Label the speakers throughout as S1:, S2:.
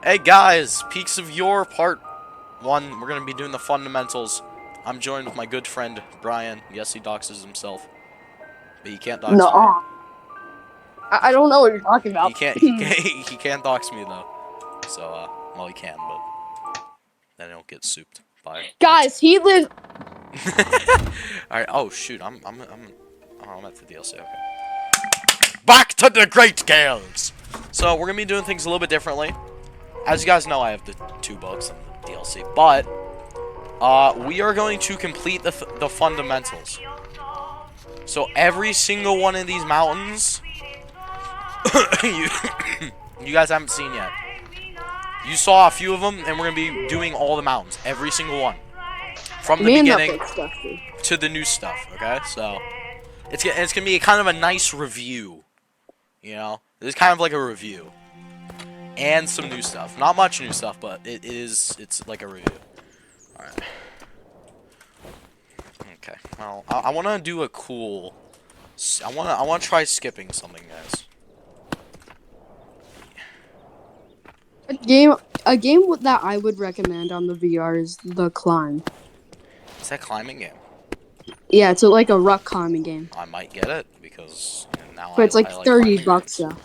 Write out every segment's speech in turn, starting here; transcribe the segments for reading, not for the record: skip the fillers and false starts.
S1: Hey guys, Peaks of Yore Part 1. We're gonna be doing the fundamentals. I'm joined with my good friend Brian. Yes, he doxes himself, but he can't dox
S2: No,
S1: me.
S2: I don't know what you're talking
S1: He
S2: about.
S1: can't. He can't. He can't dox me though. So, well, he can, but then he'll get souped by.
S2: Guys, he lives.
S1: All right. Oh shoot, I'm at the DLC. Okay. Back to the great games. So we're gonna be doing things a little bit differently. As you guys know, I have the 2 books and the DLC, but we are going to complete the fundamentals. So every single one of these mountains, you guys haven't seen yet. You saw a few of them, and we're gonna be doing all the mountains, every single one, from the beginning to the new stuff. Okay, so it's gonna be kind of a nice review. You know, it's kind of like a review. And some new stuff. Not much new stuff, but it's like a review. Alright. Okay. Well, I want to do a cool... I want to try skipping something, guys.
S2: A game that I would recommend on the VR is The Climb.
S1: Is that climbing game?
S2: Yeah, it's like a rock climbing game.
S1: I might get it, because now
S2: but it's like
S1: I like
S2: $30 though.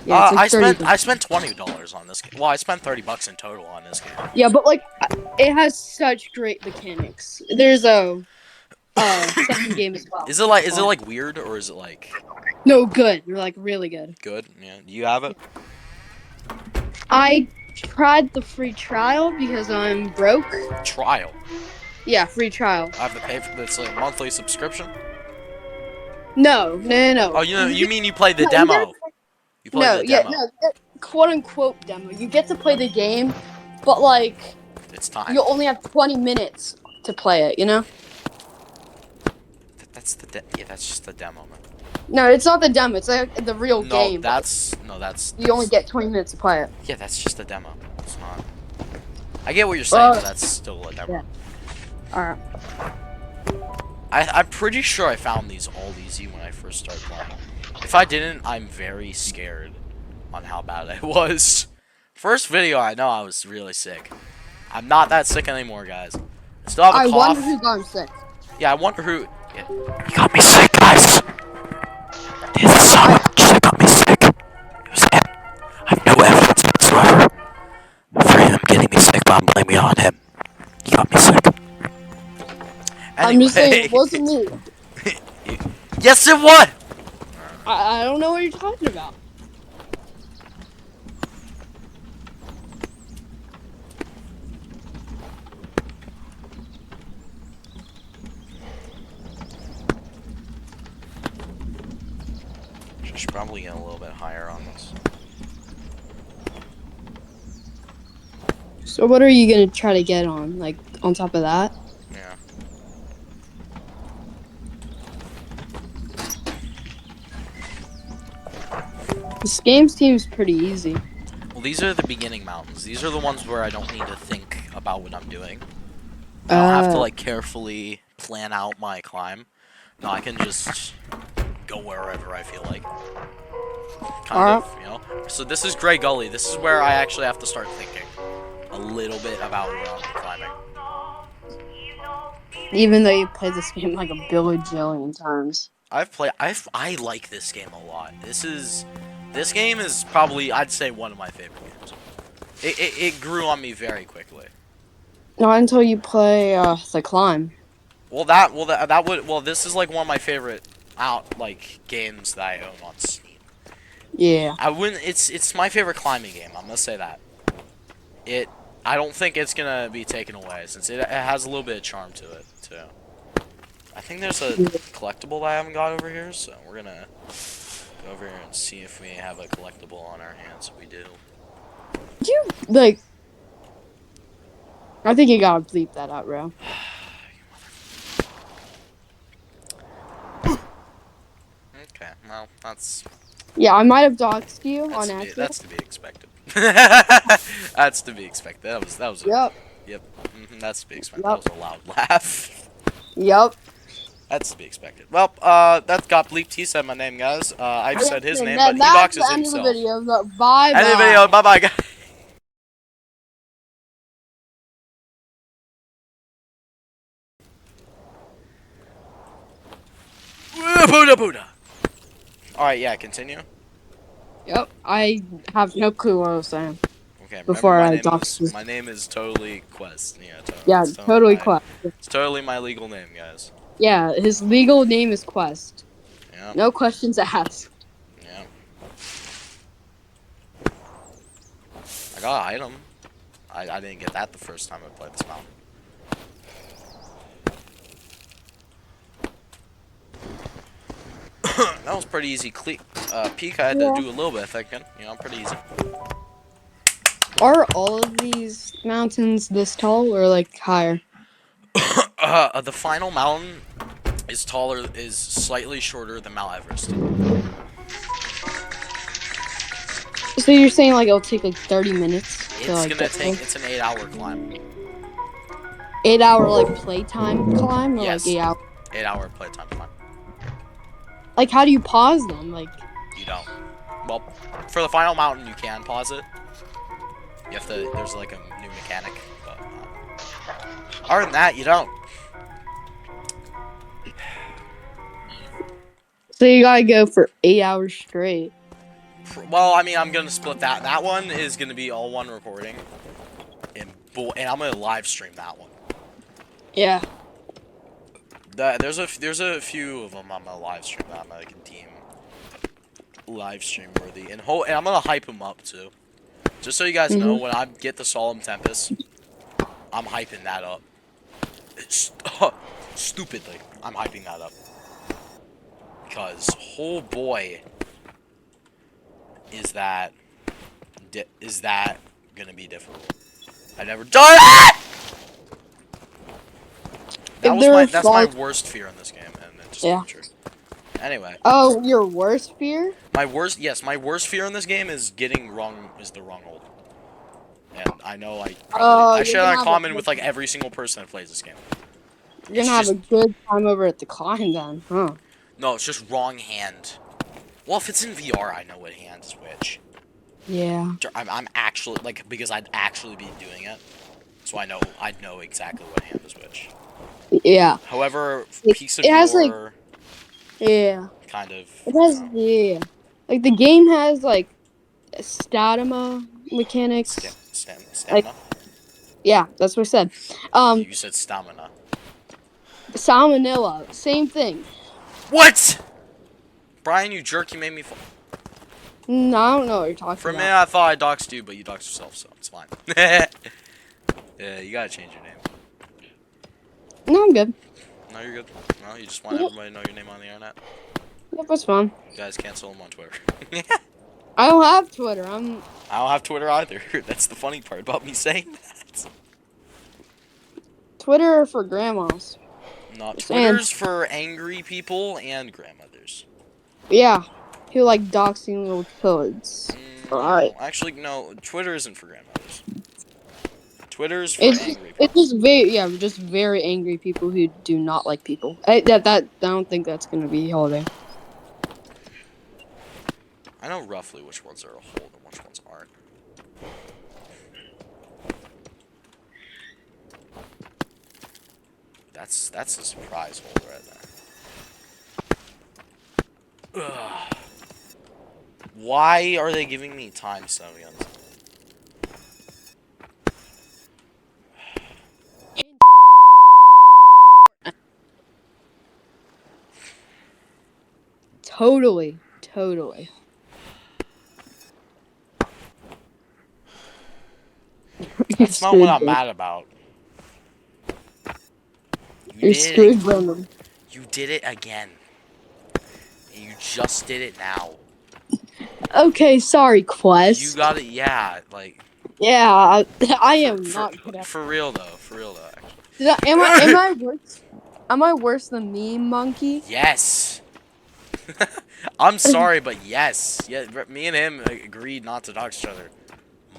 S1: Yeah, I spent $20 on this game. Well, I spent $30 in total on this game.
S2: Yeah, but like, it has such great mechanics. There's a second game as well.
S1: Is it like weird, or is it like...
S2: No, good. You're like really good.
S1: Good? Yeah. Do you have it?
S2: I tried the free trial because I'm broke.
S1: Trial?
S2: Yeah, free trial.
S1: I have to pay for this, like, monthly subscription?
S2: No.
S1: Oh, you mean you played the demo? You played the demo.
S2: No, quote unquote demo. You get to play the game, but like,
S1: it's time.
S2: You only have 20 minutes to play it. You know.
S1: That's just the demo, man.
S2: No, it's not the demo. It's like the real game.
S1: That's.
S2: You only get 20 minutes to play it.
S1: Yeah, that's just a demo. It's not. I get what you're saying, but that's still a demo.
S2: Yeah. Alright.
S1: I'm pretty sure I found these all easy when I first started playing. If I didn't, I'm very scared on how bad I was. First video, I know I was really sick. I'm not that sick anymore, guys. I still have a cough.
S2: I wonder who got sick.
S1: Yeah, I wonder who... Yeah. He got me sick, guys! This is someone that got me sick. It was him. I have no evidence whatsoever for him getting me sick, but I'm blaming it on him. He got me sick. Anyway.
S2: I'm just saying, it wasn't me.
S1: Yes, it was!
S2: I don't know what you're talking about.
S1: Should probably get a little bit higher on this.
S2: So what are you gonna try to get on? Like, on top of that?
S1: Yeah.
S2: This game seems pretty easy.
S1: Well, these are the beginning mountains. These are the ones where I don't need to think about what I'm doing. I don't have to, like, carefully plan out my climb. No, I can just go wherever I feel like. Kind of, you know? So this is Grey Gully. This is where I actually have to start thinking a little bit about where I'm climbing.
S2: Even though you played this game like a bajillion times.
S1: I like this game a lot. This game is probably, I'd say, one of my favorite games. It grew on me very quickly.
S2: Not until you play The Climb.
S1: This is like one of my favorite games that I own on Steam.
S2: Yeah.
S1: It's my favorite climbing game. I'm gonna say that. I don't think it's gonna be taken away, since it has a little bit of charm to it too. I think there's a collectible that I haven't got over here, so we're gonna go over here and see if we have a collectible on our hands. We do.
S2: I think you gotta bleep that out, bro.
S1: Okay, well, that's...
S2: Yeah, I might have doxed you on accident.
S1: That's to be expected. That's to be expected. That was
S2: Yep.
S1: Yep. That's to be expected. Yep. That was a loud laugh.
S2: Yep.
S1: That's to be expected. Well, that got bleeped. He said my name, guys. I've said his name, but he doxes himself.
S2: End of the video. Bye.
S1: End of the video. Bye, bye, guys. Buddha, Buddha. All right, yeah, continue.
S2: Yep. I have no clue what I was saying
S1: Okay, remember
S2: before I doxed you.
S1: my name is totally Quest. Yeah,
S2: Yeah, totally Quest.
S1: it's totally my legal name, guys.
S2: Yeah, his legal name is Quest.
S1: Yeah,
S2: No questions asked.
S1: yeah. I got an item. I didn't get that the first time I played this mountain. That was pretty easy. Peak, I had to
S2: Yeah.
S1: do a little bit of thinking. You know, pretty easy.
S2: Are all of these mountains this tall or like higher?
S1: The final mountain is slightly shorter than Mount Everest.
S2: So you're saying like it'll take like 30 minutes to
S1: It's
S2: like
S1: gonna
S2: get
S1: take,
S2: there?
S1: it's an 8-hour climb.
S2: 8 hour like playtime climb or like
S1: Yes.
S2: 8 hour?
S1: 8-hour playtime climb.
S2: Like how do you pause them? Like
S1: You don't. Well, for the final mountain, you can pause it. You have to, there's like a new mechanic, but other than that, you don't.
S2: so you gotta go for 8 hours straight.
S1: Well, I mean, I'm gonna split that. That one is gonna be all one recording, and I'm gonna live stream that one.
S2: Yeah.
S1: There's a few of them I'm gonna live stream that I'm gonna deem live stream worthy, and I'm gonna hype them up too. Just so you guys know, when I get the Solemn Tempest, I'm hyping that up. It's, stupidly, I'm hyping that up. Because, oh boy, is that gonna be difficult. I've never done it! That's my worst fear in this game, and it just came true. Anyway.
S2: Oh, your worst fear?
S1: My worst fear in this game is getting the wrong hold. And I know I share that in common with like every single person that plays this game.
S2: You're gonna have a good time over at the climb then, huh?
S1: No, it's just wrong hand. Well, if it's in VR, I know what hand is which.
S2: Yeah.
S1: I'm actually, like, because I'd actually be doing it. So I'd know exactly what hand is which.
S2: Yeah.
S1: However, piece of
S2: it has
S1: Yore,
S2: yeah.
S1: kind of.
S2: It has yeah. Like the game has like stamina mechanics.
S1: Stamina?
S2: Yeah, that's what I said.
S1: You said stamina.
S2: Salmonella, same thing.
S1: What? Brian, you jerk, you made me fall.
S2: No, I don't know what you're talking
S1: For a
S2: about.
S1: minute, I thought I doxed you, but you doxed yourself, so it's fine. Yeah, you gotta change your name.
S2: No, I'm good.
S1: No, you're good. No, you just want everybody to know your name on the internet.
S2: Yep, that's fine.
S1: You guys cancel him on Twitter.
S2: I don't have Twitter.
S1: I don't have Twitter either. That's the funny part about me saying that.
S2: Twitter for grandmas.
S1: Not Twitter's for angry people and grandmothers.
S2: Yeah, who like doxing little kids. Alright.
S1: No, actually, no. Twitter isn't for grandmothers. Twitter's for angry people.
S2: It's just very angry people who do not like people. I don't think that's gonna be holiday.
S1: I know roughly which ones are a hold and which ones aren't. That's a surprise hold right there. Ugh. Why are they giving me time stone guns?
S2: Totally.
S1: That's not what I'm mad about.
S2: You're screwed, Brendan.
S1: You did it again. And you just did it now.
S2: Okay, sorry, Quest.
S1: You got it, yeah, like.
S2: Yeah, I am not good at.
S1: For real though, actually.
S2: Am I worse than me, monkey?
S1: Yes. I'm sorry, but yes. Yeah, me and him agreed not to talk to each other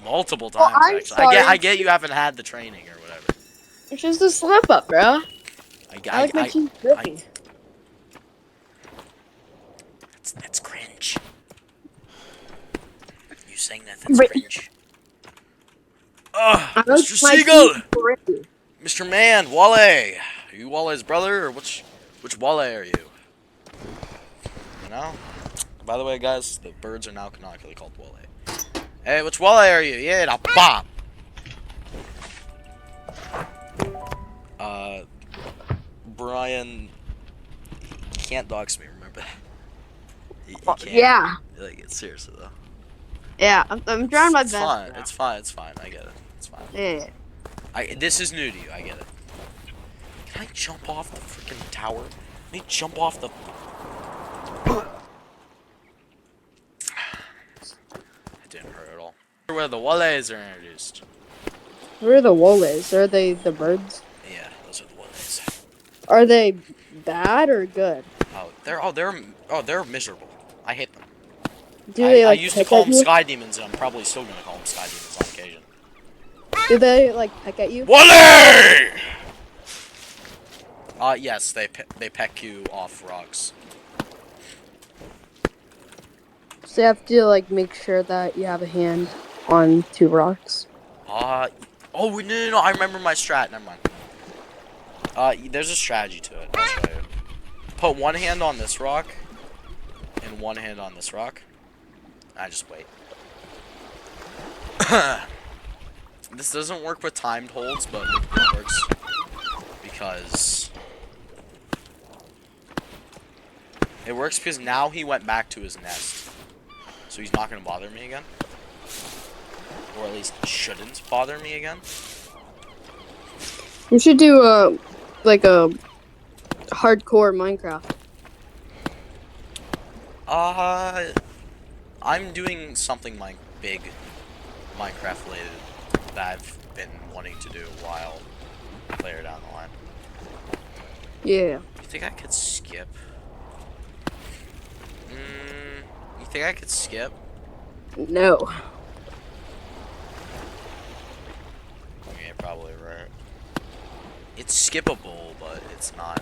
S1: multiple times.
S2: Well, I'm
S1: actually,
S2: sorry.
S1: I get you haven't had the training or whatever.
S2: It's just a slap up, bro. I like my teeth grippy.
S1: That's cringe. You saying that's cringe? Mr. Siegel! Mr. Man, Wale! Are you Wale's brother, or which Wale are you? You know? By the way, guys, the birds are now canonically called Wale. Hey, which Wale are you? Yeah, now bop! Brian, you can't dox me, remember that? You can't.
S2: Yeah.
S1: Like, seriously, though.
S2: Yeah, I'm trying my
S1: It's
S2: best.
S1: fine.
S2: Bro.
S1: It's fine. It's fine. I get it. It's fine.
S2: Yeah.
S1: This is new to you. I get it. Can I jump off the freaking tower? Let me jump off the... It didn't hurt at all. Where the Wales are introduced.
S2: Who are the wolves? Are they the birds?
S1: Yeah, those are the Wales.
S2: Are they bad or good?
S1: They're miserable. I hate them.
S2: Do they
S1: I
S2: like
S1: used to
S2: peck
S1: call
S2: at
S1: them
S2: you?
S1: sky demons, and I'm probably still gonna call them sky demons on occasion.
S2: Do they like peck at you?
S1: Wale! Yes, they peck you off rocks.
S2: So you have to like make sure that you have a hand on 2 rocks.
S1: Oh, no, I remember my strat. Never mind. There's a strategy to it. I'll show you. Put one hand on this rock, and one hand on this rock. I just wait. This doesn't work with timed holds, but it works because... It works because now he went back to his nest. So he's not going to bother me again. Or at least shouldn't bother me again.
S2: You should do like a hardcore Minecraft.
S1: I'm doing something big Minecraft related that I've been wanting to do a while later down the line.
S2: Yeah.
S1: You think I could skip? You think I could skip?
S2: No.
S1: Yeah, probably right. It's skippable, but it's not.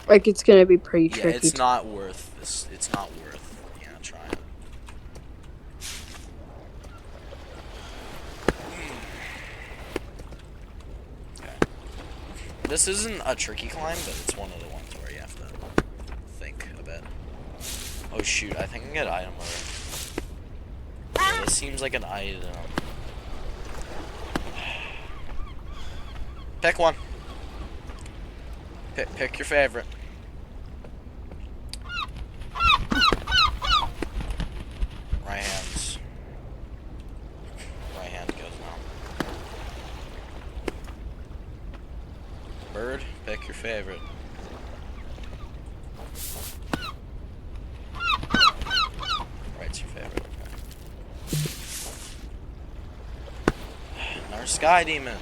S2: Like it's gonna be pretty
S1: Yeah,
S2: tricky.
S1: it's not worth this. It's not worth, trying. Okay. This isn't a tricky climb, but it's one of the ones where you have to think a bit. Oh shoot, I think I can get item over. Yeah, this seems like an item. Pick one. Pick your favorite. Right hands. Right hand goes now. Bird, pick your favorite. Right's your favorite, okay. Another sky demon.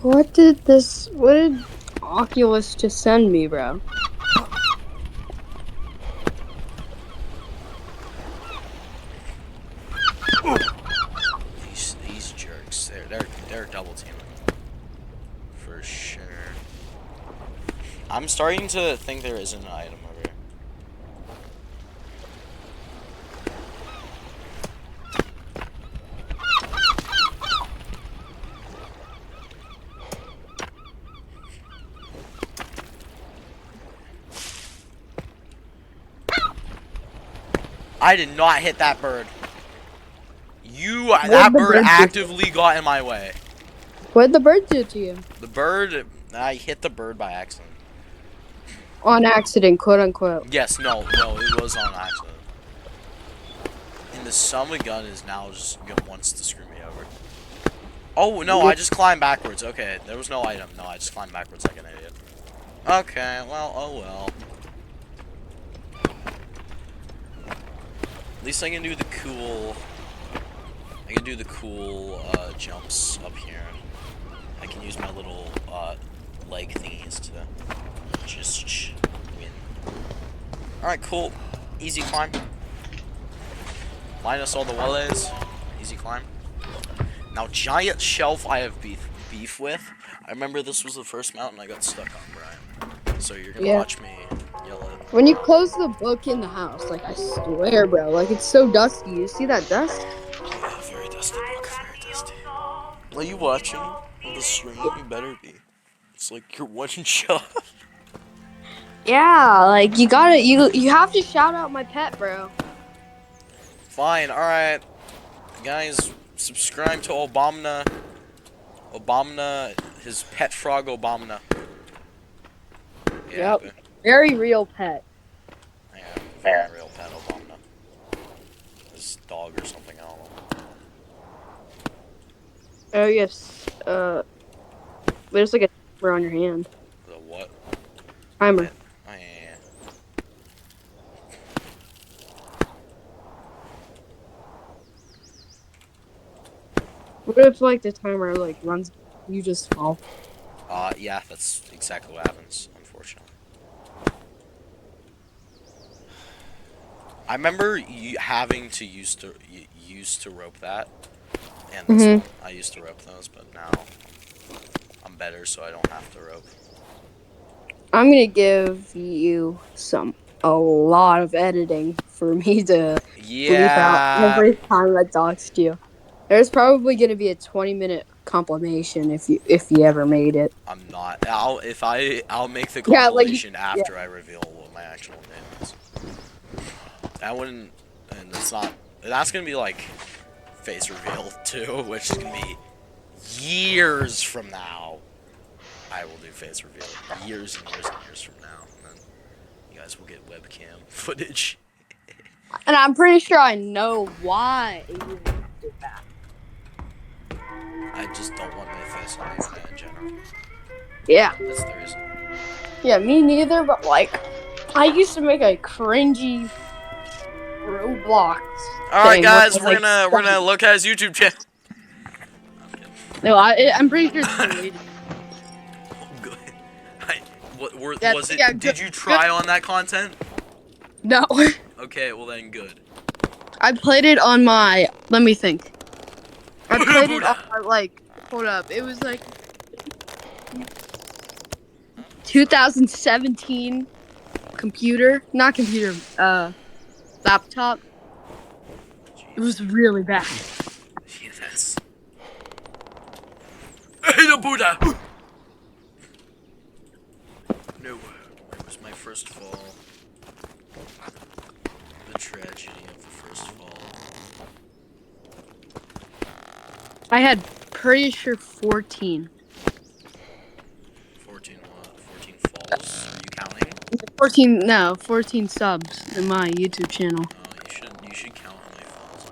S2: What did Oculus just send me, bro?
S1: These jerks. They're double teaming. For sure. I'm starting to think there isn't an item over here. I did not hit that bird. That bird actively got in my way.
S2: What did the bird do to you?
S1: The bird, I hit the bird by accident.
S2: On accident, quote unquote.
S1: Yes, no, it was on accident. And the summon gun is now just wants to screw me over. Oh no, I just climbed backwards. Okay, there was no item. No, I just climbed backwards like an idiot. Okay, well, oh well. At least I can do the cool. I can do the cool jumps up here. I can use my little leg thingies to just win. Alright, cool. Easy climb. Minus all the wallets. Easy climb. Now, giant shelf I have beef with. I remember this was the first mountain I got stuck on, Brian. So you're gonna watch me yell at.
S2: When you close the book in the house, like I swear, bro, like it's so dusty. You see that dust?
S1: Yeah, very dusty book, very dusty. Are you watching the stream? You better be. It's like you're one shot.
S2: Yeah, like you have to shout out my pet, bro.
S1: Fine, alright. Guys, subscribe to Obama. Obama, his pet frog Obama. Yeah,
S2: Yep. Very real pet.
S1: yeah, very real pet Obama. His dog or something, I don't know.
S2: Oh yes. There's like a timer on your hand.
S1: The what?
S2: Timer.
S1: Oh, yeah.
S2: What if like the timer like runs, you just fall?
S1: Yeah, that's exactly what happens, unfortunately. I remember having to used to rope that, and this one. I used to rope those, but now I'm better, so I don't have to rope.
S2: I'm gonna give you a lot of editing for me to bleep out
S1: Yeah,
S2: every time I doxed you. There's probably gonna be a 20-minute compilation if you ever made it.
S1: I'm not. I'll make the
S2: Yeah,
S1: compilation
S2: yeah.
S1: after I reveal what my actual name is. That wouldn't, and it's not. That's gonna be like face reveal too, which is gonna be years from now. I will do face reveal years and years and years from now, and then you guys will get webcam footage.
S2: And I'm pretty sure I know why you did that.
S1: I just don't want my face on the internet in general.
S2: Yeah.
S1: That's the reason.
S2: Yeah, me neither, but like I used to make a cringy Roblox
S1: All right,
S2: thing when I
S1: guys,
S2: was,
S1: we're
S2: like,
S1: gonna
S2: 7.
S1: look at his YouTube channel.
S2: No, I'm pretty sure it's deleted.
S1: Good.
S2: Yeah,
S1: Was it?
S2: yeah,
S1: Did you try on that content?
S2: No.
S1: Okay, well then, good.
S2: I played it on my. Let me think. I played it on my, like. Hold up. It was like 2017 computer. Not computer. Laptop. It was really bad.
S1: Yes. Hey, the Buddha! No. Where was my first fall? The tragedy of the first fall.
S2: I had pretty sure 14.
S1: 14 what? 14 falls? Are you counting?
S2: 14 subs in my YouTube channel.
S1: You should count how many falls I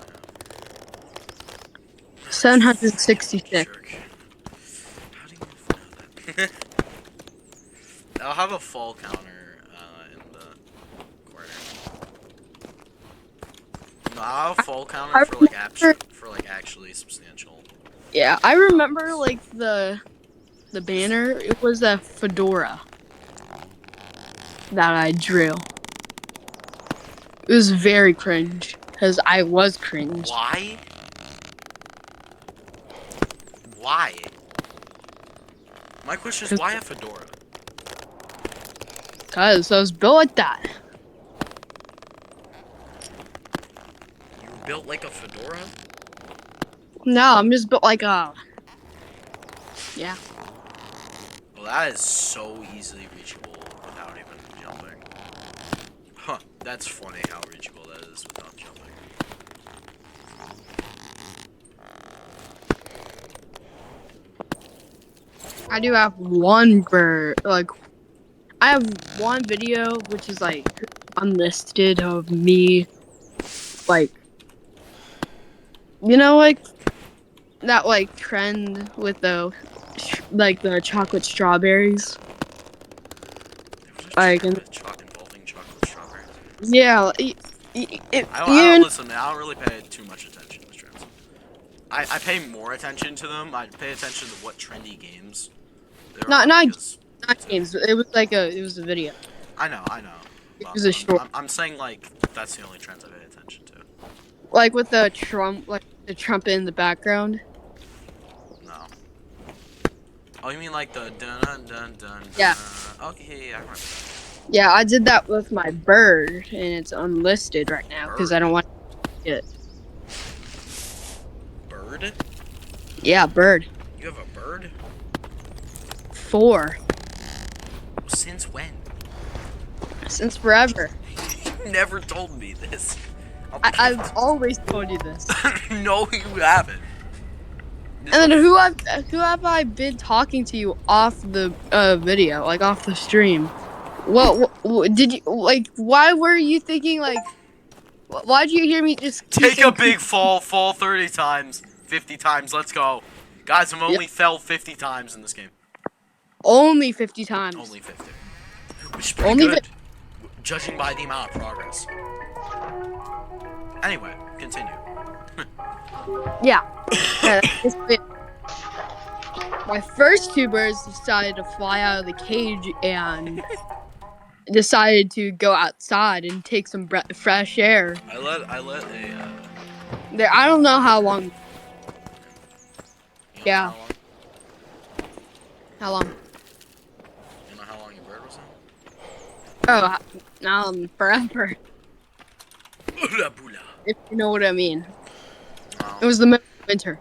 S1: have.
S2: 766.
S1: Jerk. How do you know that? I'll have a fall counter in the corner. No, I'll have a fall counter for like actually substantial.
S2: Yeah, I remember like the banner. It was a fedora that I drew. It was very cringe because I was cringe.
S1: Why? Why? My question is, why a fedora?
S2: Cause I was built like that.
S1: You were built like a fedora?
S2: No, I'm just built like a. Yeah.
S1: Well, that is so easily reachable without even jumping. Huh, that's funny how reachable that is without jumping.
S2: I do have one bird. Like, I have one video which is like unlisted of me, like, you know, like that like trend with the the chocolate strawberries. Like,
S1: Involving chocolate strawberries.
S2: yeah.
S1: Listen, I don't really pay too much attention to trends. I pay more attention to them. I pay attention to what trendy games there are.
S2: Not games. It was like it was a video.
S1: I know.
S2: It was a short.
S1: I'm saying like that's the only trends I pay attention to.
S2: Like with the Trump in the background.
S1: No. Oh, you mean like the dun dun dun dun?
S2: Yeah.
S1: Okay, yeah, I remember that.
S2: Yeah, I did that with my bird, and it's unlisted right now because I don't want it.
S1: Bird?
S2: Yeah, bird.
S1: You have a bird?
S2: 4.
S1: Since when?
S2: Since forever.
S1: You never told me this.
S2: I've always told you this.
S1: No, you haven't.
S2: And then who have I been talking to you off the video, like off the stream? What did you like? Why were you thinking like? Why'd you hear me just keep
S1: Take a
S2: saying
S1: big fall 30 times, 50 times, let's go. Guys, I've only fell 50 times in this game.
S2: Only 50 times.
S1: Only 50. Which is pretty
S2: Only
S1: good, judging by the amount of progress. Anyway, continue.
S2: Yeah. My first 2 birds decided to fly out of the cage and decided to go outside and take some fresh air.
S1: I let a
S2: There, I don't know how long.
S1: you know
S2: Yeah.
S1: how long?
S2: How long?
S1: You know how long your bird was out?
S2: Oh, forever.
S1: Bula bula.
S2: If you know what I mean.
S1: Oh,
S2: It was the middle of winter.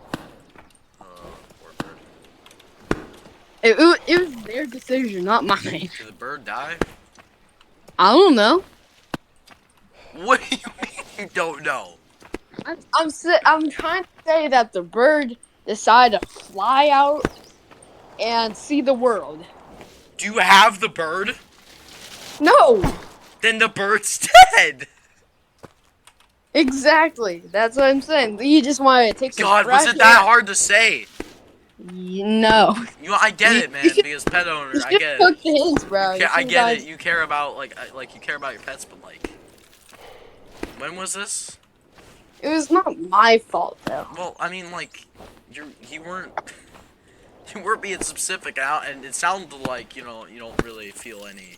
S1: poor bird.
S2: It was their decision, not mine.
S1: Did the bird die?
S2: I don't know.
S1: What do you mean you don't know?
S2: I'm trying to say that the bird decided to fly out and see the world.
S1: Do you have the bird?
S2: No,
S1: Then the bird's dead.
S2: exactly. That's what I'm saying. You just want to take some.
S1: God, was
S2: fresh
S1: it that
S2: air.
S1: hard to say?
S2: No.
S1: You know, I get it, man. Because pet
S2: You
S1: owners, I
S2: should
S1: get
S2: took
S1: it.
S2: the hints, bro.
S1: I get it. You care about like you care about your pets, but like, when was this?
S2: It was not my fault though.
S1: Well, I mean, like, you weren't being specific out, and it sounded like you don't really feel any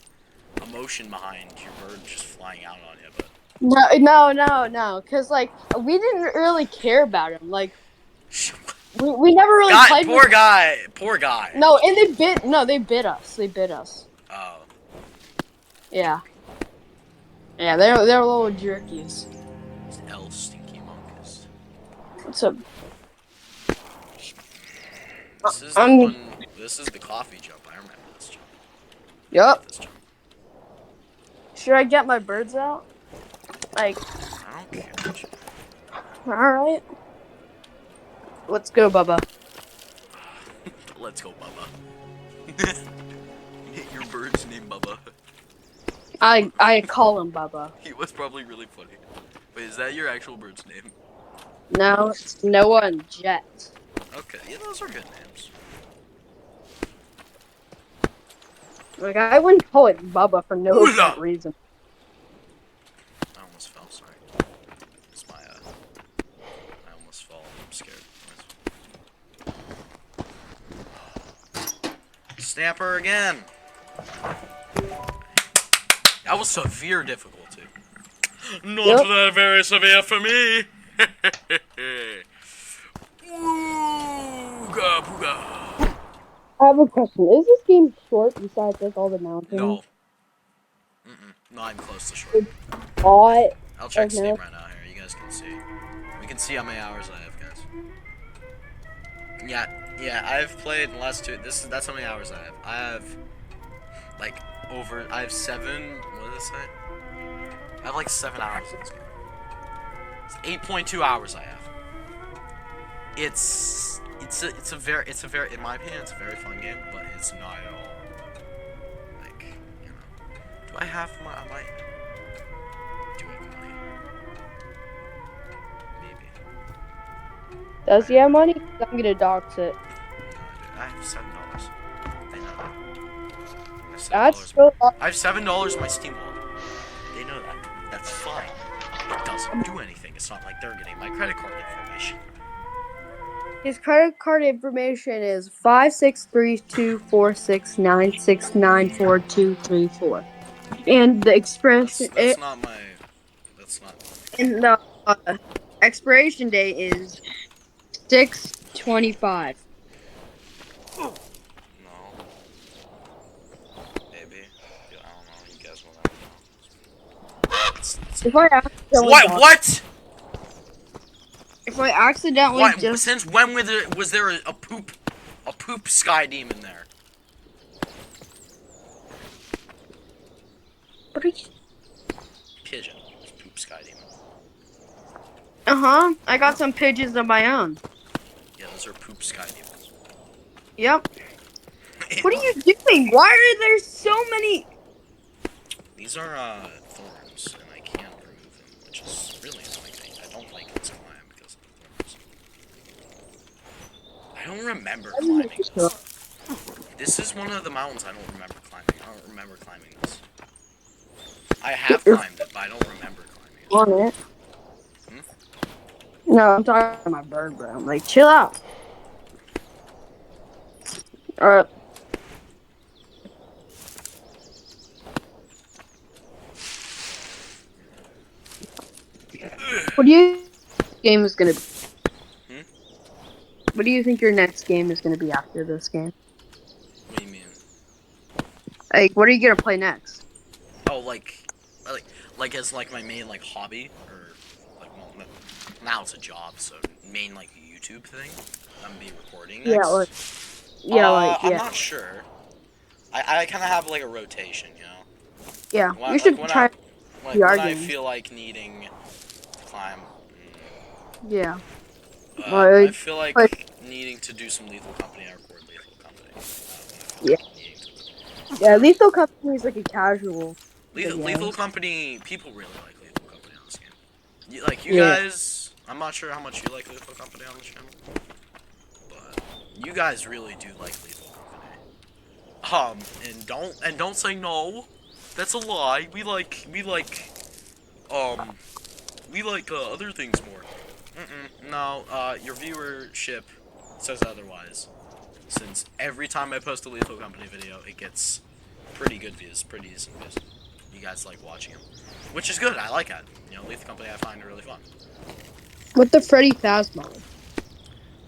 S1: emotion behind your bird just flying out on you, but.
S2: No. Cause like we didn't really care about him. Like we never really
S1: God,
S2: played.
S1: Poor guy.
S2: No, and they bit us. They bit us.
S1: Oh.
S2: Yeah. Yeah, they're little jerkies.
S1: El Stinky Monkus.
S2: What's up?
S1: This is the coffee jump. I remember this jump.
S2: Yup.
S1: This jump.
S2: Should I get my birds out? Like,
S1: I don't care.
S2: alright. Let's go, Bubba.
S1: Let's go, Bubba. Your bird's name Bubba.
S2: I call him Bubba.
S1: He was probably really funny. Wait, is that your actual bird's name?
S2: No, it's Noah and Jet.
S1: Okay, yeah, those are good names.
S2: Like, I wouldn't call it Bubba for no
S1: Ooh-la.
S2: reason.
S1: I almost fell, sorry. It's my, I almost fell. I'm scared. Snapper again! That was severe difficulty. Not that very severe for me! Ooga booga!
S2: I have a question. Is this game short besides like all the mountains?
S1: No. No, I'm close to short.
S2: What?
S1: I'll check
S2: Okay.
S1: Steam right now here. You guys can see. We can see how many hours I have, guys. Yeah, I've played in the last 2. That's how many hours I have. I have like I have 7. What did it say? I have like 7 hours in this game. It's 8.2 hours I have. It's a very in my opinion it's a very fun game, but it's not at all like, you know. Do I have money? Do I have money? Maybe.
S2: Does he have money? I'm gonna dox it.
S1: No, I have $7. They know that. I have $7.
S2: That's so.
S1: I have $7 in my Steam wallet. They know that. That's fine. It doesn't do anything. It's not like they're getting my credit card information.
S2: His credit card information is 5632469694234, and the expression
S1: That's not my. That's not.
S2: and the expiration date is 6/25.
S1: No. Maybe. Yeah, I don't know. You guys will never know.
S2: If I accidentally
S1: What?
S2: If I accidentally
S1: What?
S2: just
S1: Since when was there a poop sky demon there?
S2: What are you?
S1: Pigeon. Just poop sky demon.
S2: I got some pigeons of my own.
S1: Yeah, those are poop sky demons.
S2: Yep. What are you doing? Why are there so many?
S1: These are thorns, and I can't remove them, which is really annoying me. I don't like this climb because of the thorns. I don't remember climbing this. This is one of the mountains I don't remember climbing. I don't remember climbing this. I have climbed it, but I don't remember climbing it.
S2: On it. No, I'm talking about my bird, bro. I'm like, chill out. Alright. What do you game is gonna be? What do you think your next game is gonna be after this game?
S1: What do you mean?
S2: Like, what are you gonna play next?
S1: Oh, like as like my main like hobby, or like well, now it's a job, so main like YouTube thing. I'm gonna be recording next. I'm not sure. I kind of have like a rotation, you know.
S2: Yeah,
S1: When,
S2: you should
S1: when
S2: try
S1: when
S2: VR
S1: I
S2: games.
S1: feel like needing to climb.
S2: Yeah.
S1: I feel like needing to do some Lethal Company. I record Lethal Company.
S2: Yeah, Lethal Company is like a casual.
S1: Lethal Company, people really like Lethal Company on this game. Like, you
S2: Yeah.
S1: guys, I'm not sure how much you like Lethal Company on the channel, but you guys really do like Lethal Company. And don't say no. That's a lie. We like other things more. No, your viewership says otherwise. Since every time I post a Lethal Company video, it gets pretty good views, pretty decent views. You guys like watching them, which is good. I like it. You know, Lethal Company I find it really fun.
S2: With the Freddy Fazbear.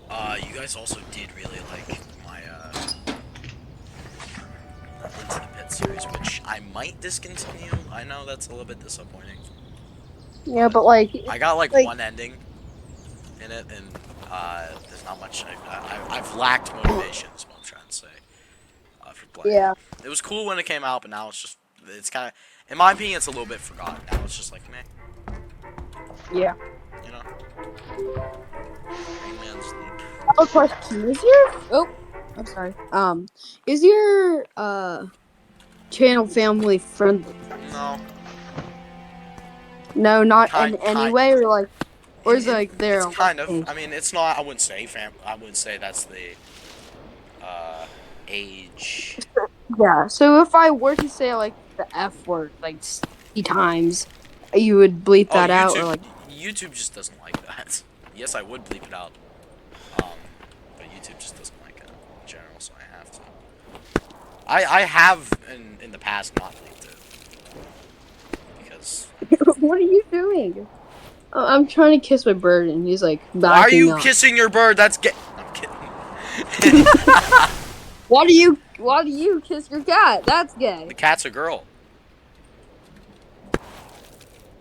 S1: You guys also did really like my Into the Pit series, which I might discontinue. I know that's a little bit disappointing.
S2: Yeah, but like
S1: I got like one ending in it, and there's not much. I've lacked motivation. Is what I'm trying to say. For playing.
S2: Yeah.
S1: It was cool when it came out, but now it's kind of, in my opinion, it's a little bit forgotten. Now it's just like meh.
S2: Yeah.
S1: You know. Green Man's Leap.
S2: I have a question. I'm sorry. Is your channel family friendly?
S1: No.
S2: No, not in any way, or like, or is it like their
S1: It's
S2: own
S1: kind of.
S2: thing?
S1: I mean, it's not. I wouldn't say I wouldn't say that's the age.
S2: Yeah. So if I were to say like the F word like 60 times, you would bleep
S1: Oh,
S2: that out, or like.
S1: YouTube just doesn't like that. Yes, I would bleep it out. But YouTube just doesn't like it in general, so I have to. I have in the past not bleeped it because.
S2: What are you doing? I'm trying to kiss my bird, and he's like backing
S1: Why are you
S2: up.
S1: kissing your bird? That's gay. I'm kidding.
S2: Why do you kiss your cat? That's gay.
S1: The cat's a girl.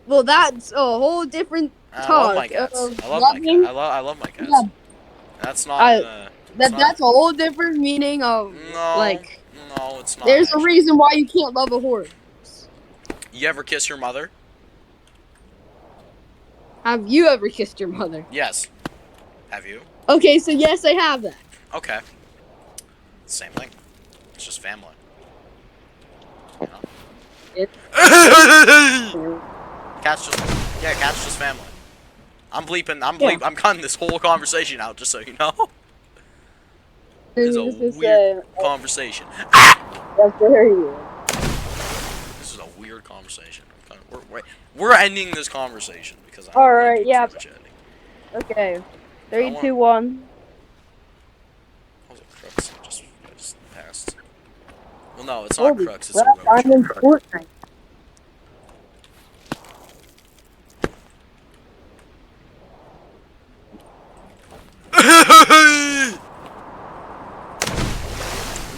S2: Well, that's a whole different talk.
S1: I love my cats. I love my cat. I love my cats.
S2: Yeah.
S1: That's not.
S2: That's a whole different meaning of like.
S1: No, it's not.
S2: There's a reason why you can't love a horse.
S1: You ever kiss your mother?
S2: Have you ever kissed your mother?
S1: Yes. Have you?
S2: Okay, so yes, I have that.
S1: Okay. Same thing. It's just family. You know? Cat's just family. I'm cutting this whole conversation out just so you know. It's a weird conversation.
S2: That's very weird.
S1: This is a weird conversation. We're ending this conversation because I'm
S2: Alright, yeah.
S1: too much editing.
S2: Okay. 3, 2, 1.
S1: What was it, Crooks? I just passed. Well, no, it's not Crooks, it's a
S2: I'm in
S1: Roach.
S2: Fortnite.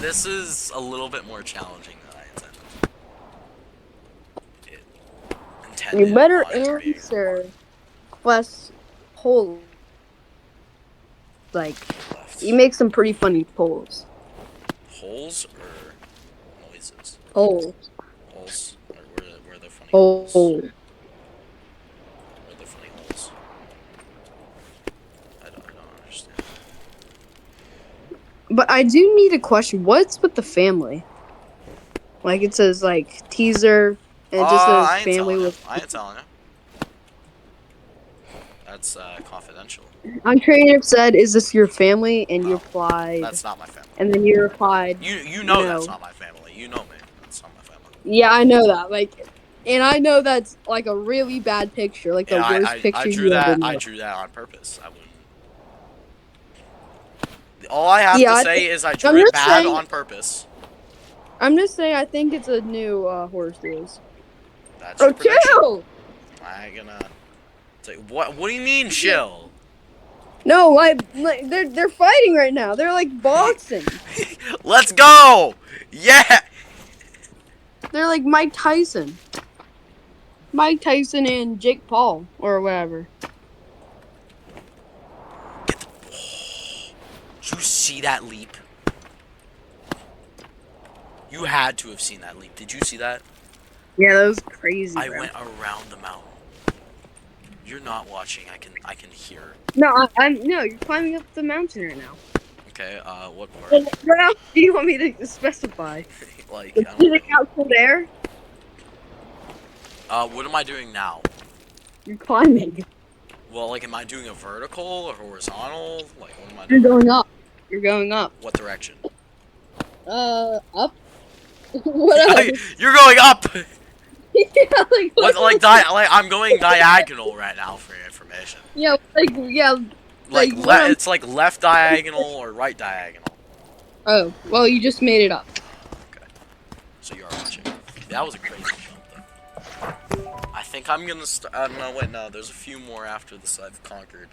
S1: This is a little bit more challenging than I intended.
S2: You better answer quests whole. Like, you make some pretty funny polls.
S1: Holes or noises?
S2: Holes.
S1: Holes? Or where funny holes.
S2: Oh.
S1: Where are the funny holes? I don't understand.
S2: But I do need a question. What's with the family? Like it says like teaser and it just says
S1: I ain't
S2: family
S1: telling you.
S2: with
S1: I ain't telling you. That's confidential.
S2: uncreative said, "Is this your family?" And you
S1: Oh,
S2: replied,
S1: that's not my family.
S2: and then you replied,
S1: You know that's
S2: "No."
S1: not my family. You know me. That's not my family.
S2: Yeah, I know that. Like, and I know that's like a really bad picture, like the
S1: Yeah,
S2: worst
S1: I
S2: picture
S1: drew
S2: you ever
S1: that. I
S2: made.
S1: drew that on purpose. I wouldn't. All I have
S2: Yeah,
S1: to say is I
S2: I'm
S1: drew it
S2: just
S1: bad
S2: saying.
S1: on purpose.
S2: I'm just saying. I think it's a new horse race.
S1: That's
S2: Oh,
S1: your prediction.
S2: chill!
S1: I ain't gonna. Say, what do you mean, chill?
S2: No, like they're fighting right now. They're like boxing.
S1: Let's go! Yeah!
S2: They're like Mike Tyson and Jake Paul or whatever.
S1: Get the. Did you see that leap? You had to have seen that leap. Did you see that?
S2: Yeah, that was crazy,
S1: I
S2: bro.
S1: went around the mountain. You're not watching. I can hear.
S2: No, I'm no. You're climbing up the mountain right now.
S1: Okay. What part?
S2: What else do you want me to specify?
S1: Like,
S2: The
S1: I don't
S2: shooting
S1: know.
S2: out from there.
S1: What am I doing now?
S2: You're climbing.
S1: Well, like, am I doing a vertical or horizontal? Like, what am I
S2: You're
S1: doing?
S2: going up. You're going up.
S1: What direction?
S2: Up. What else?
S1: You're going up.
S2: Yeah, like what
S1: What? Like,
S2: else?
S1: like I'm going diagonal right now for your information.
S2: Yeah,
S1: Like,
S2: what else?
S1: it's like left diagonal or right diagonal.
S2: Oh, well, you just made it up.
S1: Okay. So you are watching. That was a crazy jump, though. I think I'm gonna. No, wait, no. There's a few more after this I've conquered.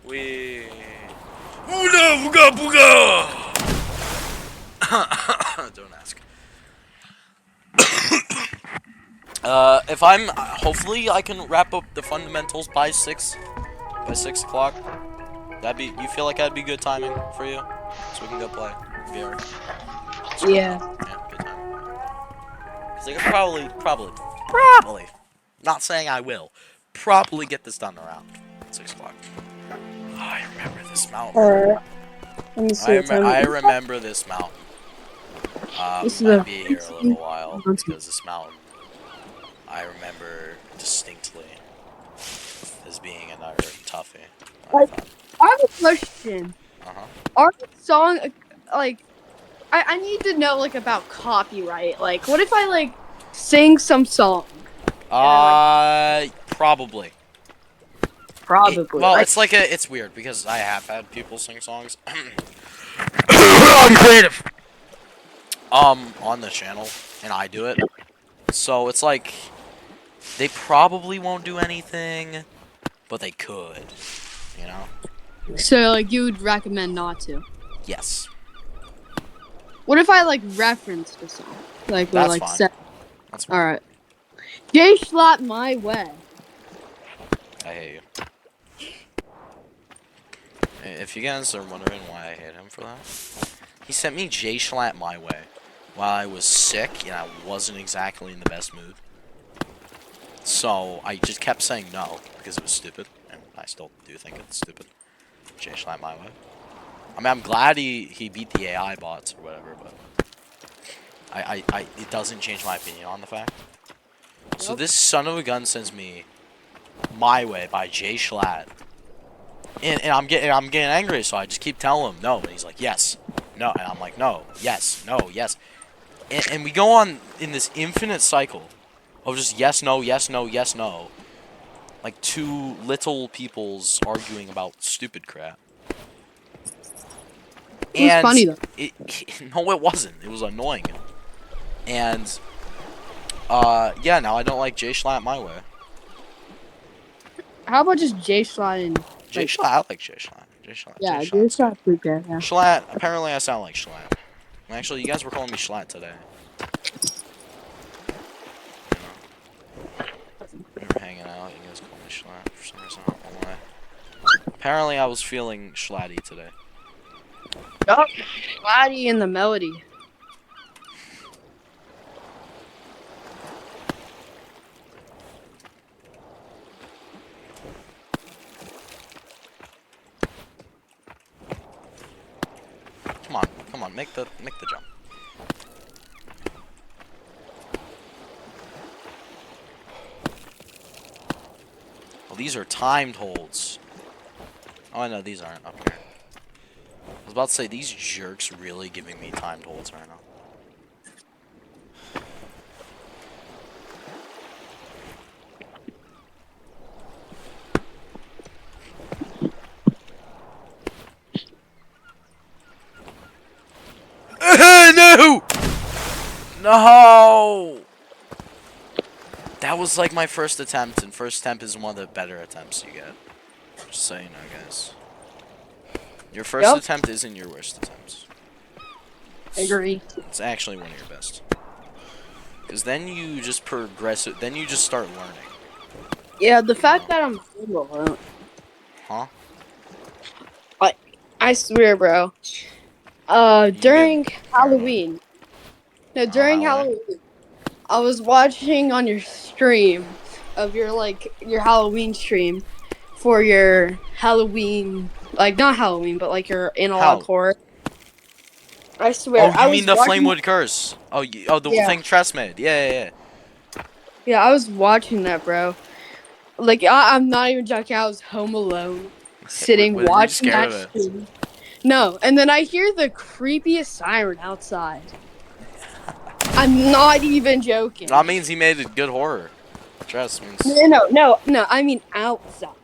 S1: We. Ooga booga booga. Don't ask. If I'm hopefully I can wrap up the fundamentals by 6 o'clock. That'd be. You feel like that'd be good timing for you, so we can go play VR.
S2: Yeah.
S1: Yeah, good timing. Cause I could probably. Not saying I will. Probably get this done around 6 o'clock. Oh, I remember this mountain.
S2: Alright. Let me see what time
S1: I
S2: it is.
S1: remember this mountain.
S2: This
S1: We
S2: is a
S1: might be here a little while because this mountain I remember distinctly as being a toughie. I
S2: like,
S1: thought.
S2: I have a question.
S1: Uh-huh.
S2: Are the song like I need to know like about copyright. Like what if I like sing some song and then like
S1: Probably.
S2: probably
S1: Well,
S2: like
S1: it's like it's weird because I have had people sing songs. I'm creative. On the channel, and I do it. So it's like they probably won't do anything, but they could. You know?
S2: so like you would recommend not to.
S1: Yes.
S2: What if I like referenced a song? Like or
S1: That's
S2: like
S1: fine.
S2: said
S1: That's fine.
S2: alright. Jay Schlatt my way.
S1: I hate you. If you guys are wondering why I hate him for that, he sent me J Schlatt my way while I was sick and I wasn't exactly in the best mood. So I just kept saying no because it was stupid, and I still do think it's stupid. J Schlatt my way. I mean, I'm glad he beat the AI bots or whatever, but it doesn't change my opinion on the fact. So
S2: Nope.
S1: this son of a gun sends me My Way by Jay Schlatt. And I'm getting angry, so I just keep telling him no, and he's like, yes, no, and I'm like, no, yes, no, yes, and we go on in this infinite cycle of just yes, no, yes, no, yes, no, like two little peoples arguing about stupid crap.
S2: It was
S1: And
S2: funny though.
S1: no, it wasn't. It was annoying, and yeah, now I don't like Jay Schlatt my way.
S2: How about just Jay Schlatt and
S1: Jay Schlatt, I like Jay Schlatt. Jay
S2: yeah, Jay
S1: Schlatt's good.
S2: Schlatt's pretty good, yeah.
S1: Schlatt, apparently I sound like Schlatt. Actually, you guys were calling me Schlatt today. We were hanging out, you guys called me Schlatt for some reason, I don't know why. Apparently I was feeling Schlatty today.
S2: Yup. Schlatt and the melody.
S1: on, make the jump. Well, these are timed holds. Oh no, these aren't up here. I was about to say, these jerks really giving me timed holds right now. No! No! That was like my first attempt, and first attempt is one of the better attempts you get. Just so you know, guys. Your first attempt isn't your worst attempt.
S2: I agree.
S1: It's actually one of your best. Because then you just progress it, then you just start learning.
S2: Yeah, the fact that I'm single,
S1: Huh?
S2: I swear, bro. During Halloween. No, during Halloween, I was watching on your stream of your Halloween stream for your Halloween, like not Halloween, but like your analog horror. I swear.
S1: Oh, you mean the Flamewood Curse? Oh, the thing Tress made. Yeah.
S2: Yeah, I was watching that, bro. Like, I'm not even joking. I was home alone, sitting watching that stream. No, and then I hear the creepiest siren outside. I'm not even joking.
S1: That means he made a good horror. Tress means.
S2: No. I mean outside.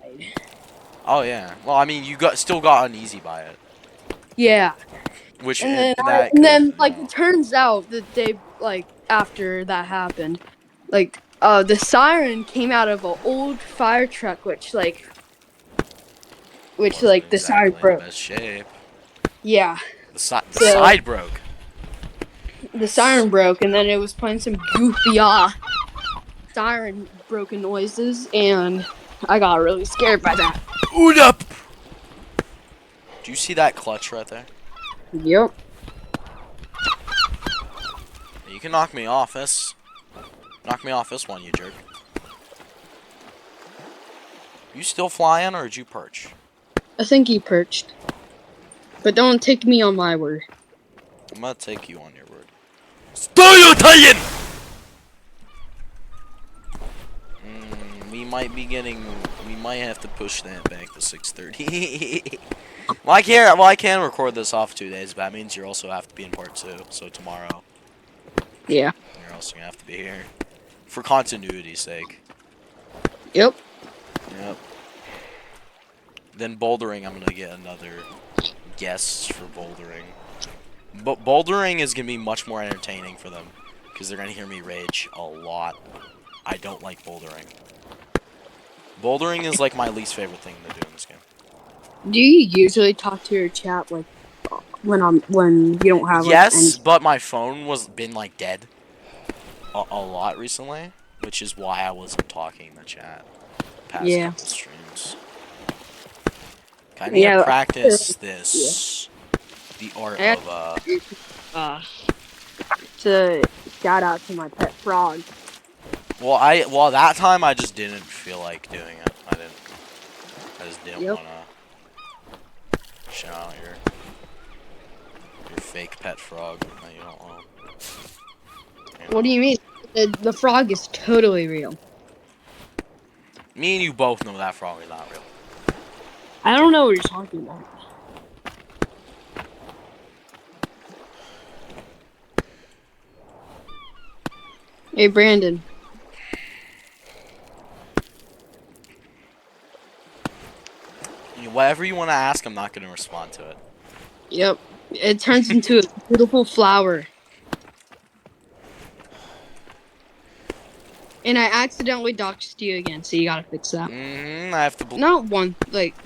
S1: Oh yeah. Well, I mean, you still got uneasy by it.
S2: Yeah.
S1: Which
S2: and then it turns out that after that happened, the siren came out of an old fire truck, which the siren broke.
S1: Best shape.
S2: Yeah.
S1: The side broke.
S2: The siren broke, and then it was playing some goofy siren broken noises, and I got really scared by that.
S1: Oot up! Do you see that clutch right there?
S2: Yep.
S1: You can knock me off this. Knock me off this one, you jerk. You still flying, or did you perch?
S2: I think he perched. But don't take me on my word.
S1: I'm gonna take you on your word. Stay Italian! We might have to push that back to 6:30. Well, I can record this off 2 days, but that means you also have to be in part 2. So tomorrow.
S2: Yeah.
S1: You're also gonna have to be here. For continuity's sake.
S2: Yep.
S1: Then bouldering, I'm gonna get another guest for bouldering. But bouldering is gonna be much more entertaining for them. Because they're gonna hear me rage a lot. I don't like bouldering. Bouldering is like my least favorite thing to do in this game.
S2: Do you usually talk to your chat when you don't have
S1: Yes, but my phone been dead a lot recently, which is why I wasn't talking in the chat past couple streams. I need to practice this, the art of
S2: to shout out to my pet frog.
S1: Well, that time I just didn't feel like doing it. I just didn't wanna shout out your fake pet frog that you don't own.
S2: What do you mean? The frog is totally real.
S1: Me and you both know that frog is not real.
S2: I don't know what you're talking about. Hey, Brandon.
S1: Whatever you want to ask, I'm not going to respond to it.
S2: Yep. It turns into a beautiful flower. And I accidentally doxed you again, so you gotta fix that.
S1: I have to...
S2: Not one.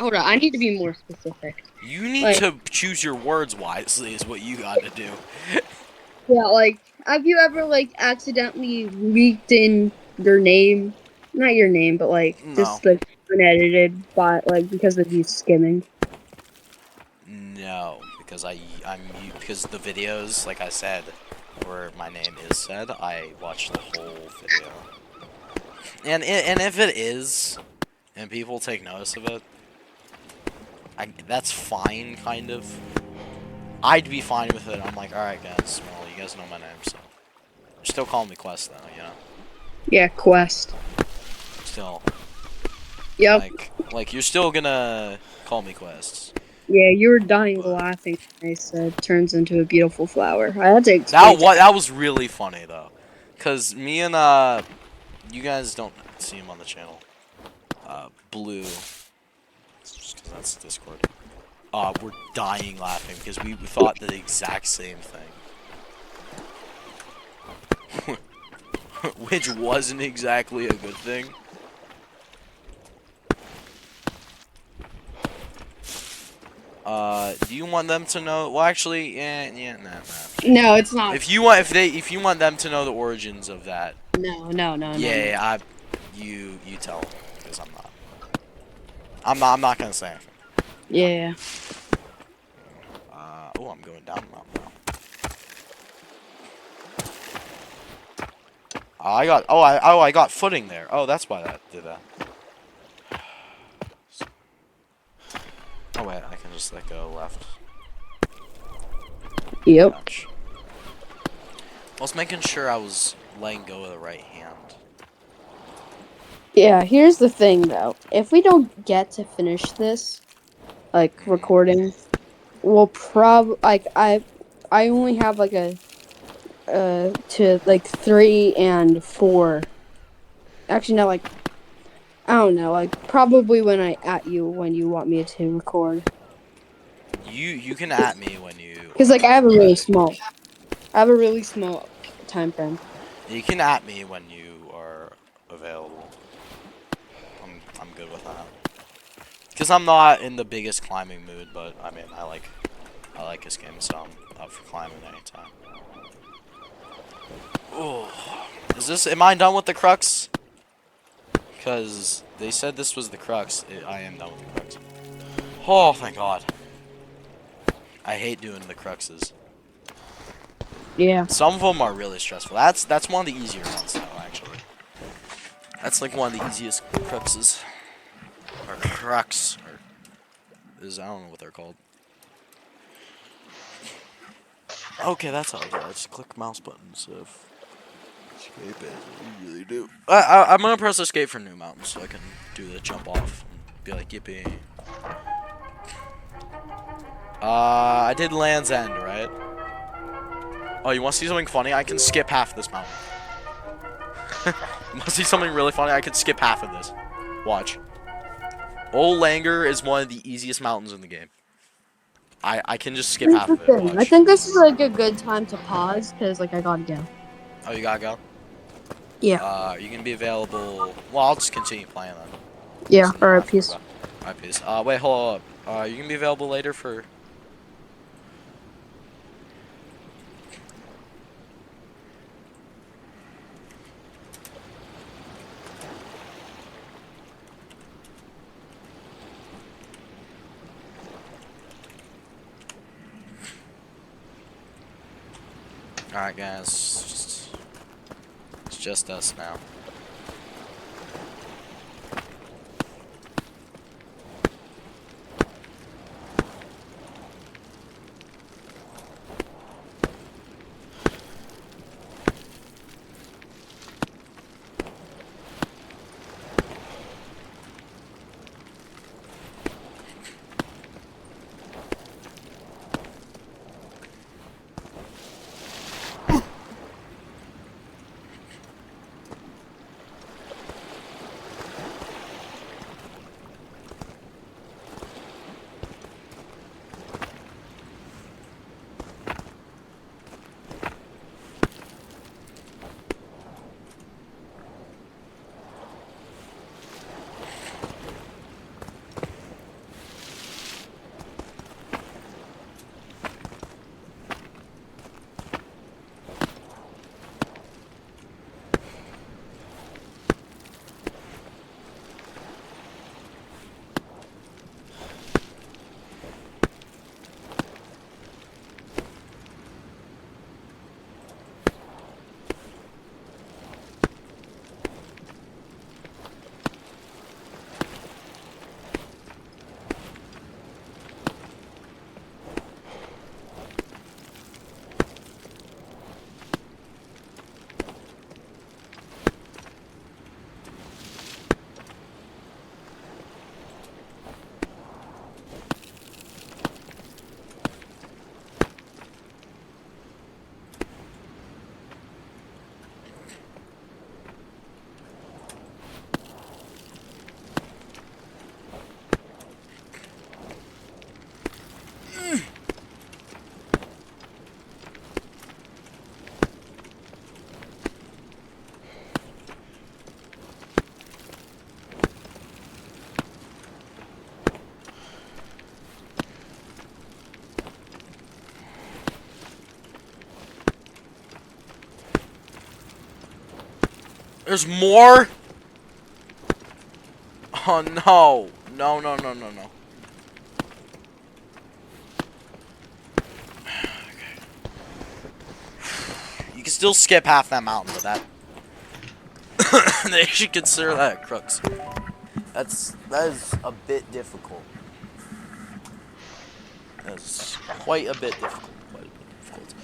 S2: Hold on. I need to be more specific.
S1: You need to choose your words wisely is what you gotta do.
S2: Yeah, have you ever, accidentally leaked in your name? Not your name, but,
S1: No.
S2: just, unedited, because of you skimming?
S1: No, because because the videos, like I said, where my name is said, I watch the whole video. And if it is, and people take notice of it, that's fine, kind of. I'd be fine with it. I'm like, alright guys, well, you guys know my name, so. You're still calling me Quest though, you know?
S2: Yeah, Quest.
S1: Still.
S2: Yep.
S1: Like you're still gonna call me Quests.
S2: Yeah, you were dying
S1: But
S2: laughing when I said turns into a beautiful flower. I had to explain to
S1: that was really funny though. Cause me and you guys don't see him on the channel. Blue. Just cause that's Discord. We're dying laughing because we thought the exact same thing. Which wasn't exactly a good thing. Do you want them to know? Well, actually, nah.
S2: No, it's not.
S1: If you want them to know the origins of that,
S2: No.
S1: yeah, you tell them because I'm not gonna say anything.
S2: Yeah.
S1: Oh, I'm going down the mountain now. I got footing there. Oh, that's why that did that. Oh wait, I can just let go left.
S2: Yep.
S1: Ouch. I was making sure I was letting go of the right hand.
S2: Yeah, here's the thing though. If we don't get to finish this, like recording, we'll I only have like a to like 3 and 4. Actually no, like I don't know, like probably when I at you when you want me to record.
S1: You can at me when you
S2: Cuz like
S1: are ready.
S2: I have a really small time frame.
S1: You can at me when you are available. I'm good with that. Cause I'm not in the biggest climbing mood, but I mean I like this game, so I'm up for climbing anytime. Oh, am I done with the crux? Cause they said this was the crux. I am done with the crux. Oh, thank God. I hate doing the cruxes.
S2: Yeah.
S1: Some of them are really stressful. That's one of the easier ones, though. Actually, that's like one of the easiest cruxes, or crux, or I don't know what they're called. Okay, that's all I got. Just click mouse buttons. Escape it. You really do. I'm gonna press escape for new mountains so I can do the jump off and be like yippee. I did Land's End, right? Oh, you want to see something funny? I can skip half this mountain. You want to see something really funny? I could skip half of this. Watch. Old Langer is one of the easiest mountains in the game. I can just skip
S2: Here's
S1: half
S2: the
S1: of it.
S2: thing. I
S1: Watch.
S2: think this is like a good time to pause cuz like I got to go.
S1: Oh, you gotta go?
S2: Yeah.
S1: You can be available... Well, I'll just continue playing then.
S2: Yeah,
S1: So
S2: all
S1: I
S2: right,
S1: have to
S2: peace.
S1: go. Alright, peace. Wait, hold up. You can be available later for... Alright, guys. It's just us now. There's more? Oh no. No, no, no, no, no. You can still skip half that mountain, but that they should consider that crooks. That is a bit difficult. That's quite a bit difficult. Quite a bit difficult.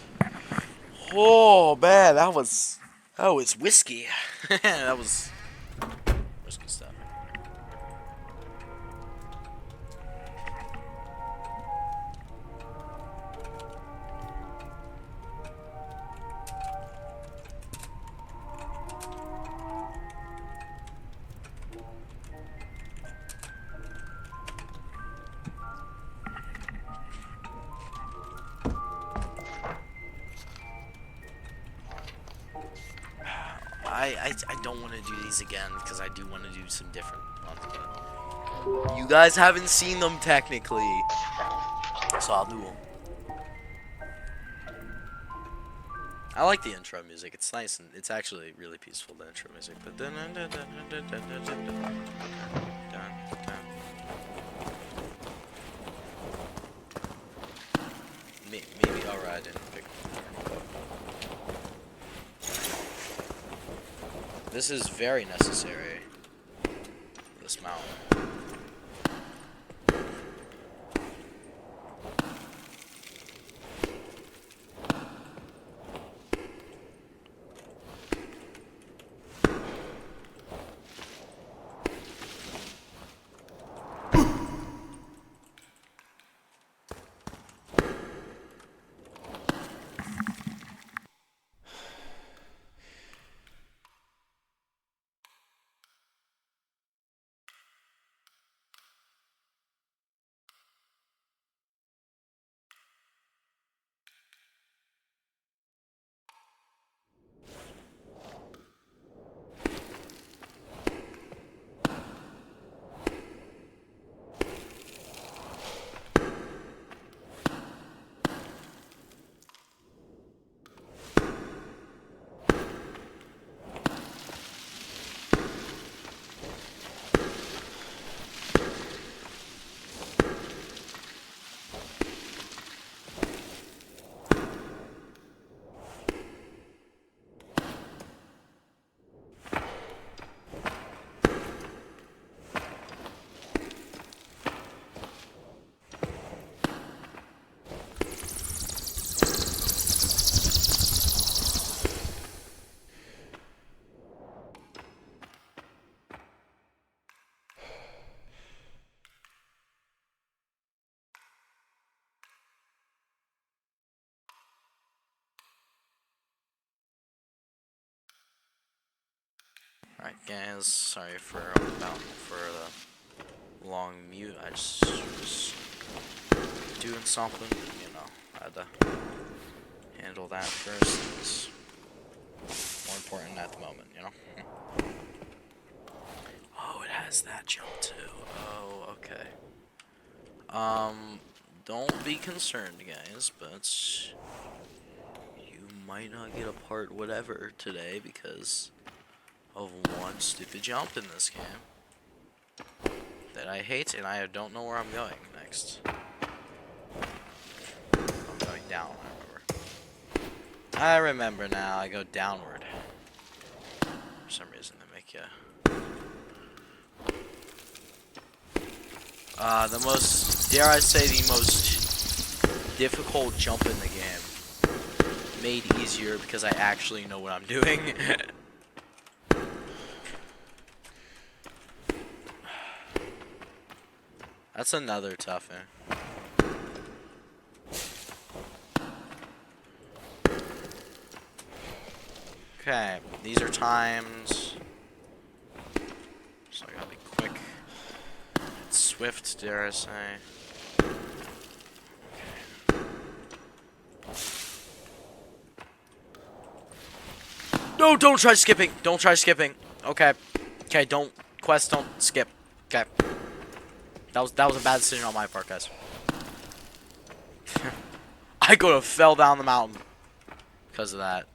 S1: Oh man, that was whiskey. That was whiskey stuff. I don't want to do these again because I do want to do some different ones, but you guys haven't seen them technically, so I'll do them. I like the intro music. It's nice and it's actually really peaceful, the intro music. But maybe alright, I didn't pick. This is very necessary. This mountain. Alright guys, sorry for the long mute. I just was doing something, you know, I had to handle that first. It's more important at the moment, you know? Oh, it has that jump too. Oh, okay. Don't be concerned guys, but you might not get a part whatever today because of one stupid jump in this game that I hate, and I don't know where I'm going next. I'm going down, I remember now, I go downward. For some reason they make you... the most, dare I say, the most difficult jump in the game made easier because I actually know what I'm doing. That's another tough one. Okay, these are times. So I gotta be quick. It's swift, dare I say. Okay. No, don't try skipping. Don't try skipping. Okay. Okay, don't skip. Okay. That was a bad decision on my part, guys. I could have fell down the mountain because of that.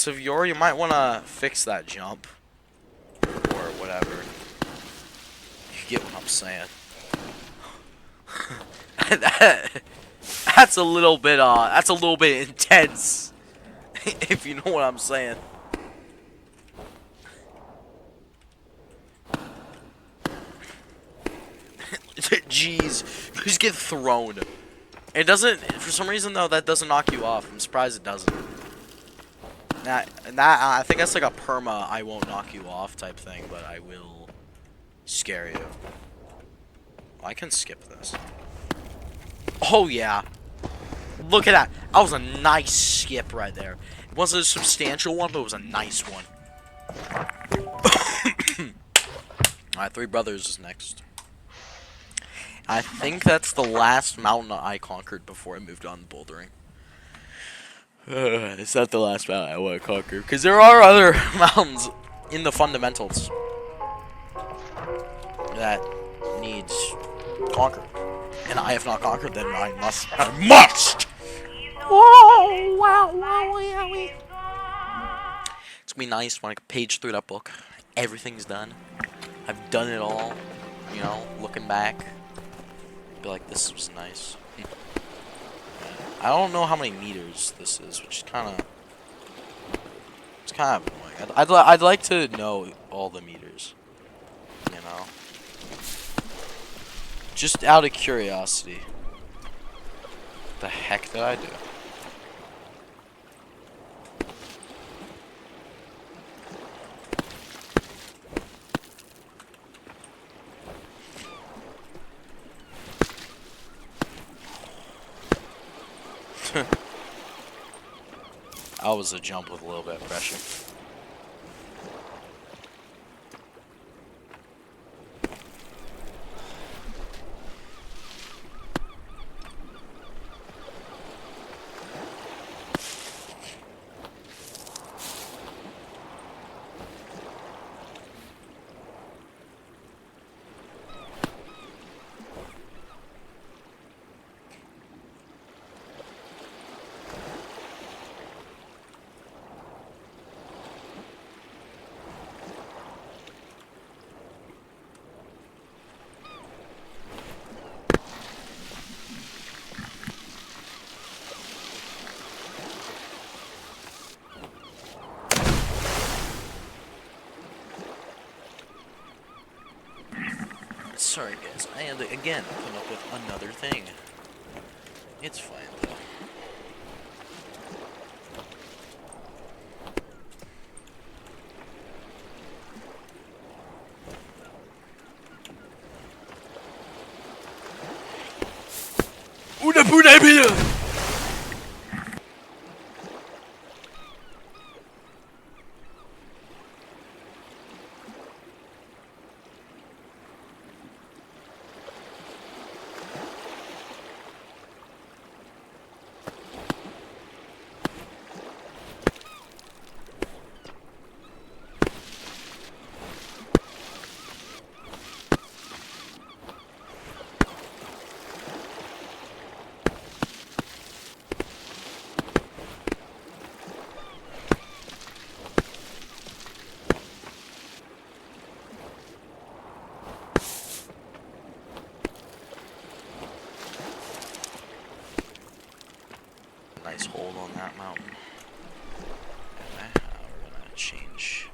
S1: So Yore, you might want to fix that jump. Or whatever. You get what I'm saying. That's a little bit intense. If you know what I'm saying. Jeez, you just get thrown. It doesn't, for some reason though, that doesn't knock you off. I'm surprised it doesn't. I think that's like a perma, I won't knock you off type thing, but I will scare you. Oh, I can skip this. Oh yeah. Look at that. That was a nice skip right there. It wasn't a substantial one, but it was a nice one. Alright, Three Brothers is next. I think that's the last mountain I conquered before I moved on to bouldering. It's not the last mountain I want to conquer, because there are other mountains in the fundamentals that needs conquered, and I have not conquered them. I must. Whoa, wow, wow, wow. It's gonna be nice when I can page through that book. Everything's done. I've done it all. You know, looking back, be like, this was nice. I don't know how many meters this is, which is kind of, it's kind of annoying. I'd like to know all the meters, you know, just out of curiosity. What the heck did I do? That was a jump with a little bit of pressure. Sorry guys, I had to again come up with another thing. It's fine though. Una puta vida! Nice hold on that mountain. Okay, we're gonna change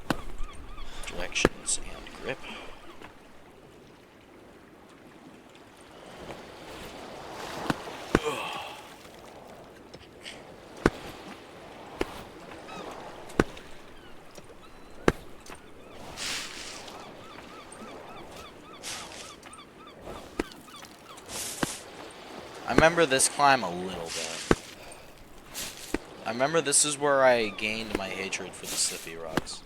S1: directions and grip. I remember this climb a little bit. I remember this is where I gained my hatred for the slippy rocks.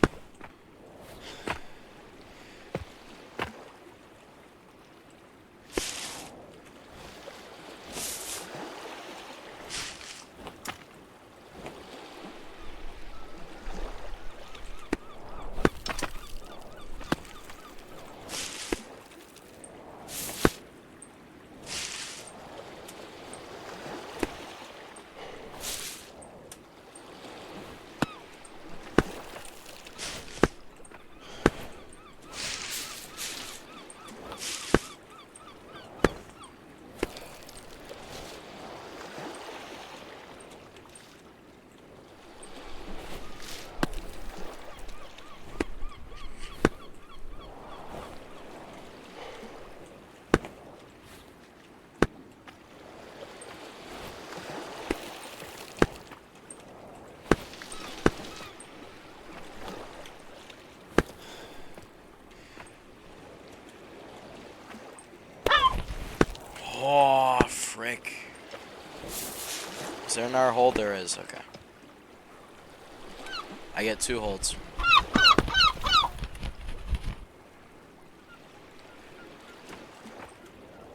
S1: Oh, frick. Is there another hold? There is. Okay. I get 2 holds.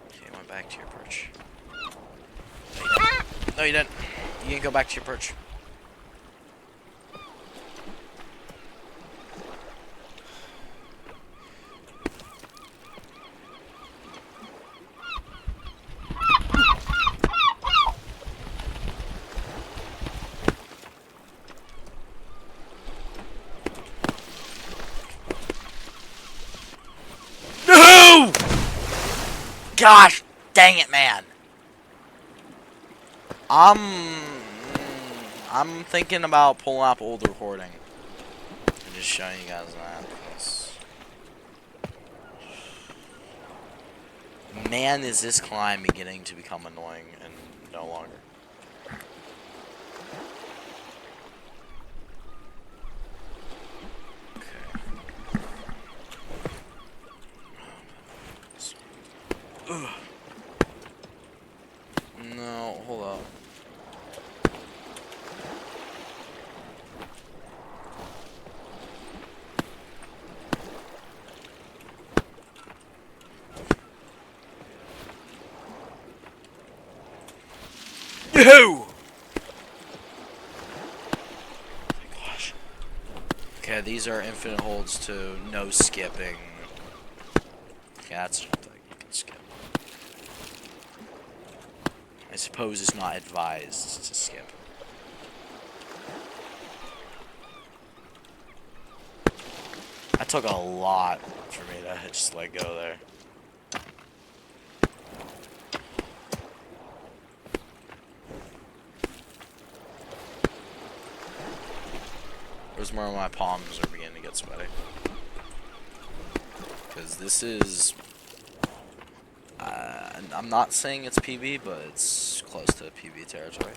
S1: Okay, went back to your perch. No, you didn't. You didn't go back to your perch. No! Gosh, dang it, man. I'm thinking about pulling up old recording and just showing you guys that. Man, is this climb beginning to become annoying and no longer. Ugh. No, hold up. No! Gosh. Okay, these are infinite holds to no skipping. Okay, that's something you can skip. I suppose it's not advised to skip. That took a lot for me to just let go there. Where's more of my palms are beginning to get sweaty. Because this is... I'm not saying it's PB, but it's close to PB territory.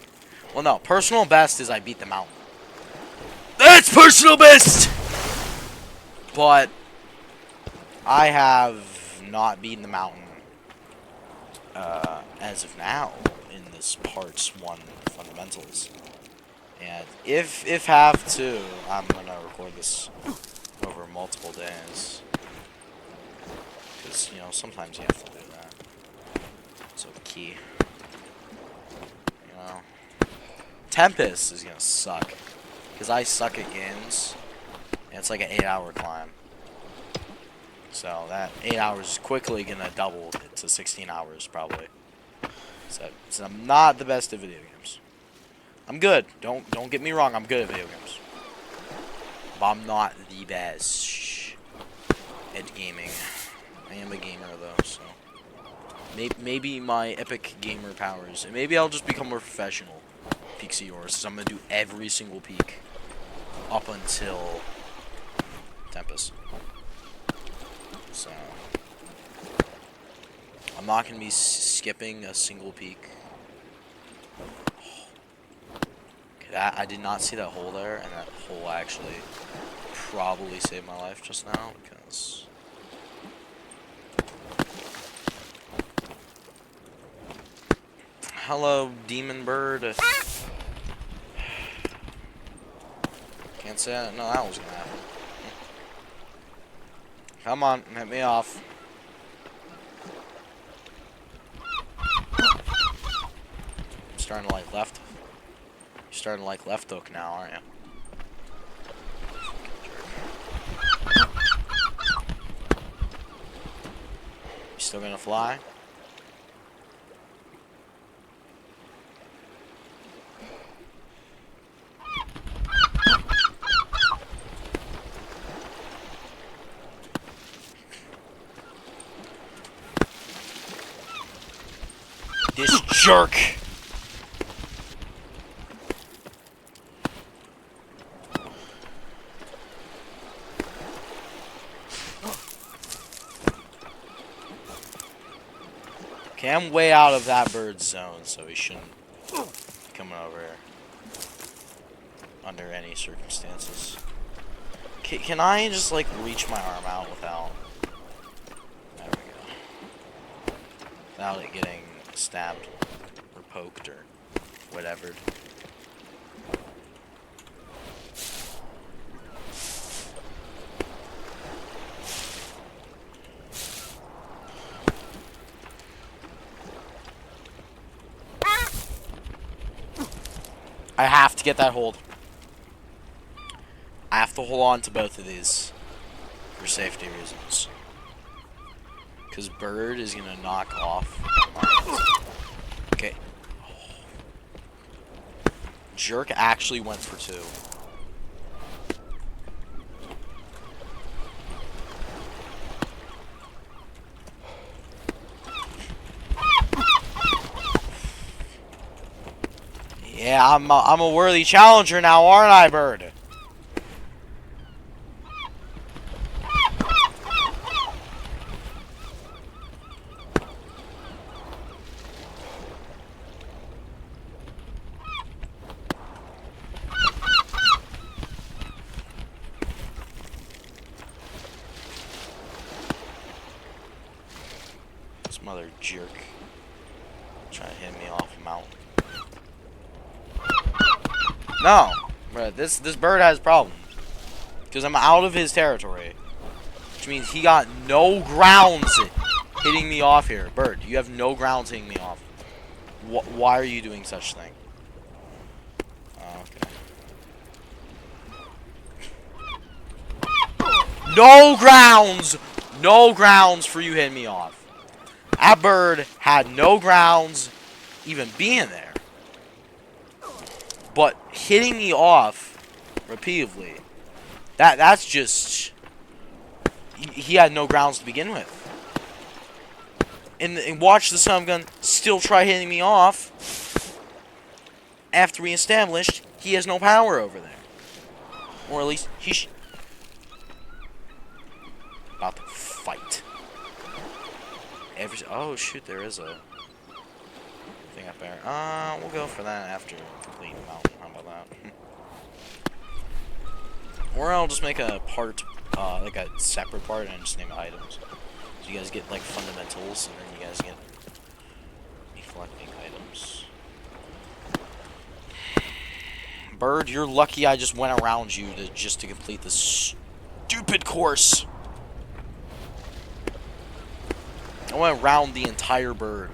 S1: Well, no. Personal best is I beat the mountain. That's personal best! But I have not beaten the mountain as of now in this parts 1 fundamentals. And if have to, I'm gonna record this over multiple days. Because, you know, sometimes you have to do that. So key. You know. Tempest is gonna suck. Because I suck at games. And it's like an 8-hour climb. So that 8 hours is quickly gonna double to 16 hours probably. So I'm not the best at video games. I'm good. Don't get me wrong, I'm good at video games. But I'm not the best at gaming. I am a gamer though, so maybe my epic gamer powers, and maybe I'll just become more professional. Peaks of Yore, so I'm gonna do every single peak up until Tempest. So I'm not gonna be skipping a single peak. Okay, I did not see that hole there, and that hole actually probably saved my life just now because. Hello, demon bird. Can't say that. No, that was gonna happen. Come on, hit me off. Starting to like left. You're starting to like left hook now, aren't you? You still gonna fly? This jerk! Okay, I'm way out of that bird's zone, so he shouldn't be coming over here under any circumstances. Can I just, like, reach my arm out without... There we go. Without it getting stabbed or poked or whatever. I have to get that hold. I have to hold on to both of these for safety reasons. Because Bird is going to knock off. Okay. Jerk actually went for 2. Yeah, I'm a worthy challenger now, aren't I, Bird? This mother jerk trying to hit me off a mountain. No, bro, this bird has problems because I'm out of his territory, which means he got no grounds hitting me off here. Bird, you have no grounds hitting me off. Why are you doing such thing? Okay. No grounds for you hitting me off. That bird had no grounds even being there. But hitting me off repeatedly, that's just... He had no grounds to begin with. And watch the son of a gun still try hitting me off after we established he has no power over there. Or at least he about to fight. Oh shoot, there is a thing up there. We'll go for that after completing the mountain. How about that? Or I'll just make a part, like a separate part, and just name it items. So you guys get like fundamentals, and then you guys get me collecting items. Bird, you're lucky I just went around you to complete this stupid course. I went around the entire bird.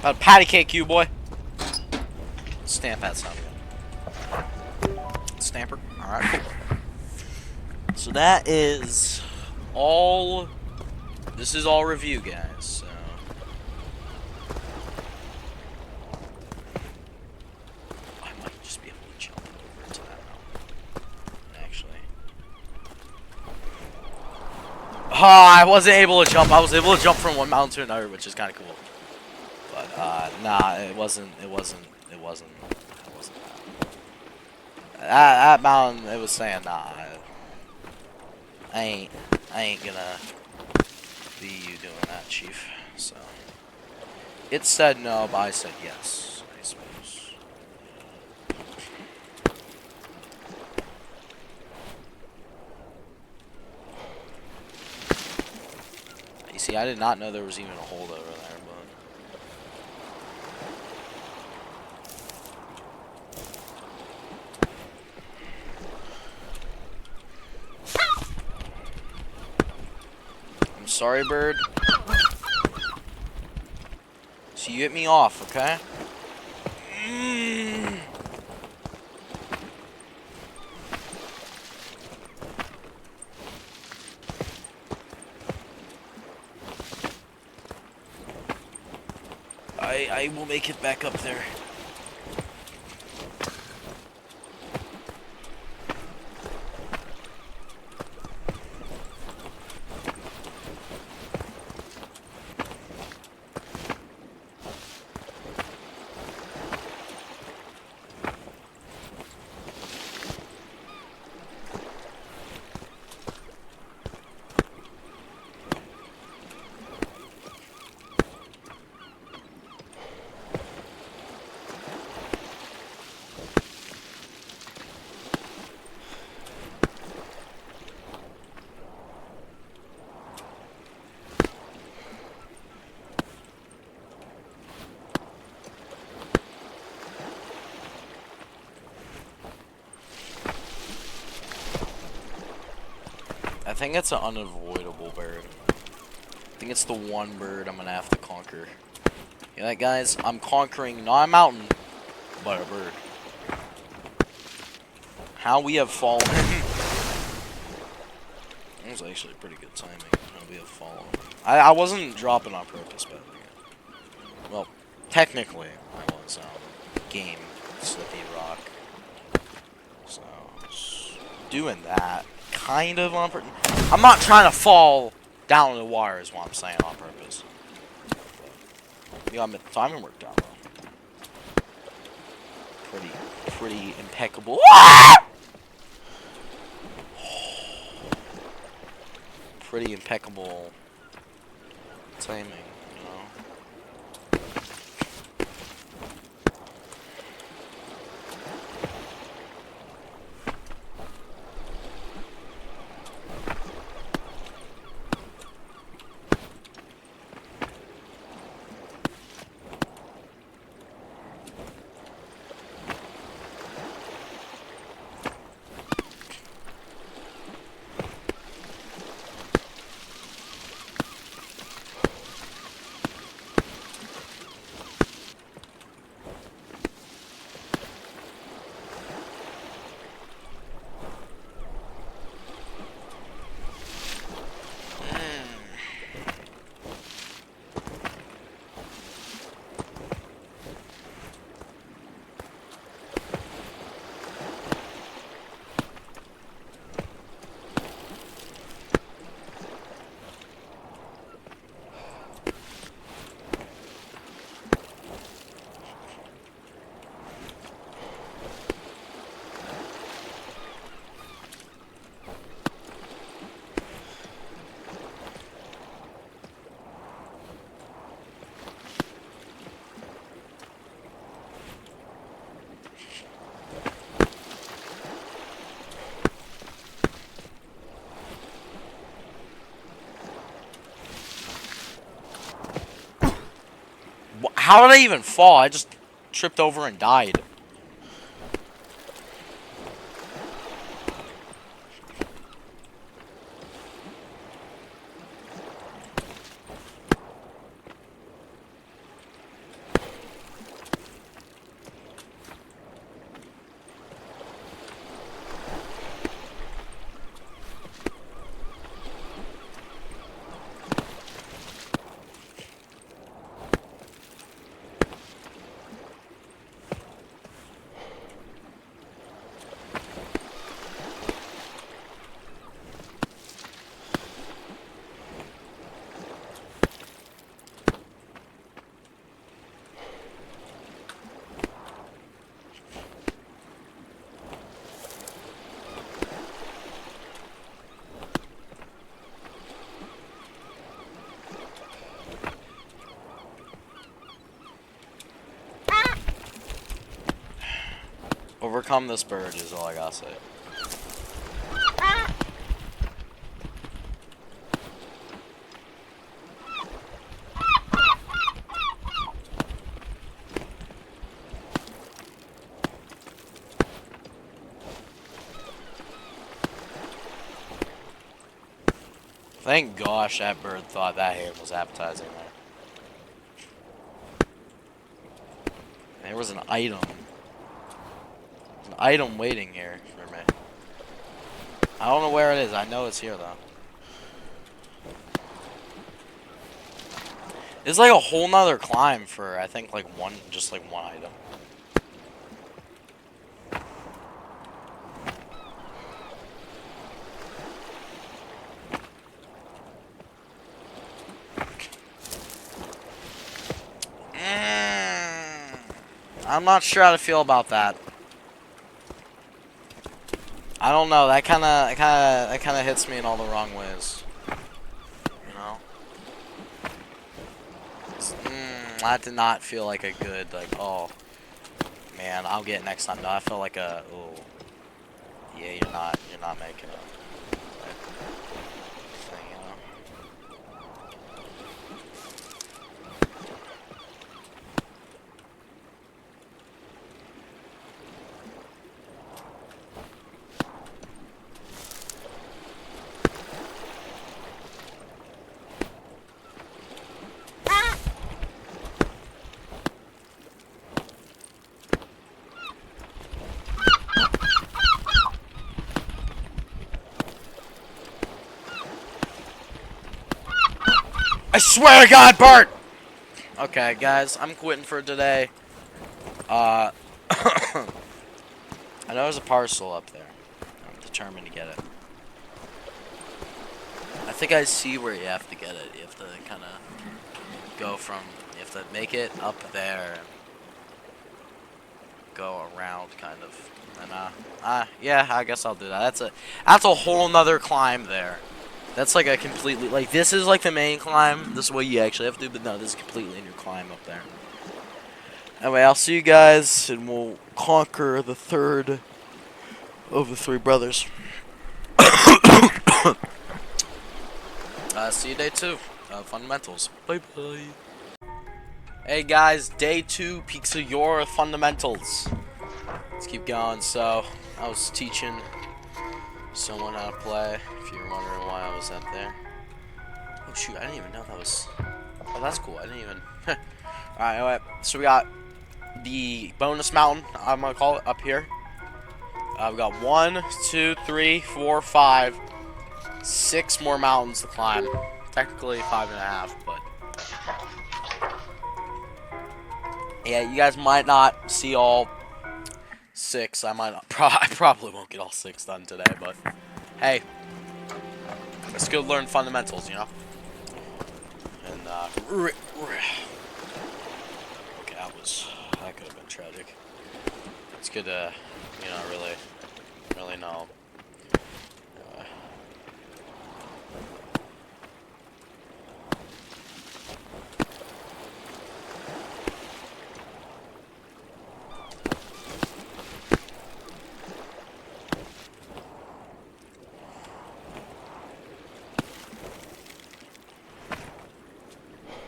S1: About to patty cake you, boy. Stamp that son of a gun. Stamper. Alright, cool. So that is all. This is all review, guys. So. I might just be able to jump over to that mountain. Actually. I wasn't able to jump. I was able to jump from one mountain to another, which is kind of cool. But nah, it wasn't. It wasn't. It wasn't. It wasn't that. That mountain, it was saying, nah, I ain't gonna be you doing that, Chief. So it said no, but I said yes, I suppose. You see, I did not know there was even a hold over there, but I'm sorry, bird. So you hit me off, okay? I will make it back up there. I think it's an unavoidable bird. I think it's the one bird I'm gonna have to conquer. You know that, guys? I'm conquering not a mountain, but a bird. How we have fallen. That was actually pretty good timing. How we have fallen. I wasn't dropping on purpose, but well, technically I was. Game Slippy Rock. So doing that kind of on purpose. I'm not trying to fall down the wire, is what I'm saying, on purpose. You got the timing worked out though. Pretty impeccable. Pretty impeccable timing, you know. How did I even fall? I just tripped over and died. Overcome this bird is all I gotta say. Thank gosh that bird thought that hand was appetizing there. There was an item. An item waiting here for me. I don't know where it is. I know it's here though. It's like a whole nother climb for I think like just like one item. I'm not sure how to feel about that. I don't know. That kind of hits me in all the wrong ways. You know. That did not feel like a good like. Oh, man, I'll get it next time. No, I felt like a. Oh, yeah, you're not making it. Thing, you know? I swear to God, Bart! Okay, guys, I'm quitting for today. I know there's a parcel up there. I'm determined to get it. I think I see where you have to get it. You have to kind of go from... You have to make it up there and go around, kind of. And, yeah, I guess I'll do that. That's a whole nother climb there. That's like a completely, like, this is like the main climb. This is what you actually have to do, but no, this is a completely new climb up there. Anyway, I'll see you guys, and we'll conquer the third of the three brothers. See you day 2. Fundamentals. Bye-bye. Hey, guys, day 2, Peaks of Yore Fundamentals. Let's keep going. So, I was teaching someone how to play, if you're wondering why I was up there. Oh shoot, I didn't even know that was... Oh, that's cool, I didn't even... Alright, anyway, so we got the bonus mountain, I'm gonna call it, up here. We got 1, 2, 3, 4, 5, 6 more mountains to climb. Technically 5.5, but... Yeah, you guys might not see all 6. I might not, I probably won't get all 6 done today, but hey, it's good to learn fundamentals, you know. And okay, that could have been tragic. It's good to, you know, really know.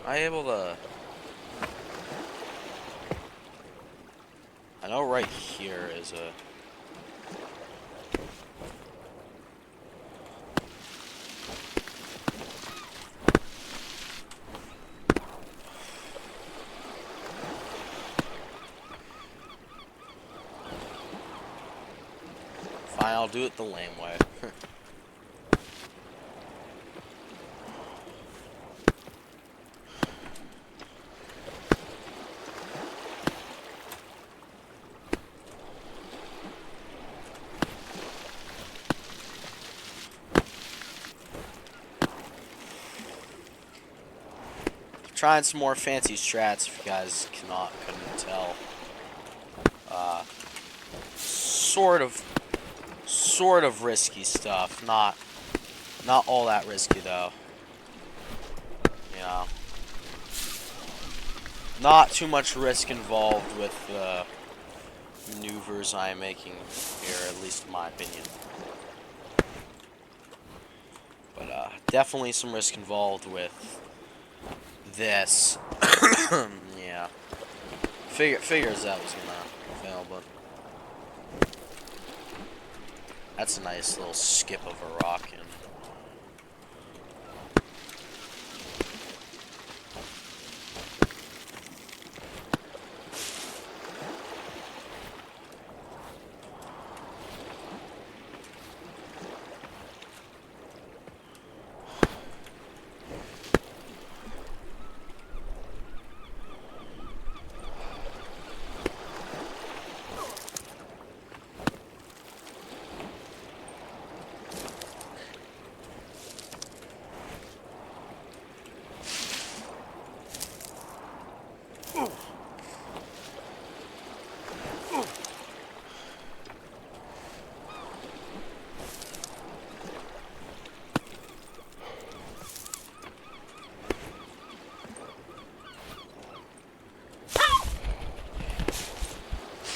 S1: Am I able to... I know right here is a... Fine, I'll do it the lame way. Trying some more fancy strats if you guys couldn't tell. Sort of risky stuff. Not all that risky though. You know. Not too much risk involved with maneuvers I am making here, at least in my opinion. But definitely some risk involved with this. Yeah. Figures that was gonna fail, but that's a nice little skip of a rock. And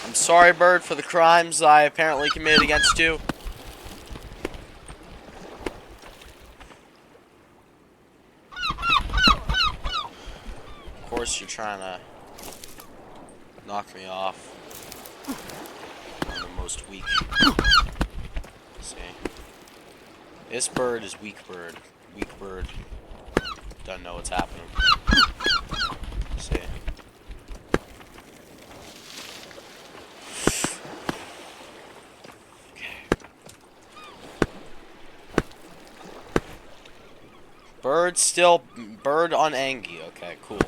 S1: I'm sorry, bird, for the crimes I apparently committed against you. Of course, you're trying to knock me off. I'm the most weak. Let's see. This bird is weak bird. Weak bird. Doesn't know what's happening. Let's see. Bird on Angie. Okay, cool.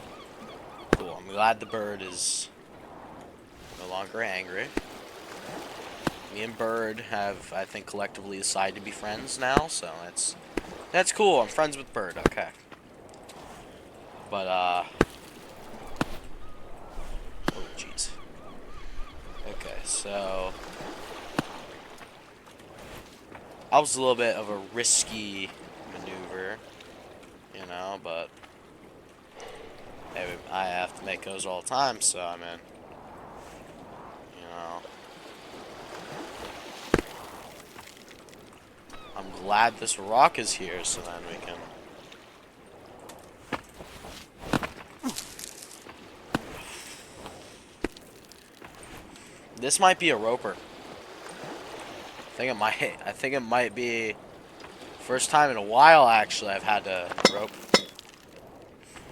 S1: Cool. I'm glad the bird is no longer angry. Me and Bird have, I think, collectively decided to be friends now, so that's cool. I'm friends with Bird. Okay. But oh jeez. Okay, so that was a little bit of a risky maneuver. You know, but hey, I have to make those all the time, so I mean, you know, I'm glad this rock is here, so then we can. This might be a roper. I think it might be. First time in a while, actually, I've had to rope.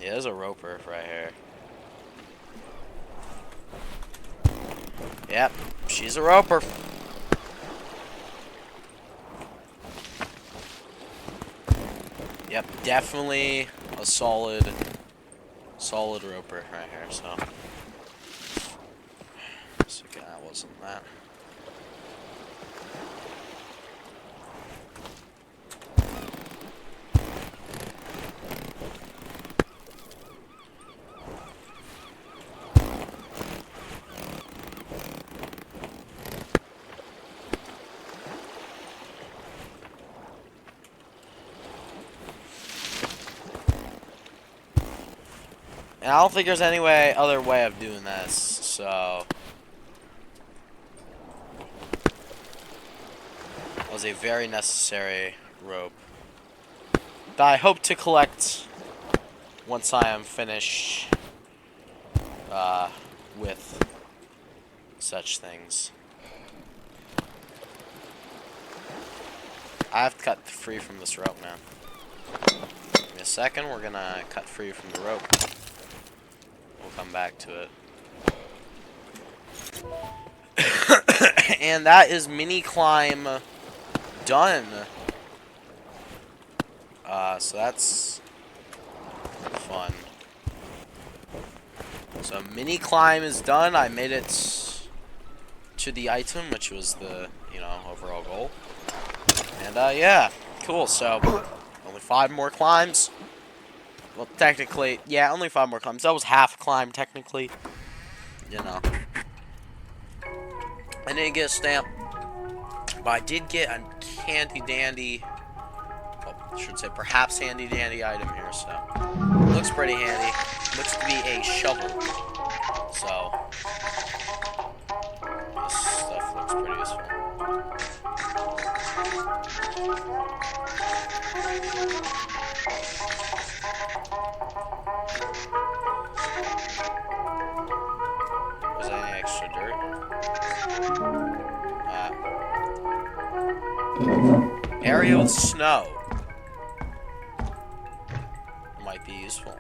S1: Yeah, there's a roper right here. Yep, she's a roper. Yep, definitely a solid roper right here. So okay, that wasn't that. And I don't think there's any other way of doing this, so it was a very necessary rope that I hope to collect once I am finished with such things. I have to cut free from this rope now. Give me a second, we're gonna cut free from the rope. We'll come back to it. And that is mini climb done. So that's fun. So mini climb is done. I made it to the item, which was the, overall goal. And yeah, cool. So only 5 more climbs. Well, technically, yeah, only 5 more climbs. That was half climb, technically. I didn't get a stamp, but I did get a handy dandy, I should say perhaps handy dandy item here, so looks pretty handy. Looks to be a shovel. So Area with snow. Might be useful.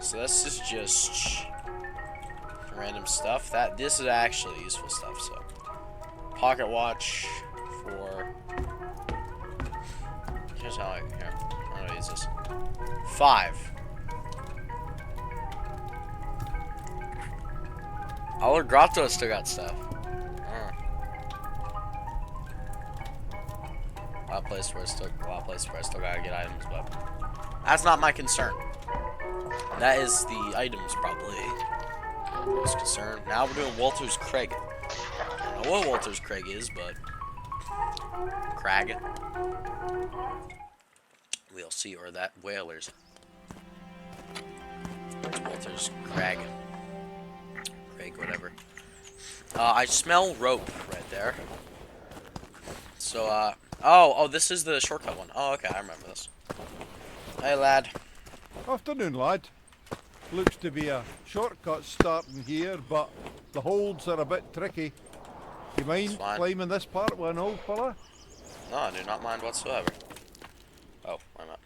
S1: So this is just random stuff. This is actually useful stuff. So pocket watch for. Here's how I I'm gonna use this. 5. Our grotto still got stuff. A lot of places where I still gotta get items, but that's not my concern. That is the items probably most concern. Now we're doing Walter's Craig. I don't know what Walter's Craig is, but Crag. We'll see, or that whalers. Walter's Crag. Craig, whatever. I smell rope right there. So, oh, this is the shortcut one. Oh, okay, I remember this. Hey, lad.
S3: Afternoon, lad. Looks to be a shortcut starting here, but the holds are a bit tricky. You mind climbing this part with an old fella?
S1: No, I do not mind whatsoever. Oh, why not?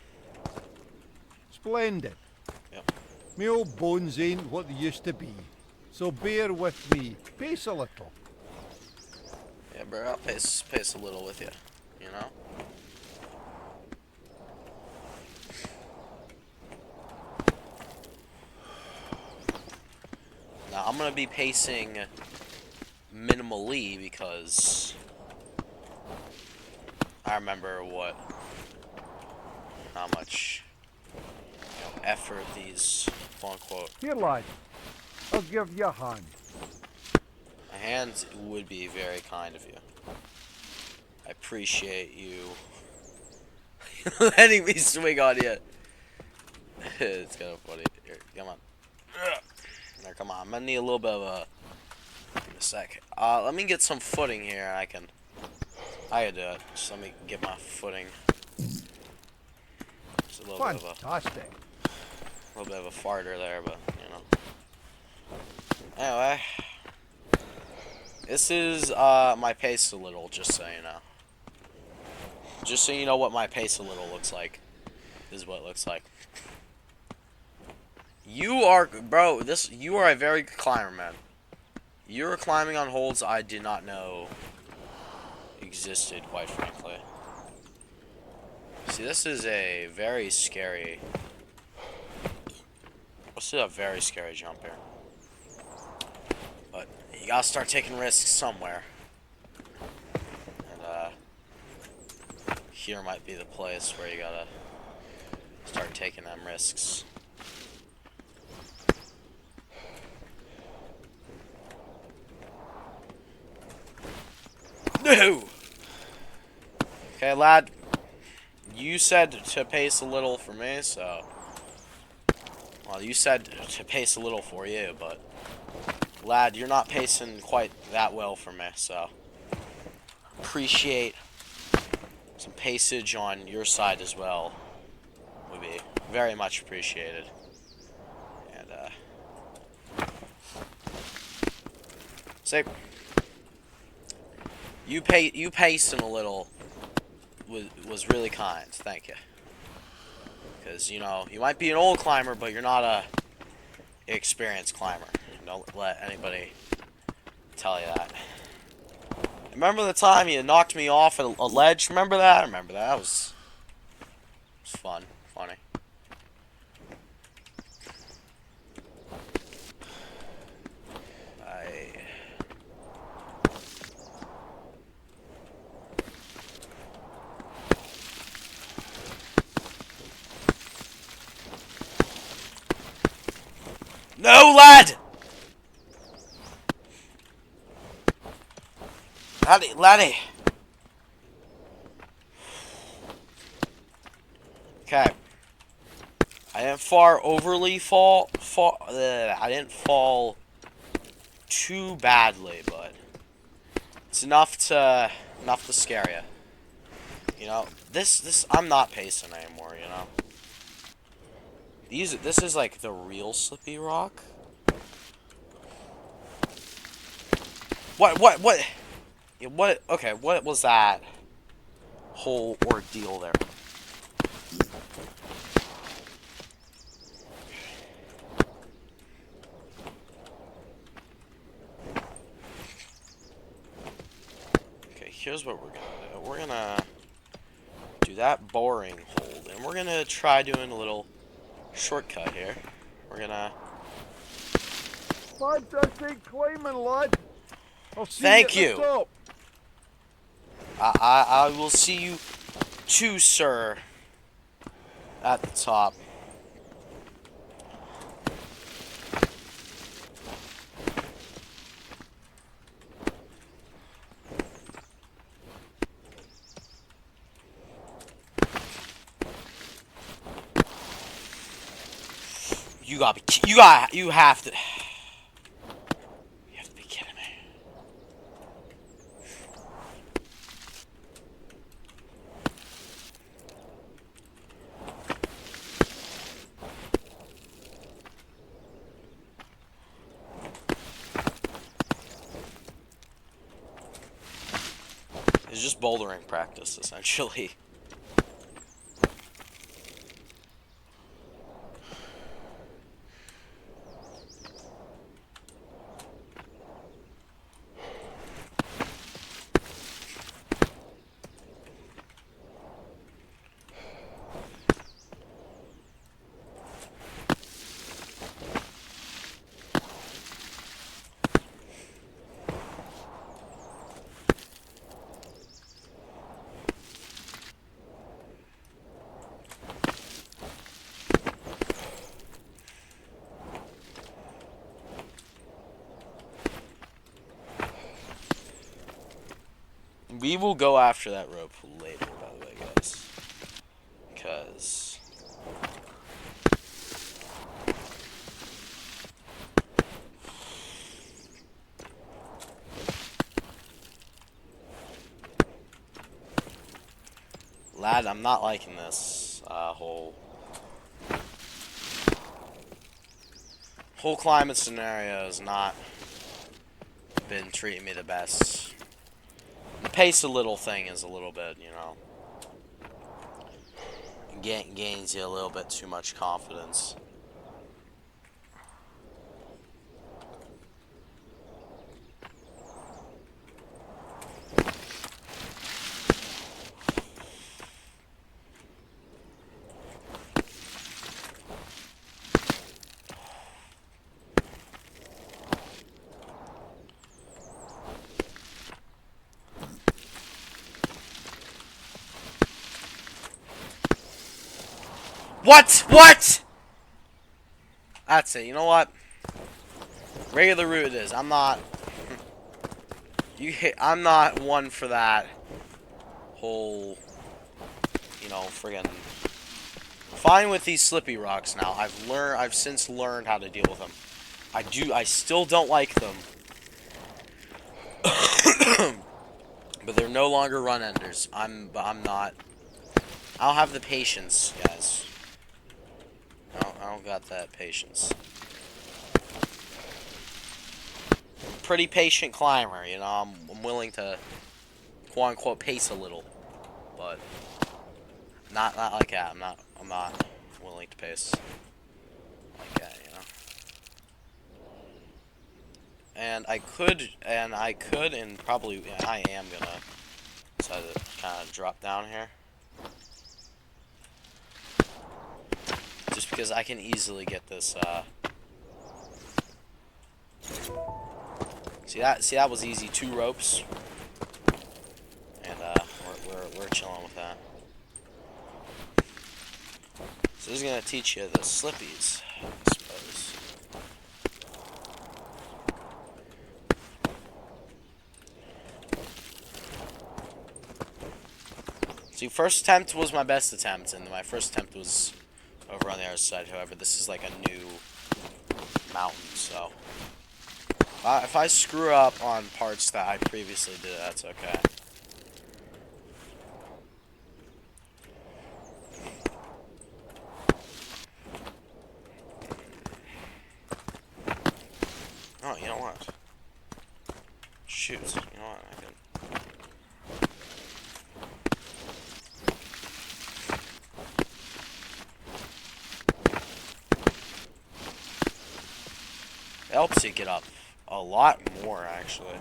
S3: Splendid.
S1: Yep.
S3: Me old bones ain't what they used to be, so bear with me. Pace a little.
S1: Yeah, bro, I'll pace a little with you, you know? Now, I'm gonna be pacing minimally because I remember how much effort these, quote unquote.
S3: Here, lad. I'll give you a hand.
S1: My hands would be very kind of you. I appreciate you letting me swing on you. It's kind of funny. Here, come on. There, come on. I'm gonna need a little bit of a. Give me a sec. Let me get some footing here. I can do it. Just let me get my footing. Just a little
S3: Fantastic.
S1: bit of a farter there, but you know. Anyway, this is my pace a little, just so you know. Just so you know what my pace a little looks like. This is what it looks like. You are, bro, you are a very good climber, man. You're climbing on holds I did not know existed, quite frankly. See, this is a very scary jump here. But you gotta start taking risks somewhere. And, here might be the place where you gotta start taking them risks. No! Okay, lad. You said to pace a little for me, so... Well, you said to pace a little for you, but... Lad, you're not pacing quite that well for me, so... Appreciate some pacage on your side as well. Would be very much appreciated. And, say... You pacing a little was really kind. Thank you. Because, you know, you might be an old climber, but you're not a experienced climber. Don't let anybody tell you that. Remember the time you knocked me off at a ledge? Remember that? I remember that. That was fun. Funny. No, lad! Laddie. Okay. I didn't I didn't fall too badly, but it's enough to scare you. You know, I'm not pacing anymore, you know. This is like the real slippy rock. What? Yeah, what? Okay, what was that whole ordeal there? Okay, here's what we're gonna do. We're gonna do that boring hold, and we're gonna try doing a little shortcut here. We're gonna...
S3: Lad, just keep climbing, lad. I'll see
S1: Thank
S3: you at
S1: you.
S3: the top.
S1: I will see you too, sir, at the top. You have to... You have to be kidding me. It's just bouldering practice, essentially. We will go after that rope later, by the way, guys. Because... lad, I'm not liking this whole climate scenario has not been treating me the best. The pace a little thing is a little bit, you know, gains you a little bit too much confidence. What? That's it. You know what? Regular route it is. I'm not one for that whole, you know, friggin'. Fine with these slippy rocks now. I've since learned how to deal with them. I still don't like them. But they're no longer run enders. I don't have the patience, guys. I don't got that patience. Pretty patient climber, you know. I'm willing to, quote unquote, pace a little, but not like that. I'm not willing to pace like that, you know. And I could, and probably I am gonna decide to kind of drop down here. Just because I can easily get this, see that was easy, 2 ropes. And, we're chilling with that. So this is gonna teach you the slippies, I suppose. See, first attempt was my best attempt, and my first attempt was over on the other side. However, this is like a new mountain, so if I screw up on parts that I previously did, that's okay. Oh, you know what? shoot. You know what? I can. It helps you get up a lot more, actually.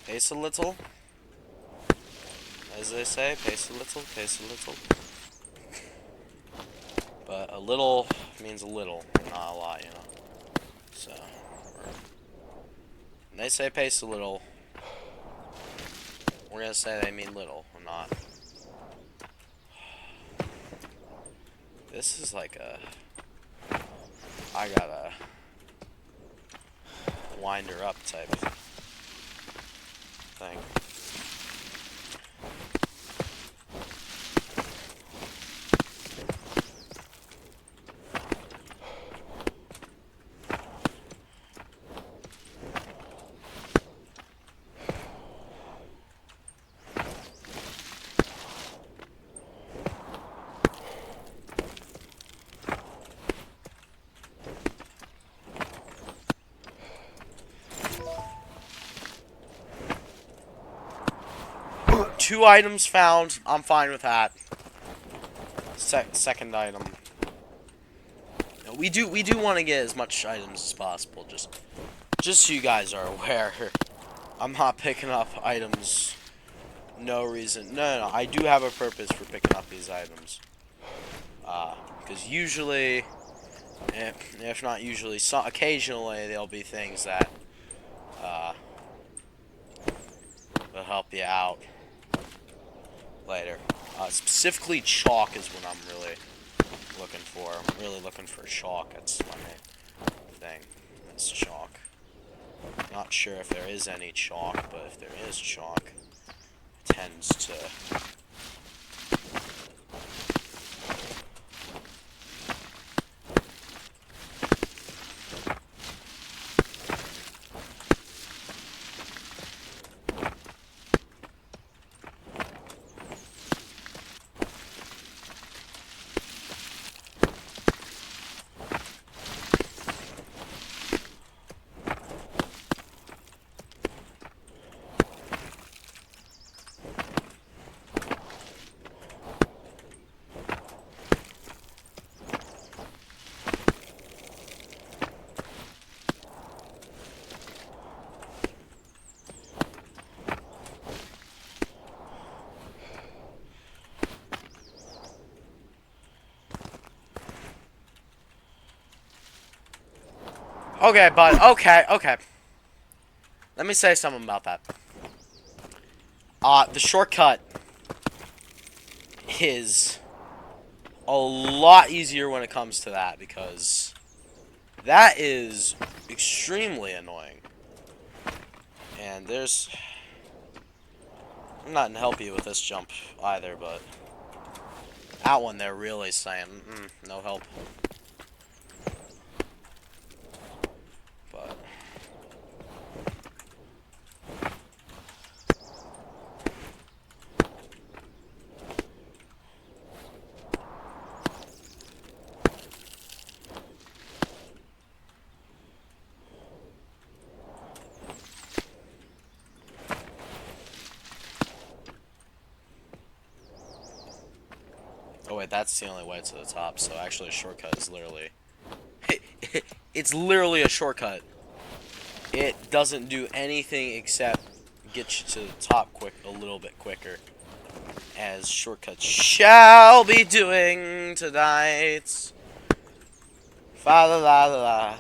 S1: Pace a little. As they say, pace a little, pace a little. But a little means a little, not a lot, you know. So, when they say pace a little, we're gonna say they mean little, or not. This is like a... I gotta wind her up type thing. Two items found. I'm fine with that. Second item. No, we do want to get as much items as possible. Just so you guys are aware. I'm not picking up items. No reason. No. I do have a purpose for picking up these items. Because usually, if not usually, occasionally there'll be things that will help you out later. Specifically, chalk is what I'm really looking for. I'm really looking for chalk. That's my main thing. It's chalk. Not sure if there is any chalk, but if there is chalk, it tends to... Okay, but okay. Let me say something about that. The shortcut is a lot easier when it comes to that, because that is extremely annoying. And there's... I'm not gonna help you with this jump either, but that one they're really saying, no help. But oh wait, that's the only way to the top, so actually a shortcut is literally... It's literally a shortcut. It doesn't do anything except get you to the top a little bit quicker. As shortcuts shall be doing tonight. Fa la la la la.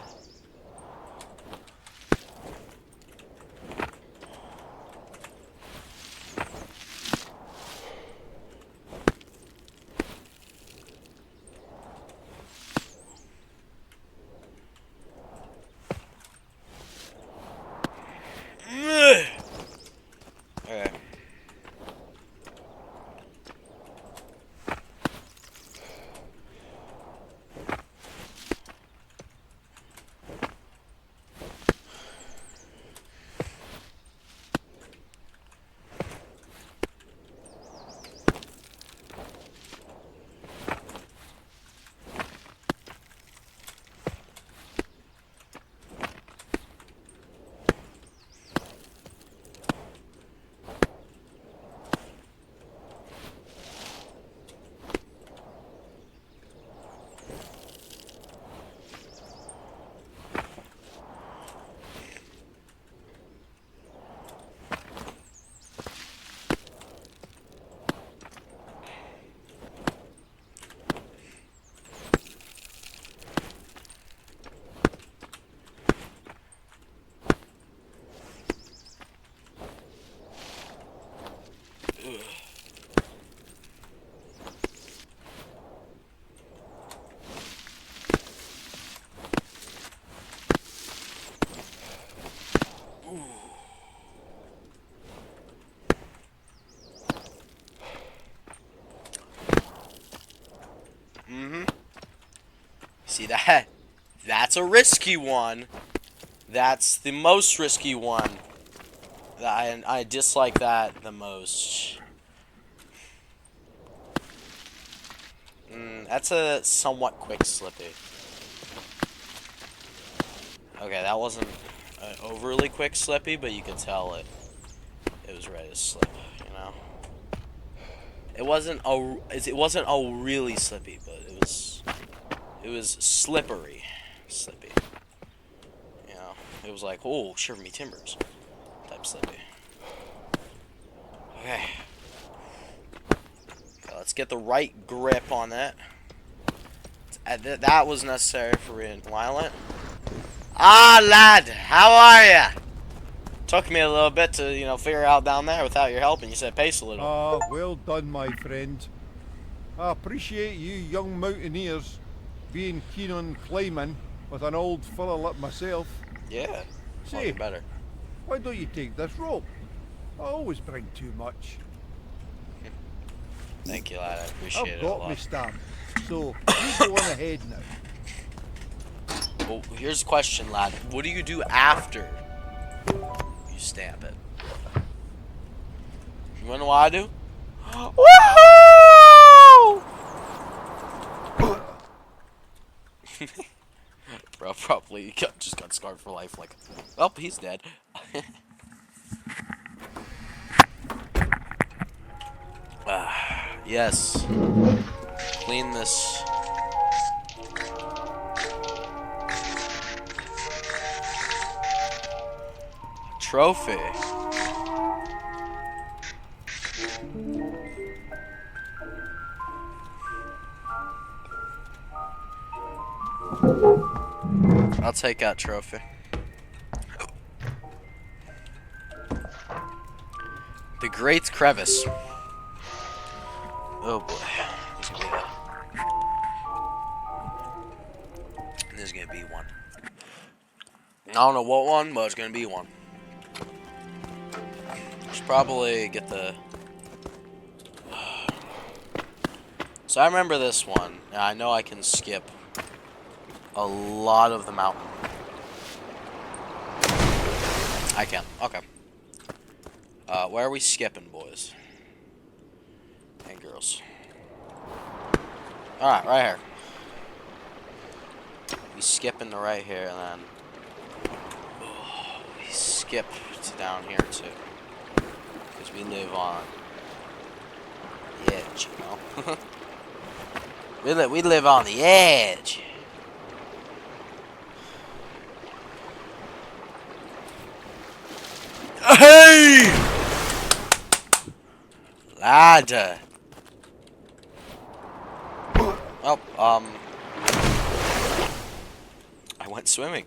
S1: That's a risky one. That's the most risky one. I dislike that the most. That's a somewhat quick slippy. Okay, that wasn't an overly quick slippy, but you could tell it was ready to slip, you know? It wasn't a really slippy, but it was slippery. Slippy. You know, it was like, oh, shiver me timbers type slippy. Okay. Let's get the right grip on that. That was necessary for being violent. Ah, lad, how are ya? Took me a little bit to, you know, figure out down there without your help, and you said pace a little.
S3: Ah, well done, my friend. I appreciate you young mountaineers being keen on climbing with an old fella like myself.
S1: Yeah.
S3: Say,
S1: Better.
S3: why don't you take this rope? I always bring too much.
S1: Thank you, lad. I appreciate it a
S3: I've got
S1: lot.
S3: my stamp, so you go on ahead now.
S1: Well, here's the question, lad. What do you do after you stamp it? You wanna know what I do? Woohoo! Bro, probably just got scarred for life. Like, well, he's dead. Yes. Clean this. Trophy. I'll take that trophy. The Great Crevice. Oh boy. This is gonna be one. I don't know what one, but it's gonna be one. Should probably get the... So I remember this one. And I know I can skip a lot of the mountain. I can. Okay. Where are we skipping, boys? And girls. Alright, right here. We skip into right here, and then... we skip to down here, too. Because we live on the edge, you know? we live on the edge. Hey! Lad. Oh, I went swimming.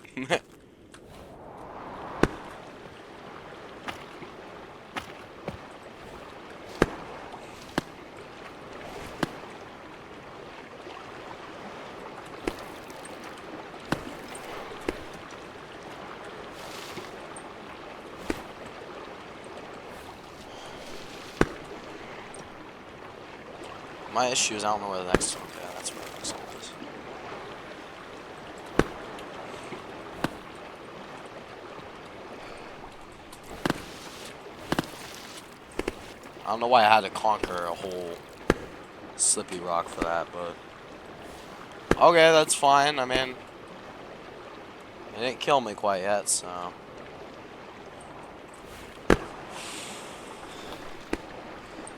S1: My issue is I don't know where the next one is. Yeah, that's where the next one is. I don't know why I had to conquer a whole slippy rock for that, but... Okay, that's fine. I mean... It didn't kill me quite yet, so...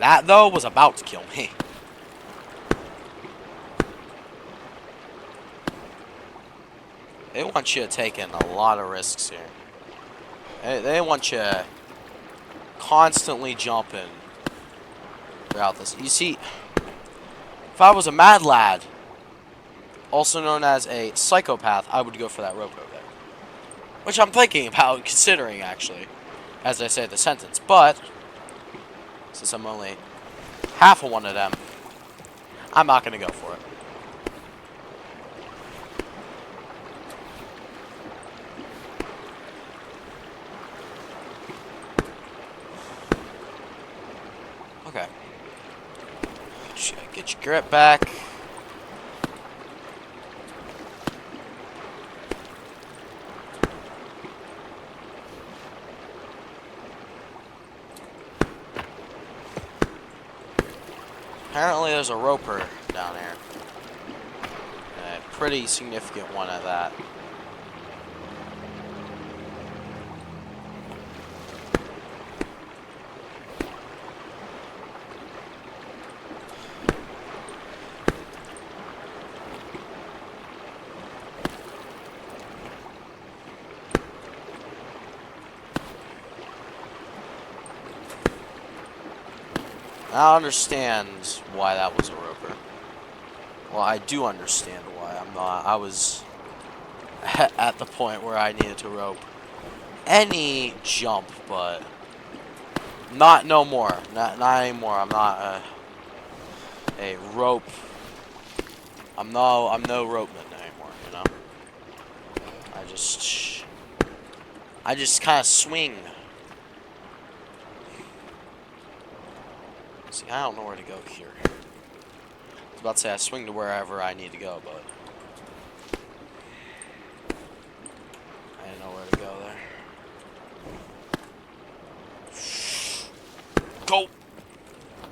S1: That, though, was about to kill me. They want you taking a lot of risks here. They want you constantly jumping throughout this. You see, if I was a mad lad, also known as a psychopath, I would go for that rope over there. Which I'm thinking about considering, actually, as I say the sentence. But, since I'm only half of one of them, I'm not going to go for it. Okay. Get your grip back. Apparently there's a roper down here. A pretty significant one at that. I understand why that was a roper. Well, I do understand why. I was at the point where I needed to rope any jump, but not no more. Not anymore. I'm not a rope. I'm no ropeman anymore, you know? I just kind of swing. See, I don't know where to go here. I was about to say I swing to wherever I need to go, but I didn't know where to go there. Go!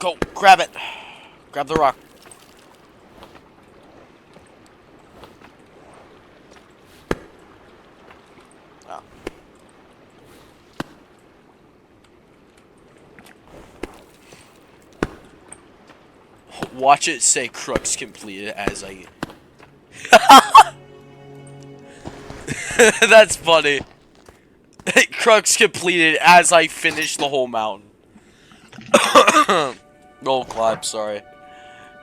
S1: Go! Grab it! Grab the rock. Oh. Watch it say crux completed as I... That's funny. Crux completed as I finish the whole mountain. No climb, sorry.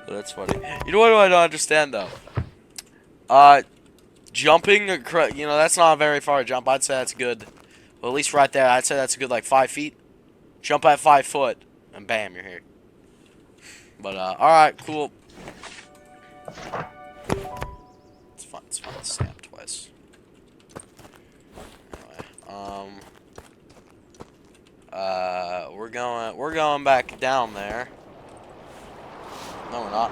S1: That's funny. You know what I don't understand though? Jumping, you know, that's not a very far jump. I'd say that's good. Well, at least right there, I'd say that's a good like 5 feet. Jump at 5 foot, and bam, you're here. But alright, cool. It's fun to snap twice. Anyway, we're going back down there. No, we're not.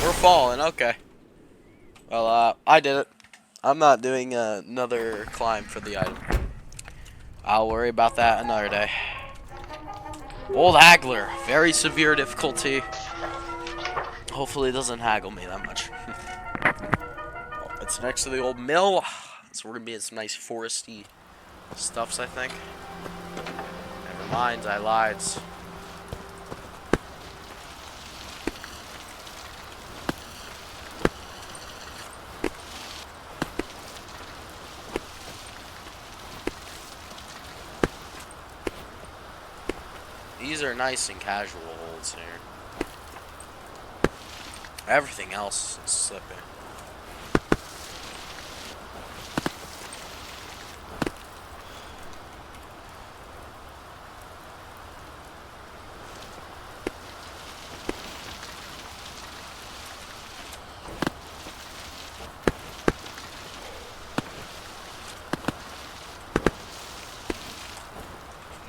S1: We're falling, okay. Well, I did it. I'm not doing another climb for the item. I'll worry about that another day. Old Haggler, very severe difficulty. Hopefully it doesn't haggle me that much. Well, it's next to the old mill, so we're gonna be in some nice foresty stuffs, I think. Never mind, I lied. These are nice and casual holds here. Everything else is slipping.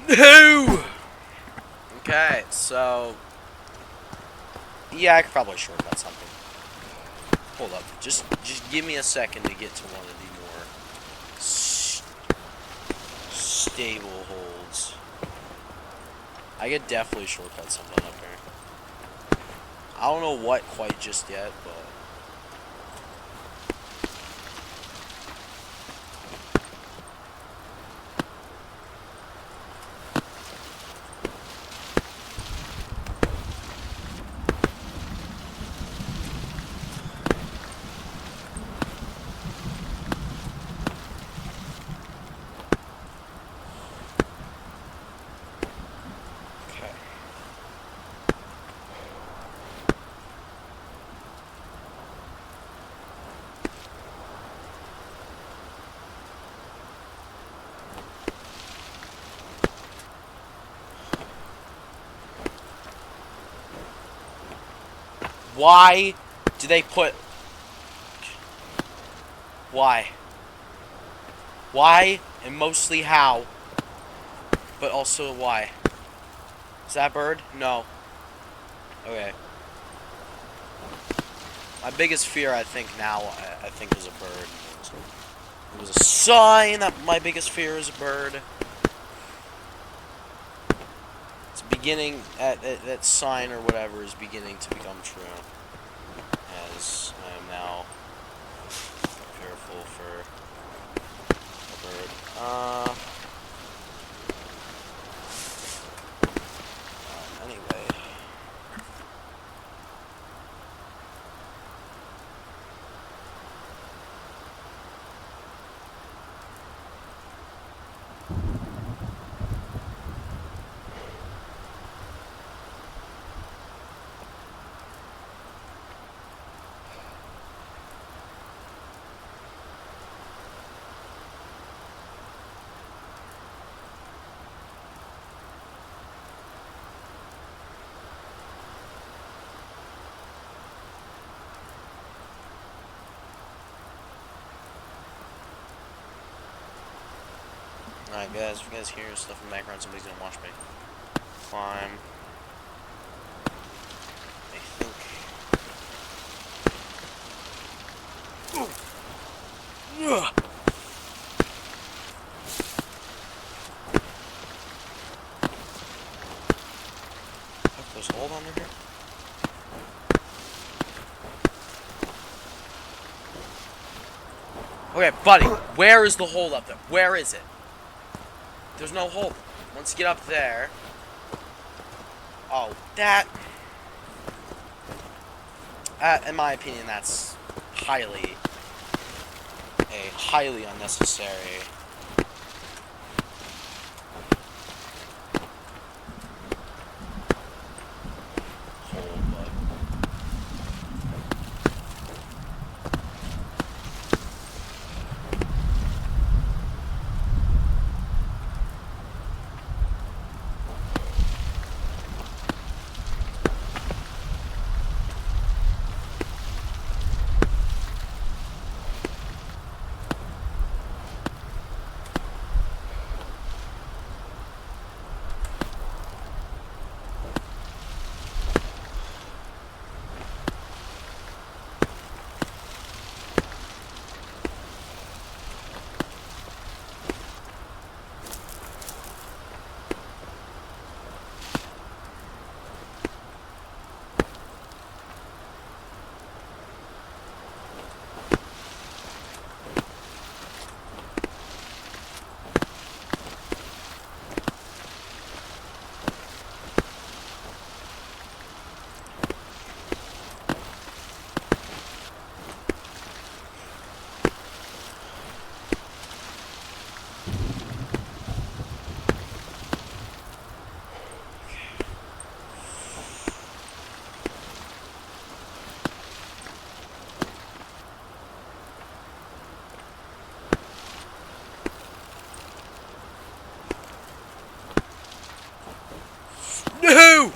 S1: No! Okay, so yeah, I could probably shortcut something. Hold up, just give me a second to get to one of the more stable holds. I could definitely shortcut something up here. I don't know what quite just yet, but why do they put... Why? Why, and mostly how, but also why? Is that a bird? No. Okay. My biggest fear, I think, now, I think is a bird. It was a sign that my biggest fear is a bird. It's beginning, that sign or whatever is beginning to become true. As I am now fearful for a bird. Anyway. Alright guys, if you guys hear stuff in the background, somebody's gonna watch me climb. I think. Ugh. Fuck, there's a hold under here? Okay, buddy, where is the hole up there? Where is it? There's no hole. Once you get up there... Oh, that... in my opinion, that's highly unnecessary hole, but... No!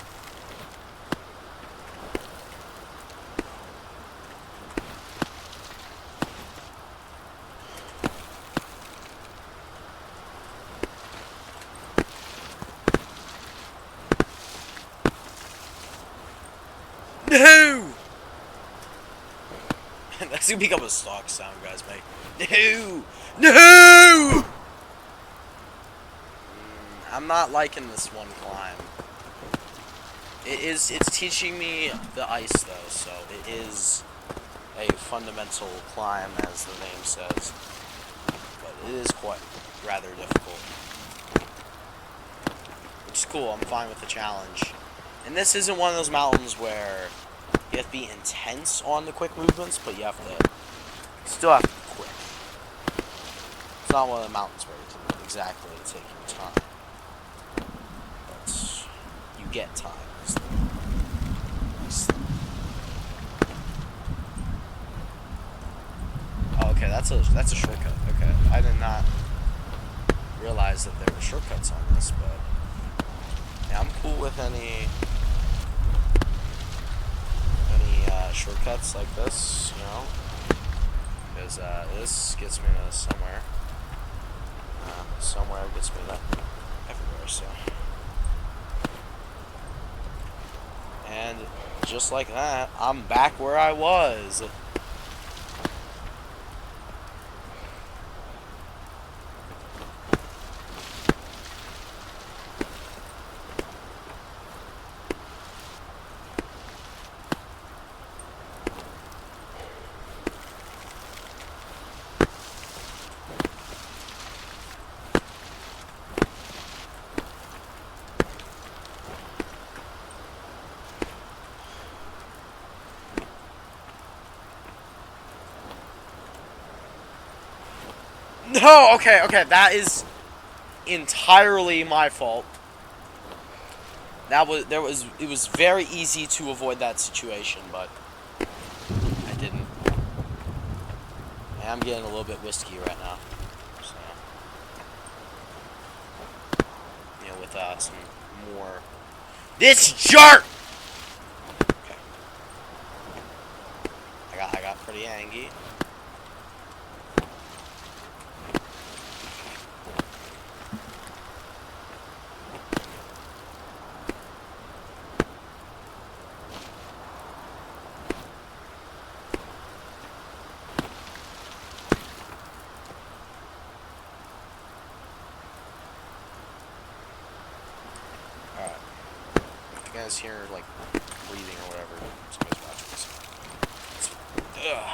S1: No! That's gonna become a stock sound, guys, mate. No! No! I'm not liking this one climb. It's teaching me the ice, though, so it is a fundamental climb, as the name says. But it is quite rather difficult. Which is cool, I'm fine with the challenge. And this isn't one of those mountains where you have to be intense on the quick movements, but you have to still have to be quick. It's not one of the mountains where you can exactly take your time. But you get time. Oh, okay, that's a shortcut. Okay, I did not realize that there were shortcuts on this, but yeah, I'm cool with any shortcuts like this, you know, because this gets me to somewhere. Somewhere gets me to everywhere. So, and just like that, I'm back where I was. Oh, okay, okay. That is entirely my fault. It was very easy to avoid that situation, but I didn't. I am getting a little bit whiskey right now. So, you know, with some more. This jerk! Okay. I got pretty angry. Alright. You guys hear, like, breathing or whatever. Somebody's watching this. Ugh.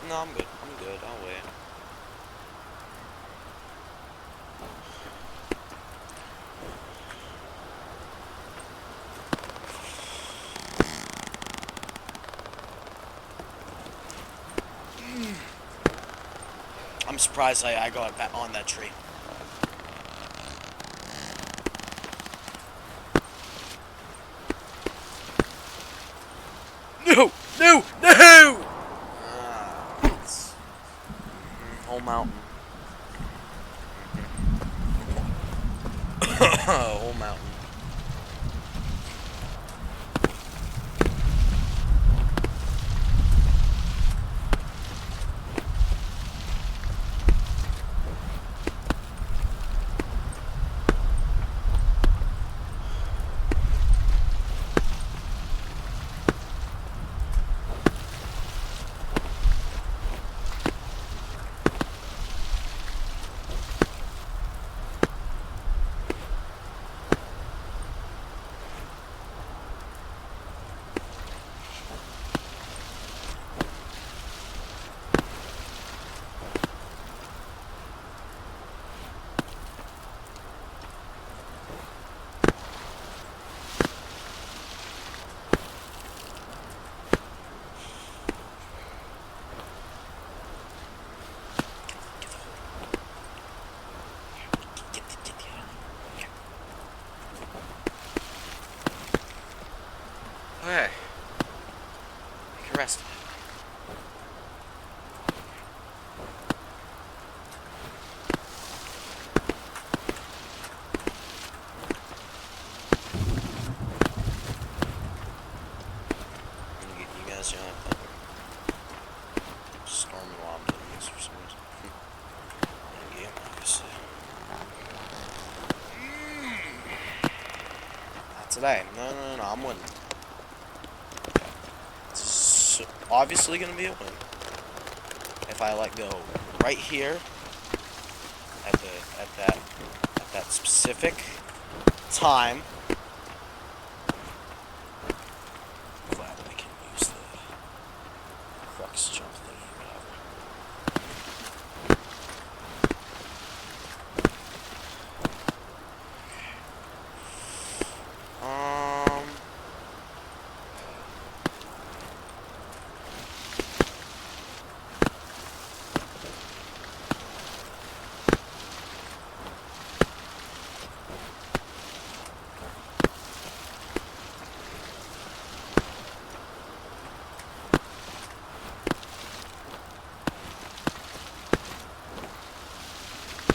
S1: No, I'm good. I'm good. I'll wait. I'm surprised I got back on that tree. No! No! No! Whole mountain. Whole mountain. Okay. Take a rest. You guys don't have to storming while I'm doing this for some reason. Yeah, obviously. Not today. No, I'm winning. This is obviously gonna be a win. If I let go right here at that specific time. Glad I can use the crux jump thingy, whatever.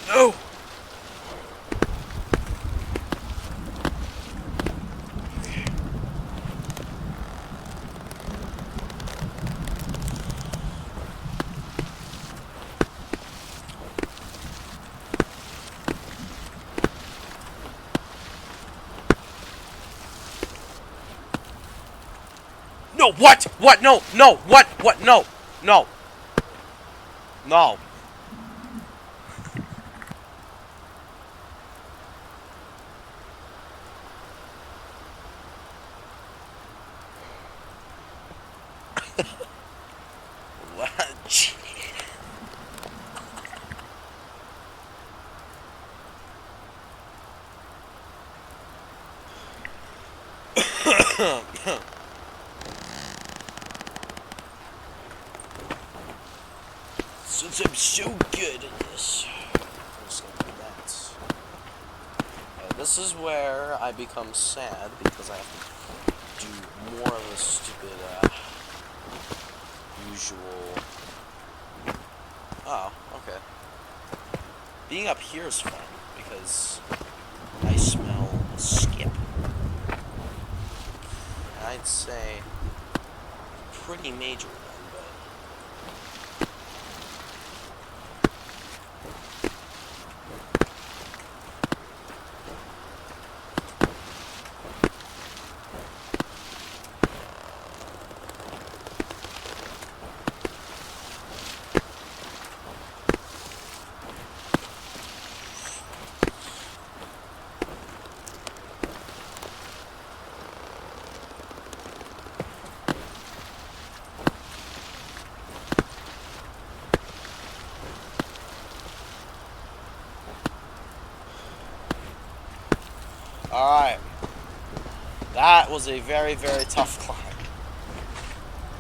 S1: No! No, what? What? No, no, what? What? No, no. No. What? Since I'm so good at this, I'm just gonna do that. Okay, this is where I become sad because I have to do more of the stupid, usual. Oh, okay. Being up here is fun because I smell a skip. And I'd say pretty major one, but. Alright. That was a very, very tough climb.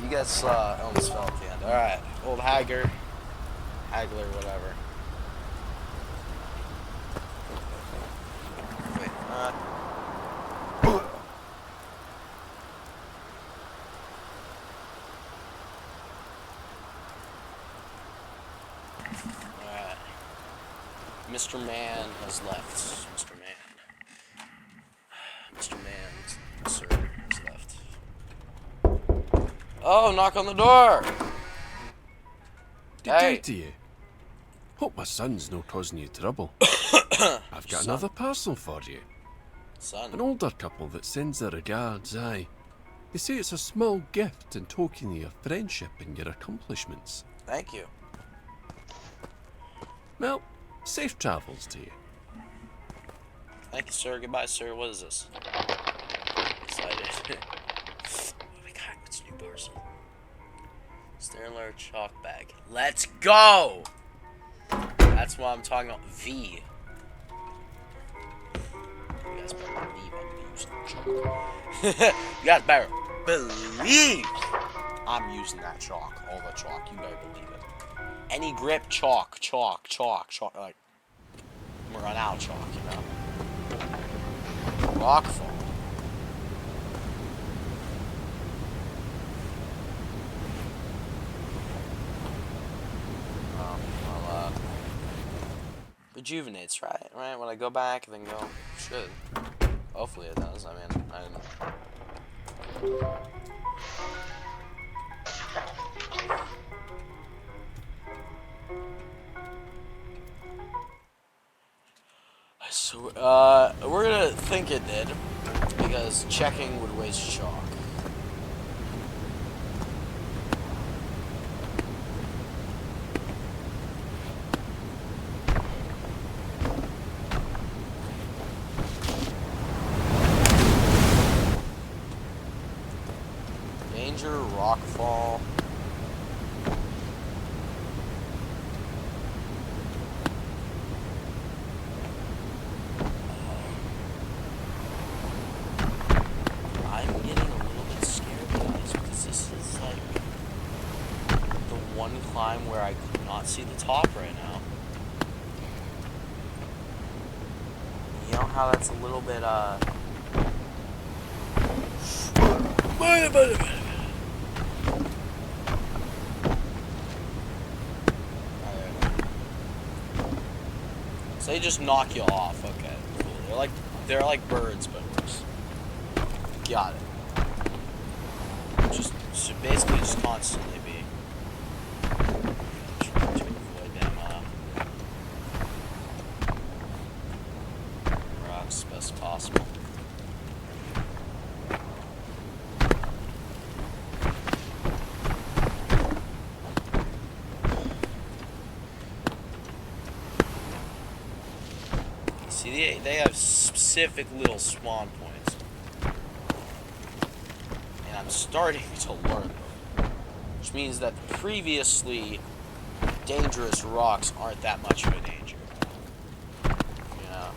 S1: You guys almost fell at the end. Alright. Old Haggler, whatever. Wait, Alright. Mr. Man has left. Mr. Man. Mr. Man, sir, has left. Oh, knock on the door!
S4: Good day to you. Hope my son's no causing you trouble. I've got another parcel for you.
S1: Son.
S4: An older couple that sends their regards, aye. They say it's a small gift in token of your friendship and your accomplishments.
S1: Thank you.
S4: Well, safe travels to you.
S1: Thank you, sir. Goodbye, sir. What is this? Excited. What we got? What's new parcel? Sterler chalk bag. Let's go! That's what I'm talking about. V. You guys better believe I'm using chalk. You guys better believe I'm using that chalk. All the chalk. You better believe it. Any grip, chalk. Like, I'm gonna run out of chalk, you know? Rockfall. Well, rejuvenates, right? Right? When I go back, then go. Should. Hopefully it does. I mean, I don't know. So, we're gonna think it did, because checking would waste chalk. Danger, rockfall. Climb where I could not see the top right now. You know how that's a little bit, So they just knock you off, okay. Cool. They're like birds, but worse. Got it. Just so basically just constantly be trying to avoid them rocks as best as possible. See, they have specific little spawn points. And I'm starting to learn them. Which means that the previously dangerous rocks aren't that much of a danger. You know?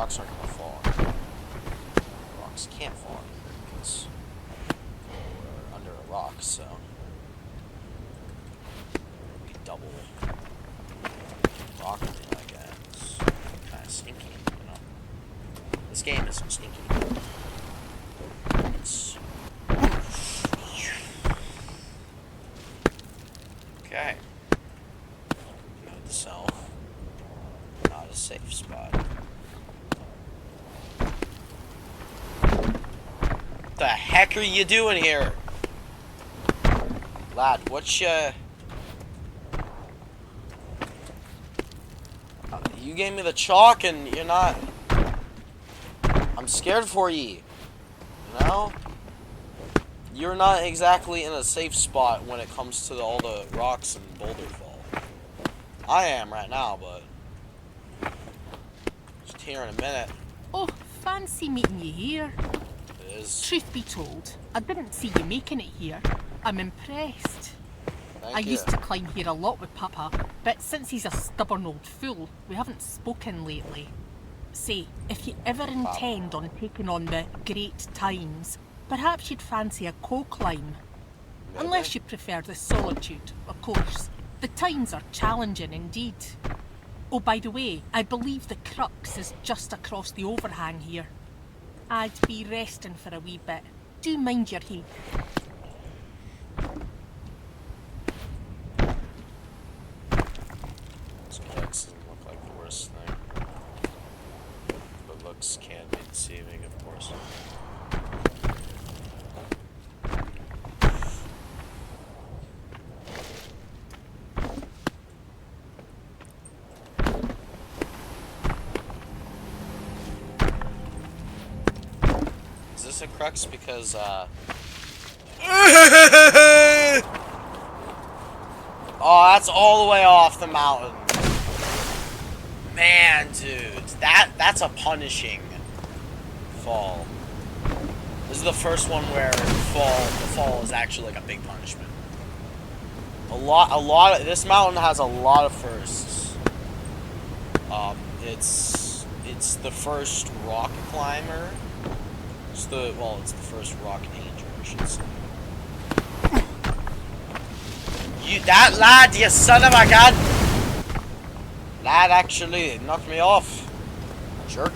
S1: rocks aren't gonna fall. Rocks can't fall because we're under a rock, so we double rocking it, I guess. Kind of stinky, you know. This game is stinky. It's... Okay. Note to self. Not a safe spot. What the heck are you doing here? Lad, what's you gave me the chalk and you're not... I'm scared for you. You know? You're not exactly in a safe spot when it comes to all the rocks and boulder fall. I am right now, but just here in a minute.
S5: Oh, fancy meeting you here.
S1: It is.
S5: Truth be told, I didn't see you making it here. I'm impressed.
S1: Thank
S5: I
S1: you.
S5: used to climb here a lot with Papa, but since he's a stubborn old fool, we haven't spoken lately. Say, if you ever intend on taking on the great times, perhaps you'd fancy a co-climb.
S1: Maybe.
S5: Unless you prefer the solitude, of course. The times are challenging indeed. Oh, by the way, I believe the crux is just across the overhang here. I'd be resting for a wee bit. Do mind your head.
S1: This crux doesn't look like the worst thing. But looks can be deceiving, of course. Is this a crux because, Oh, that's all the way off the mountain. Man, dude, that's a punishing fall. This is the first one where the fall is actually like a big punishment. This mountain has a lot of firsts. It's the first rock climber. It's the first rock danger, I should say. That lad, you son of a gun! Lad actually knocked me off. Jerk.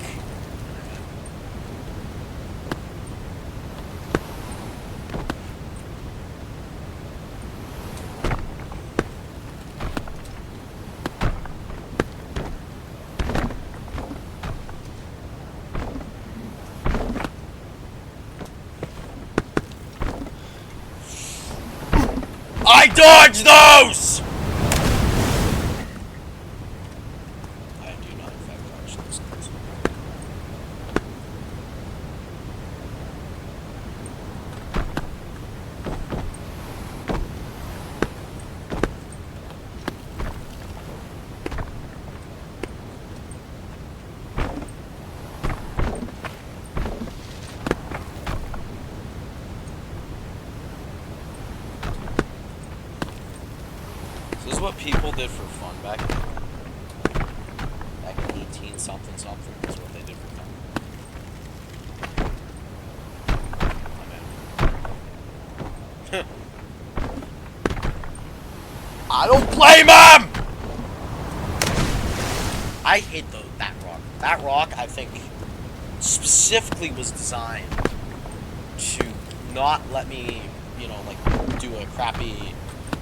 S1: I dodged those! I do not in fact dodge those things. This is what people did for fun back in 18 something. That's what they did for fun. I'm in. I don't blame him! I hate that rock. That rock, I think, specifically was designed to not let me, you know, like, do a crappy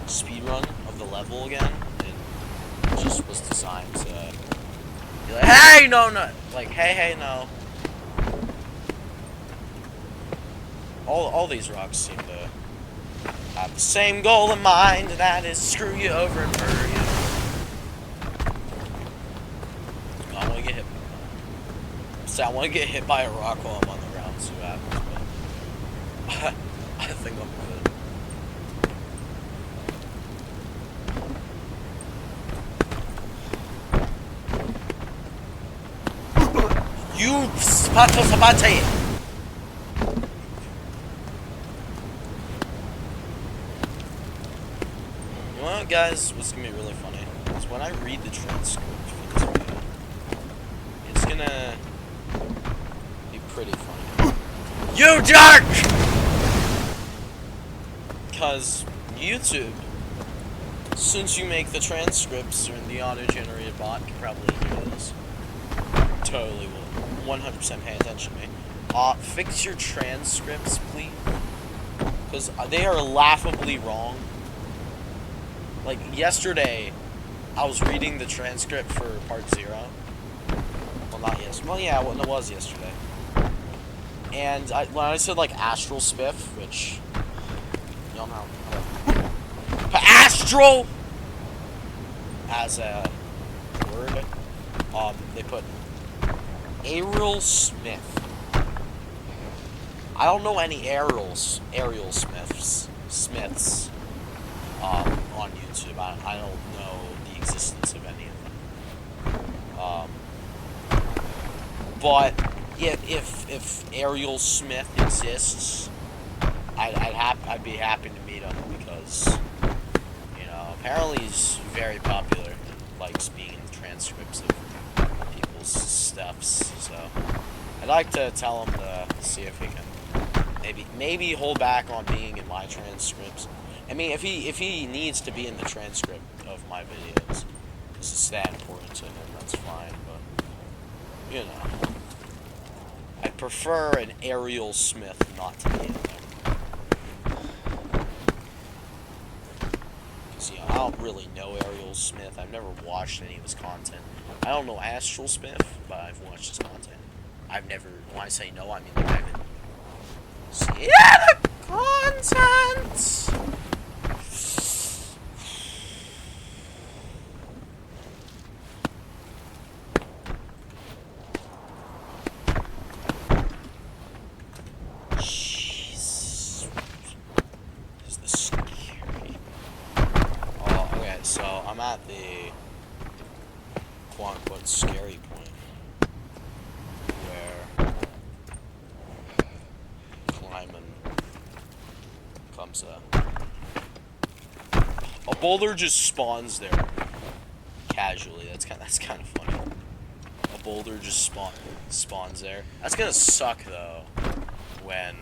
S1: speedrun of the level again. It just was designed to be like, hey, no, like, hey, no. All these rocks seem to have the same goal in mind, and that is screw you over and murder you. I want to get hit. So I want to get hit by a rock while I'm on the ground, see what happens. But I think I'm good. You spato sabate! You know what, guys? What's gonna be really funny is when I read the transcript for this video, it's gonna pretty funny. You jerk! Because YouTube, since you make the transcripts or the auto-generated bot, can probably hear this. Totally will 100% pay attention to me. Fix your transcripts, please. Because they are laughably wrong. Like, yesterday, I was reading the transcript for part 0. Well, not yesterday. Well, yeah, well, it was yesterday. And when I said, like, astral spiff, which... Y'all know. Astral! As a word, they put Ariel Smith. I don't know any Ariel Smiths on YouTube. I don't know the existence of any of them. But if Ariel Smith exists, I'd be happy to meet him because, you know, apparently he's very popular, likes being in the transcripts of people's stuffs. So I'd like to tell him to see if he can maybe hold back on being in my transcripts. I mean, if he needs to be in the transcript of my videos, this is that important to him, that's fine. But you know, I prefer an Ariel Smith not to be in there. Because, you know, I don't really know Ariel Smith. I've never watched any of his content. I don't know Astral Smith, but I've watched his content. I've never, when I say no, I mean like I haven't seen the content. I'm at the quote-unquote scary point where climbing comes a boulder just spawns there casually. That's kind of funny. A boulder just spawns there. That's gonna suck though when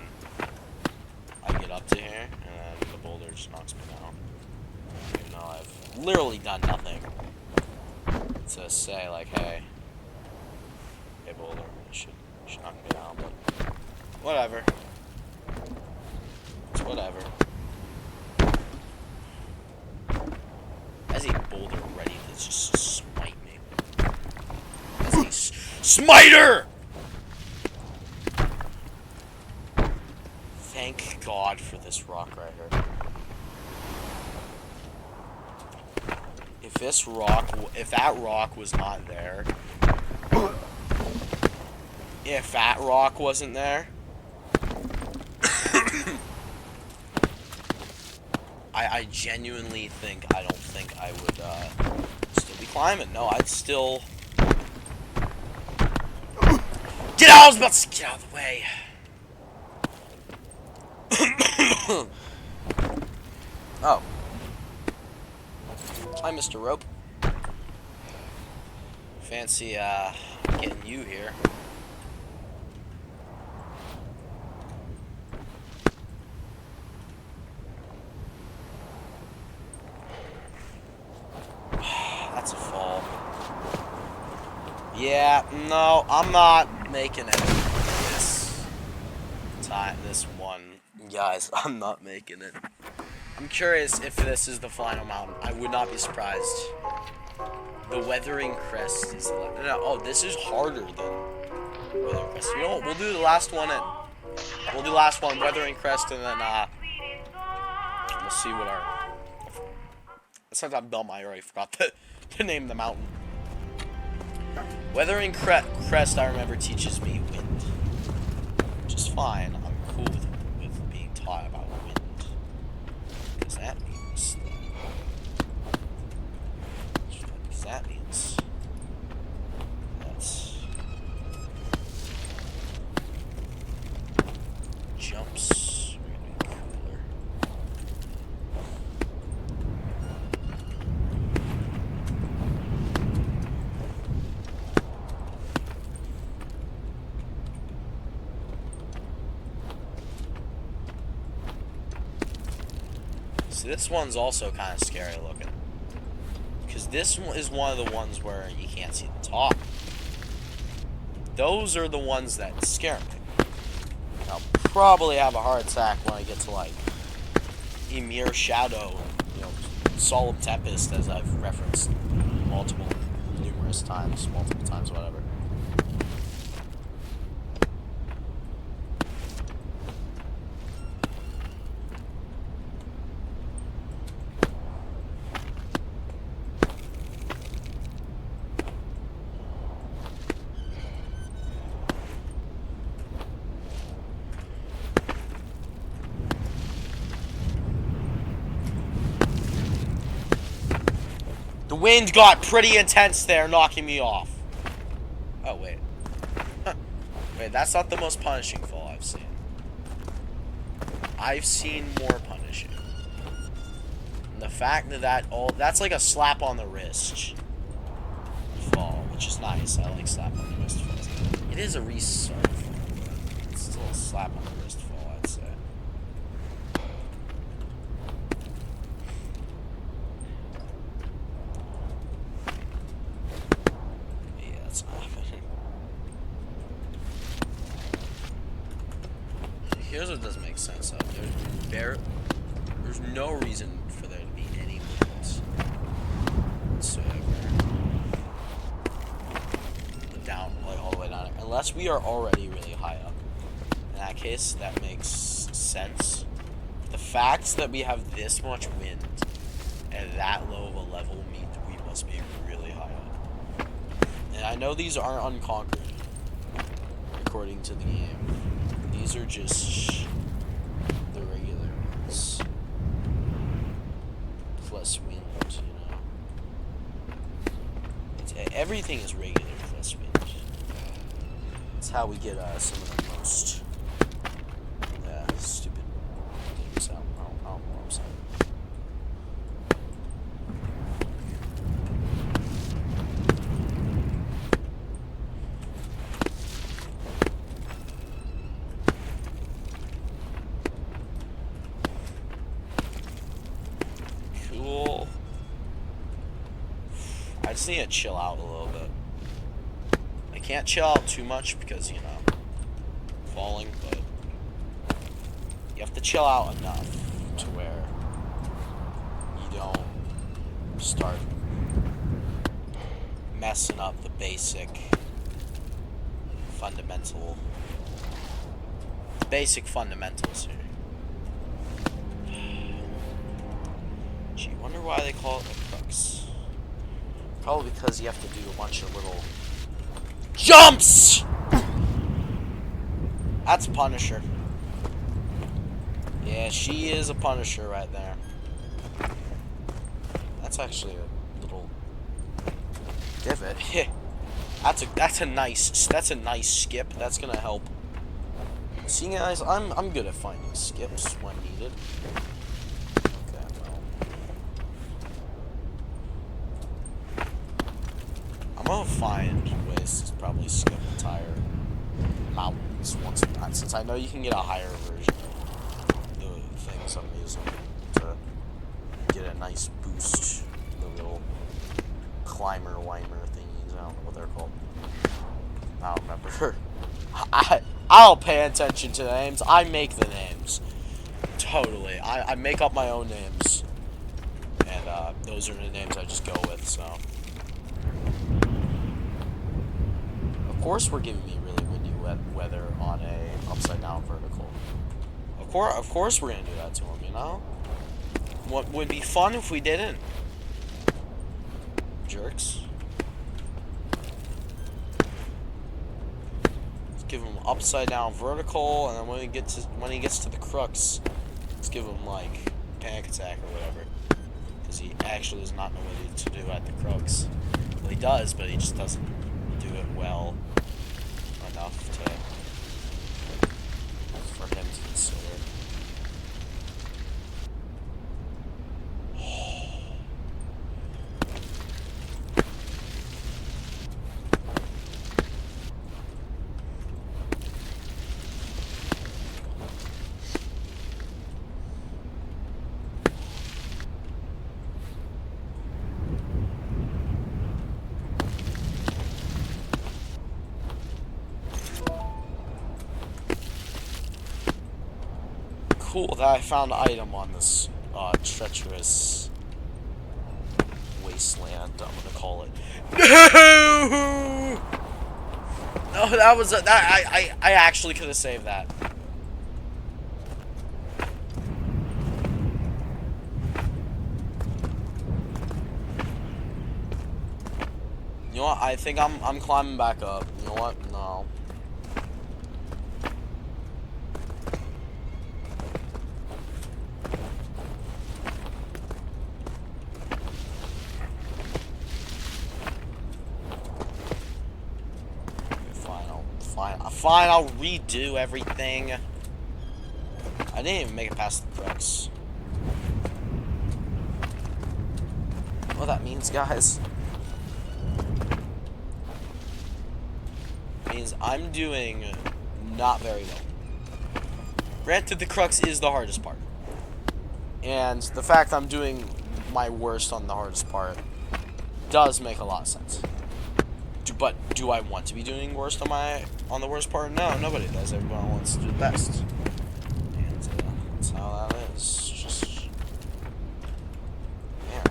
S1: I get up to here and then the boulder just knocks me down. Even though I've literally done nothing to say like, hey boulder, you should knock me down, but whatever. It's whatever. As a boulder ready to just smite me. As a smiter! Thank God for this rock right here. If that rock was not there, if that rock wasn't there, I genuinely think, I don't think I would, still be climbing. No, I'd still... Get out! I was about to get out of the way. Oh. Hi, Mr. Rope. Fancy, getting you here. That's a fall. Yeah, no, I'm not making it this time, this one. Guys, I'm not making it. I'm curious if this is the final mountain. I would not be surprised. The Weathering Crest is no, oh, this is harder than Weathering Crest. You know what? We'll do the last one we'll do the last one, Weathering Crest, and then we'll see what our... Since I'm dumb, I already forgot to name the mountain. Weathering Crest, I remember, teaches me wind. Which is fine. I'm cool with being taught about wind. Because that means... That means... That's... Jumps are gonna be cooler. See, this one's also kind of scary looking. Because this one is one of the ones where you can't see the top. Those are the ones that scare me. I'll probably have a heart attack when I get to, like, Emir Shadow, you know, Solemn Tempest, as I've referenced numerous times, whatever. The wind got pretty intense there, knocking me off. Oh, wait. Huh. Wait, that's not the most punishing fall I've seen. I've seen more punishing. And the fact that that's like a slap on the wrist fall, which is nice. I like slap on the wrist falls. It is a restart fall, but it's still a slap on the wrist fall, I'd say. Here's what doesn't make sense though. There's no reason for there to be any movements whatsoever. Down, like all the way down there. Unless we are already really high up. In that case, that makes sense. The fact that we have this much wind at that low of a level means we must be really high up. And I know these aren't unconquered, according to the game. These are just the regular ones. Plus wind, you know. Everything is regular plus wind. That's how we get some of the most stupid things out. I don't know what I'm saying. Cool. I just need to chill out a little bit. I can't chill out too much because, you know, falling, but you have to chill out enough to where you don't start messing up the basic fundamentals here. Gee, wonder why they call it the crux. Probably because you have to do a bunch of little jumps! That's Punisher. Yeah, she is a Punisher right there. That's actually a little divot. that's a nice skip. That's gonna help. See, guys, I'm good at finding skips when needed. Okay, well, I'm gonna find ways to probably skip entire mountains once in that, since I know you can get a higher version of the things I'm using to get a nice boost. The little climber-wimer thingies, I don't know what they're called. I don't remember. I don't pay attention to the names. I make the names. Totally. I make up my own names. And those are the names I just go with, so. Of course we're giving me really windy weather on a upside down vertical. Of course we're gonna do that to him, you know? What would be fun if we didn't? Jerks. Give him upside down vertical, and then when he gets to the crux, let's give him like panic attack or whatever, because he actually does not know what to do at the crux. Well, he does, but he just doesn't do it well enough for him to consider. cool that I found an item on this treacherous wasteland, I'm gonna call it. No! No, that was I actually could have saved that. You know what? I think I'm climbing back up. You know what? No. Fine, I'll redo everything. I didn't even make it past the crux. What that means, guys, means I'm doing not very well. Granted, the crux is the hardest part. And the fact I'm doing my worst on the hardest part does make a lot of sense. But do I want to be doing worst on the worst part? No, nobody does. Everyone wants to do the best. And that's how that is. Just yeah.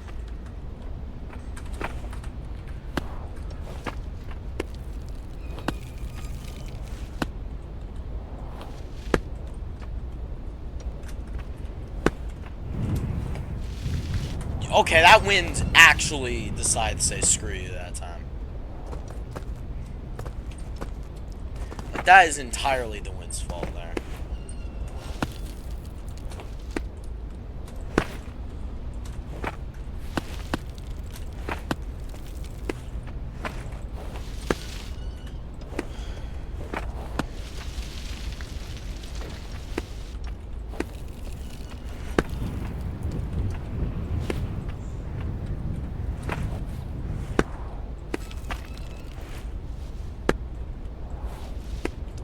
S1: Okay, that wind actually decided to say screw you that time. That is entirely the wind's fault there.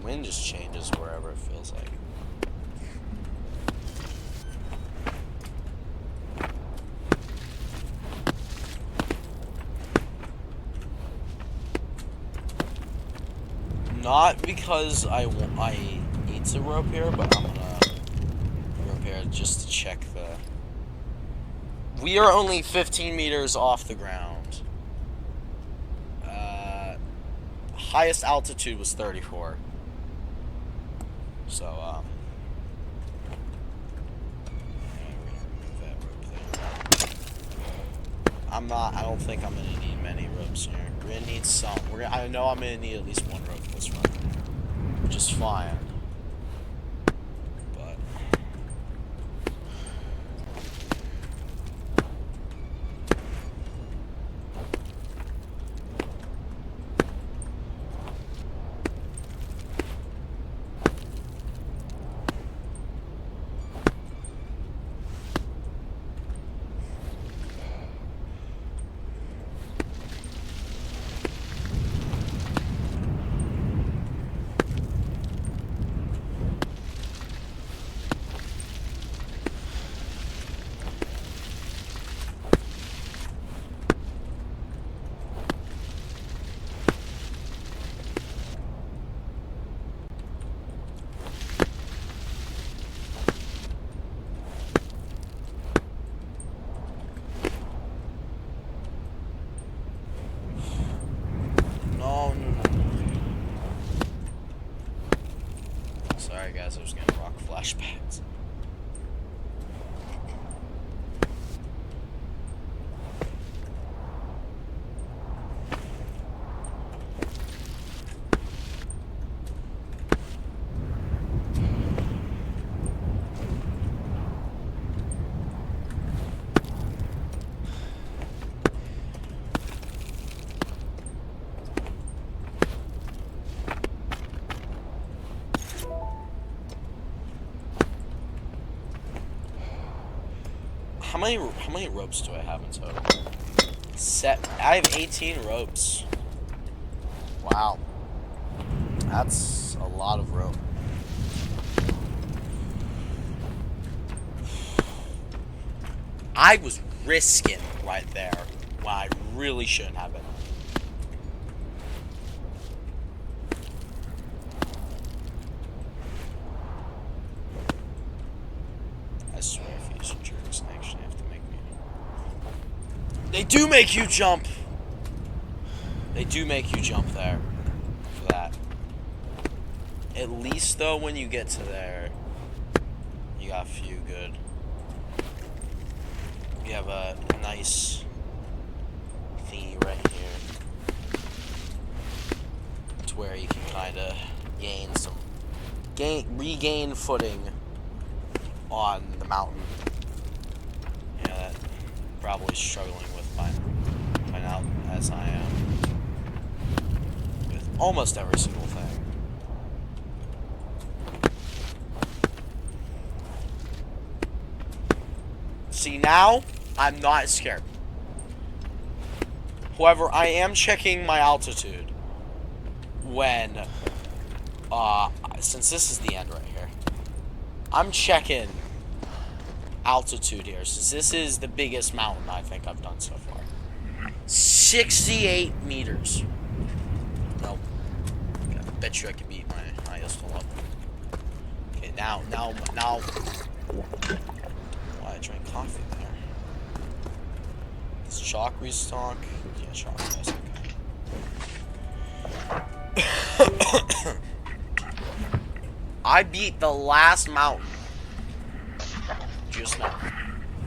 S1: Wind just changes wherever it feels like. Not because I need to rope here, but I'm gonna rope here just to check the... We are only 15 meters off the ground. Highest altitude was 34. So, yeah, we're gonna remove that rope there. I don't think I'm gonna need many ropes here. We're gonna need some. I know I'm gonna need at least one rope this run, which is fine. But sorry guys, I was getting rock flashbacks. How many ropes do I have in total? I have 18 ropes. Wow. That's a lot of rope. I was risking right there when I really shouldn't have been. They do make you jump. They do make you jump there. For that. At least, though, when you get to there, you got a few good. You have a nice thingy right here. It's where you can kind of regain footing on the mountain. Yeah, that probably struggling with by now, as I am, with almost every single thing. See, now I'm not scared. However, I am checking my altitude when, since this is the end right here, I'm checking altitude here, since this is the biggest mountain I think I've done so far. 68 meters. Nope. I bet you I can beat my highest one up. Okay, now. Why I drank coffee there? Does chalk restock? Yeah, chalk does. Okay. I beat the last mountain just now.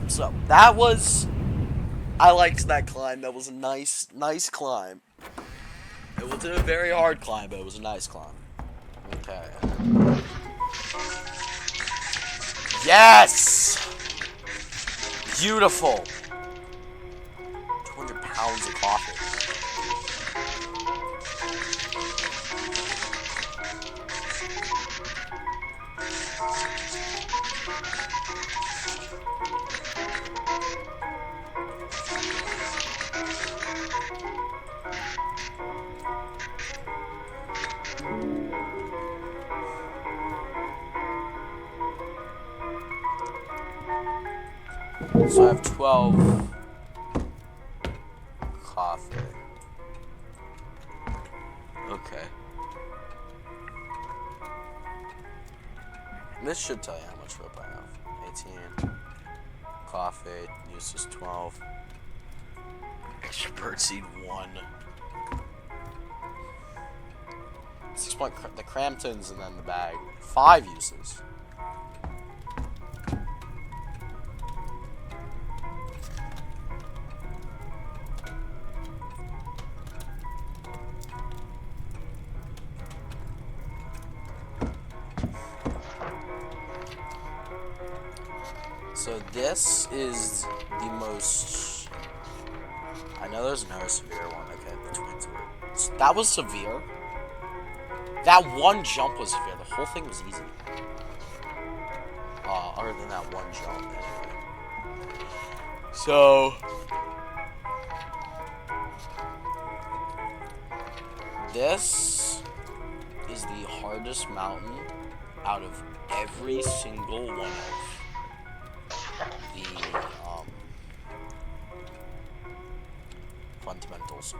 S1: So that was. I liked that climb. That was a nice climb. It wasn't a very hard climb, but it was a nice climb. Okay. Yes! Beautiful. 200 pounds of coffee. So I have 12 coffee. Okay. This should tell you how much rope I have. 18. Coffee. Uses 12. Extra birdseed 1. 6 point the Cramptons and then the bag. 5 uses. So this is the most. I know there's another severe one. Okay, the twins were. That was severe. That one jump was severe. The whole thing was easy. Other than that one jump, anyway. So this is the hardest mountain out of every single one of the fundamentals.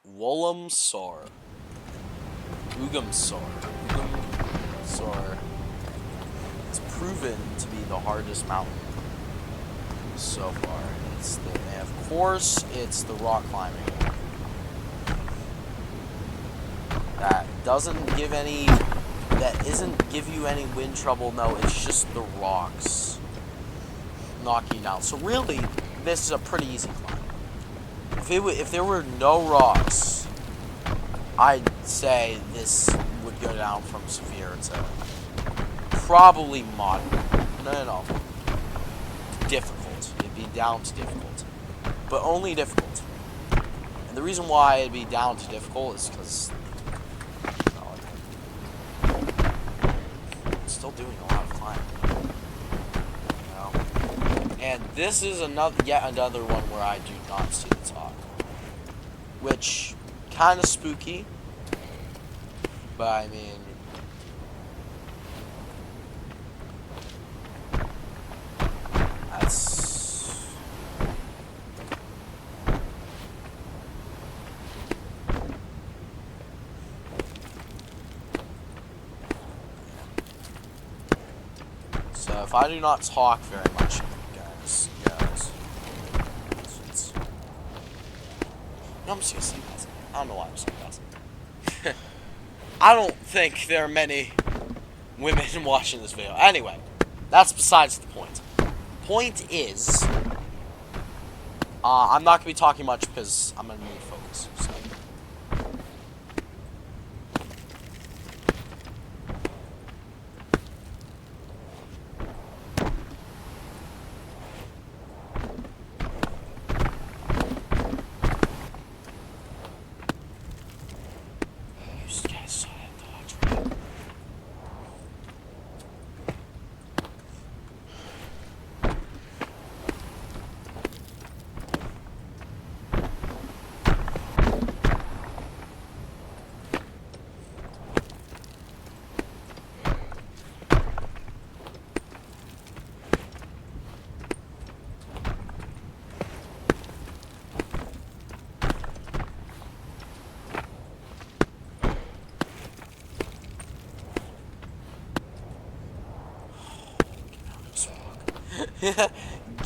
S1: Wolumsor. Ugamsor. It's proven to be the hardest mountain so far. And of course, it's the rock climbing. That doesn't give any. That isn't give you any wind trouble. No, it's just the rocks knocking you down. So really, this is a pretty easy climb. If there were no rocks, I'd say this would go down from severe to probably moderate. No. Difficult. It'd be down to difficult. But only difficult. And the reason why it'd be down to difficult is because I'm still doing a lot of climbing. And this is yet another one where I do not see the top. Which, kind of spooky. But, I mean... That's... So, if I do not talk very much, guys, it's I'm just gonna say that. I don't know why I'm saying that. I don't think there are many women watching this video. Anyway, that's besides the point. Point is, I'm not gonna be talking much because I'm gonna need focus. So.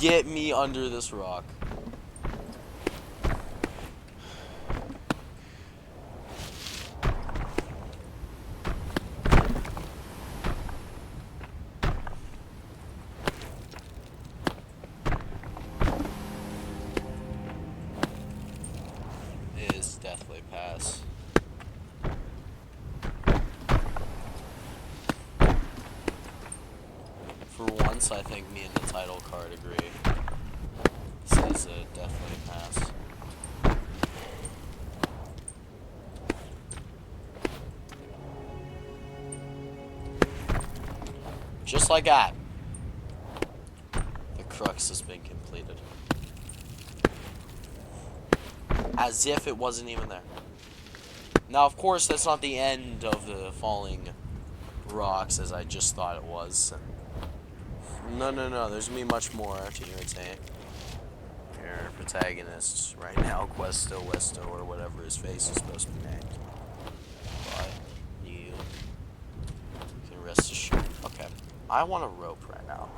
S1: Get me under this rock. It is definitely a pass. For once, I think me and the title card agree. This is definitely a pass. Just like that, the crux has been completed. As if it wasn't even there. Now, of course, that's not the end of the falling rocks as I just thought it was. No, there's gonna be much more to irritate your protagonists right now, Questo, Westo, or whatever his face is supposed to be named. But you can rest assured. Okay, I want a rope right now.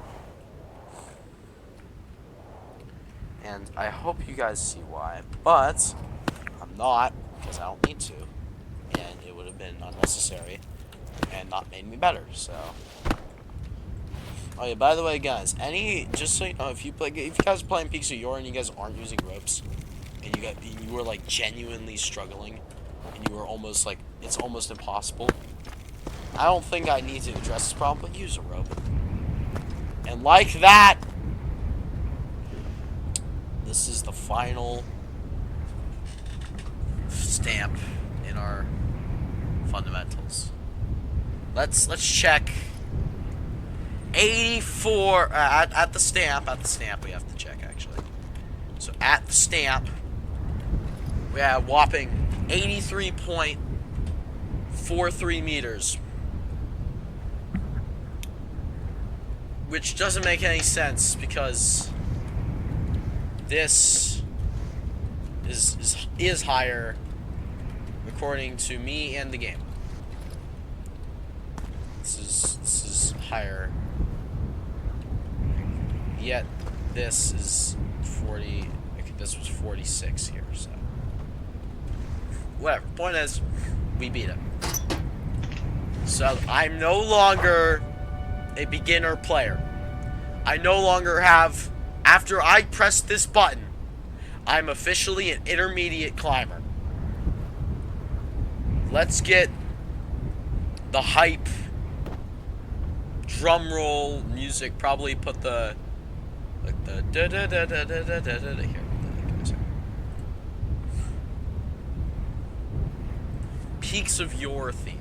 S1: And I hope you guys see why, but I'm not, because I don't need to. And it would have been unnecessary and not made me better, so. Oh yeah, by the way, guys, just so you know, if you guys are playing Peaks of Yore and you guys aren't using ropes, and you were like genuinely struggling, and you were almost like it's almost impossible, I don't think I need to address this problem, but use a rope. And like that, this is the final stamp in our fundamentals. Let's check. 84 at the stamp we have to check actually. So at the stamp we have whopping 83.43 meters, which doesn't make any sense because this is higher according to me and the game. This is higher. Yet this is 40. Okay, this was 46 here, so whatever. Point is, we beat it. So I'm no longer a beginner player. I no longer have. After I press this button, I'm officially an intermediate climber. Let's get the hype drum roll music. Probably put the like the da da da da da da da da here. Peaks of Yore theme.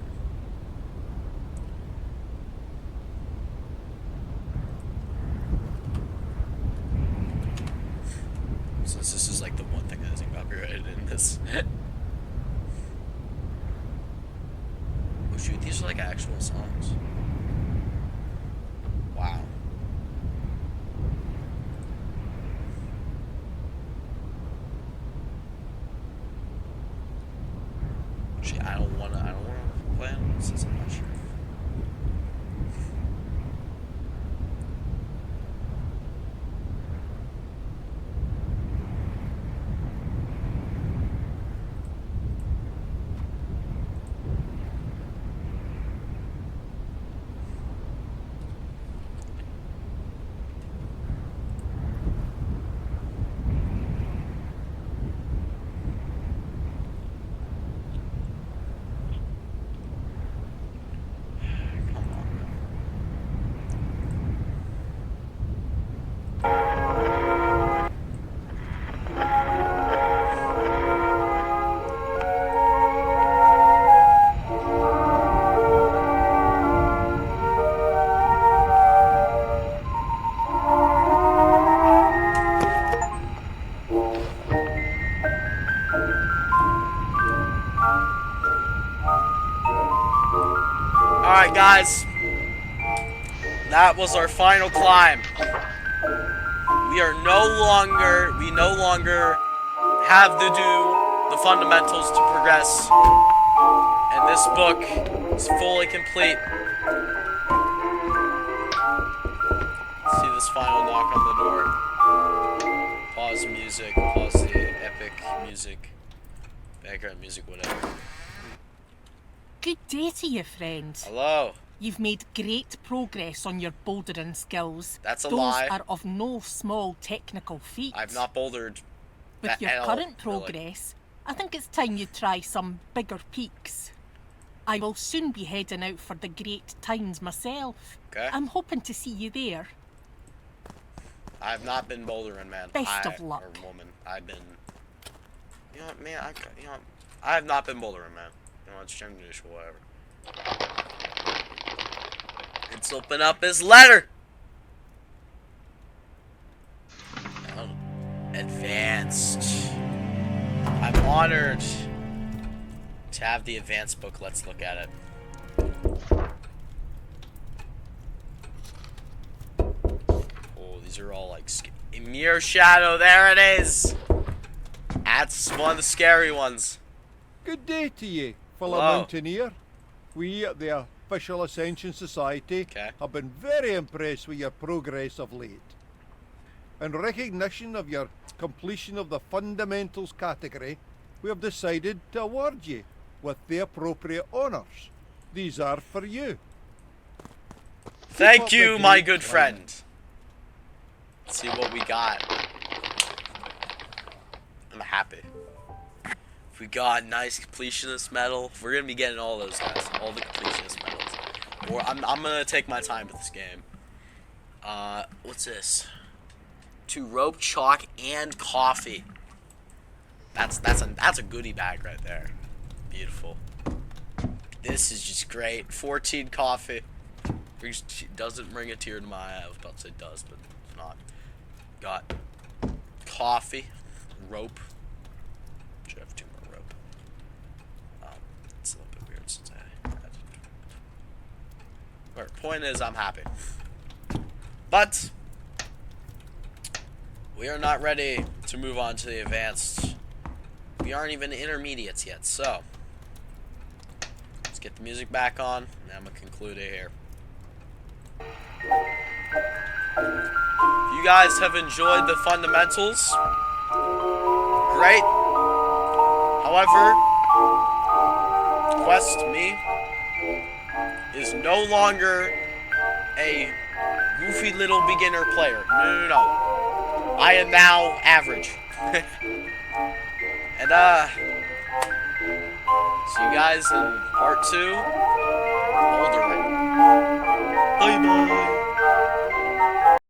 S1: Since this is like the one thing that isn't copyrighted in this. Oh shoot, these are like actual songs. Wow. Actually, I don't wanna play on this since I'm not sure. Alright, guys. That was our final climb. We no longer have to do the fundamentals to progress. And this book is fully complete. See this final knock on the door. Pause music, pause the epic music, background music, whatever.
S5: Good day to you, friend.
S1: Hello.
S5: You've made great progress on your bouldering skills.
S1: That's a
S5: Those
S1: lie.
S5: are of no small technical feat.
S1: I've not bouldered.
S5: With your current progress, I think it's time you try some bigger peaks. I will soon be heading out for the Great Tines myself.
S1: Okay.
S5: I'm hoping to see you there.
S1: I've not been bouldering, man.
S5: Best of luck.
S1: Or woman. I've been. You know what, man? I have not been bouldering, man. You know, it's Chinglish, whatever. Let's open up his letter. Oh, advanced. I'm honored to have the advanced book. Let's look at it. Oh, these are all like Mere Shadow. There it is. That's one of the scary ones.
S3: Good day to you, fellow
S1: Hello.
S3: mountaineer. We at the Official Ascension Society have been very impressed with your progress of late. In recognition of your completion of the fundamentals category, we have decided to award you with the appropriate honours. These are for you.
S1: Thank you, my good friend. Let's see what we got. I'm happy. We got nice completionist medal. We're gonna be getting all those guys, all the completionist medals. Or I'm gonna take my time with this game. What's this? 2 rope, chalk, and coffee. That's a goodie bag right there. Beautiful. This is just great. 14 coffee. Doesn't bring a tear to my eye. I was about to say does, but it's not. Got coffee, rope. Should have 2 more rope. It's a little bit weird since I had it. But point is, I'm happy. But we are not ready to move on to the advanced. We aren't even intermediates yet, so let's get the music back on, and I'm gonna conclude it here. If you guys have enjoyed the fundamentals, great. However, Quest Me is no longer a goofy little beginner player. No. I am now average. And see you guys in part 2. Bouldering. Bye bye.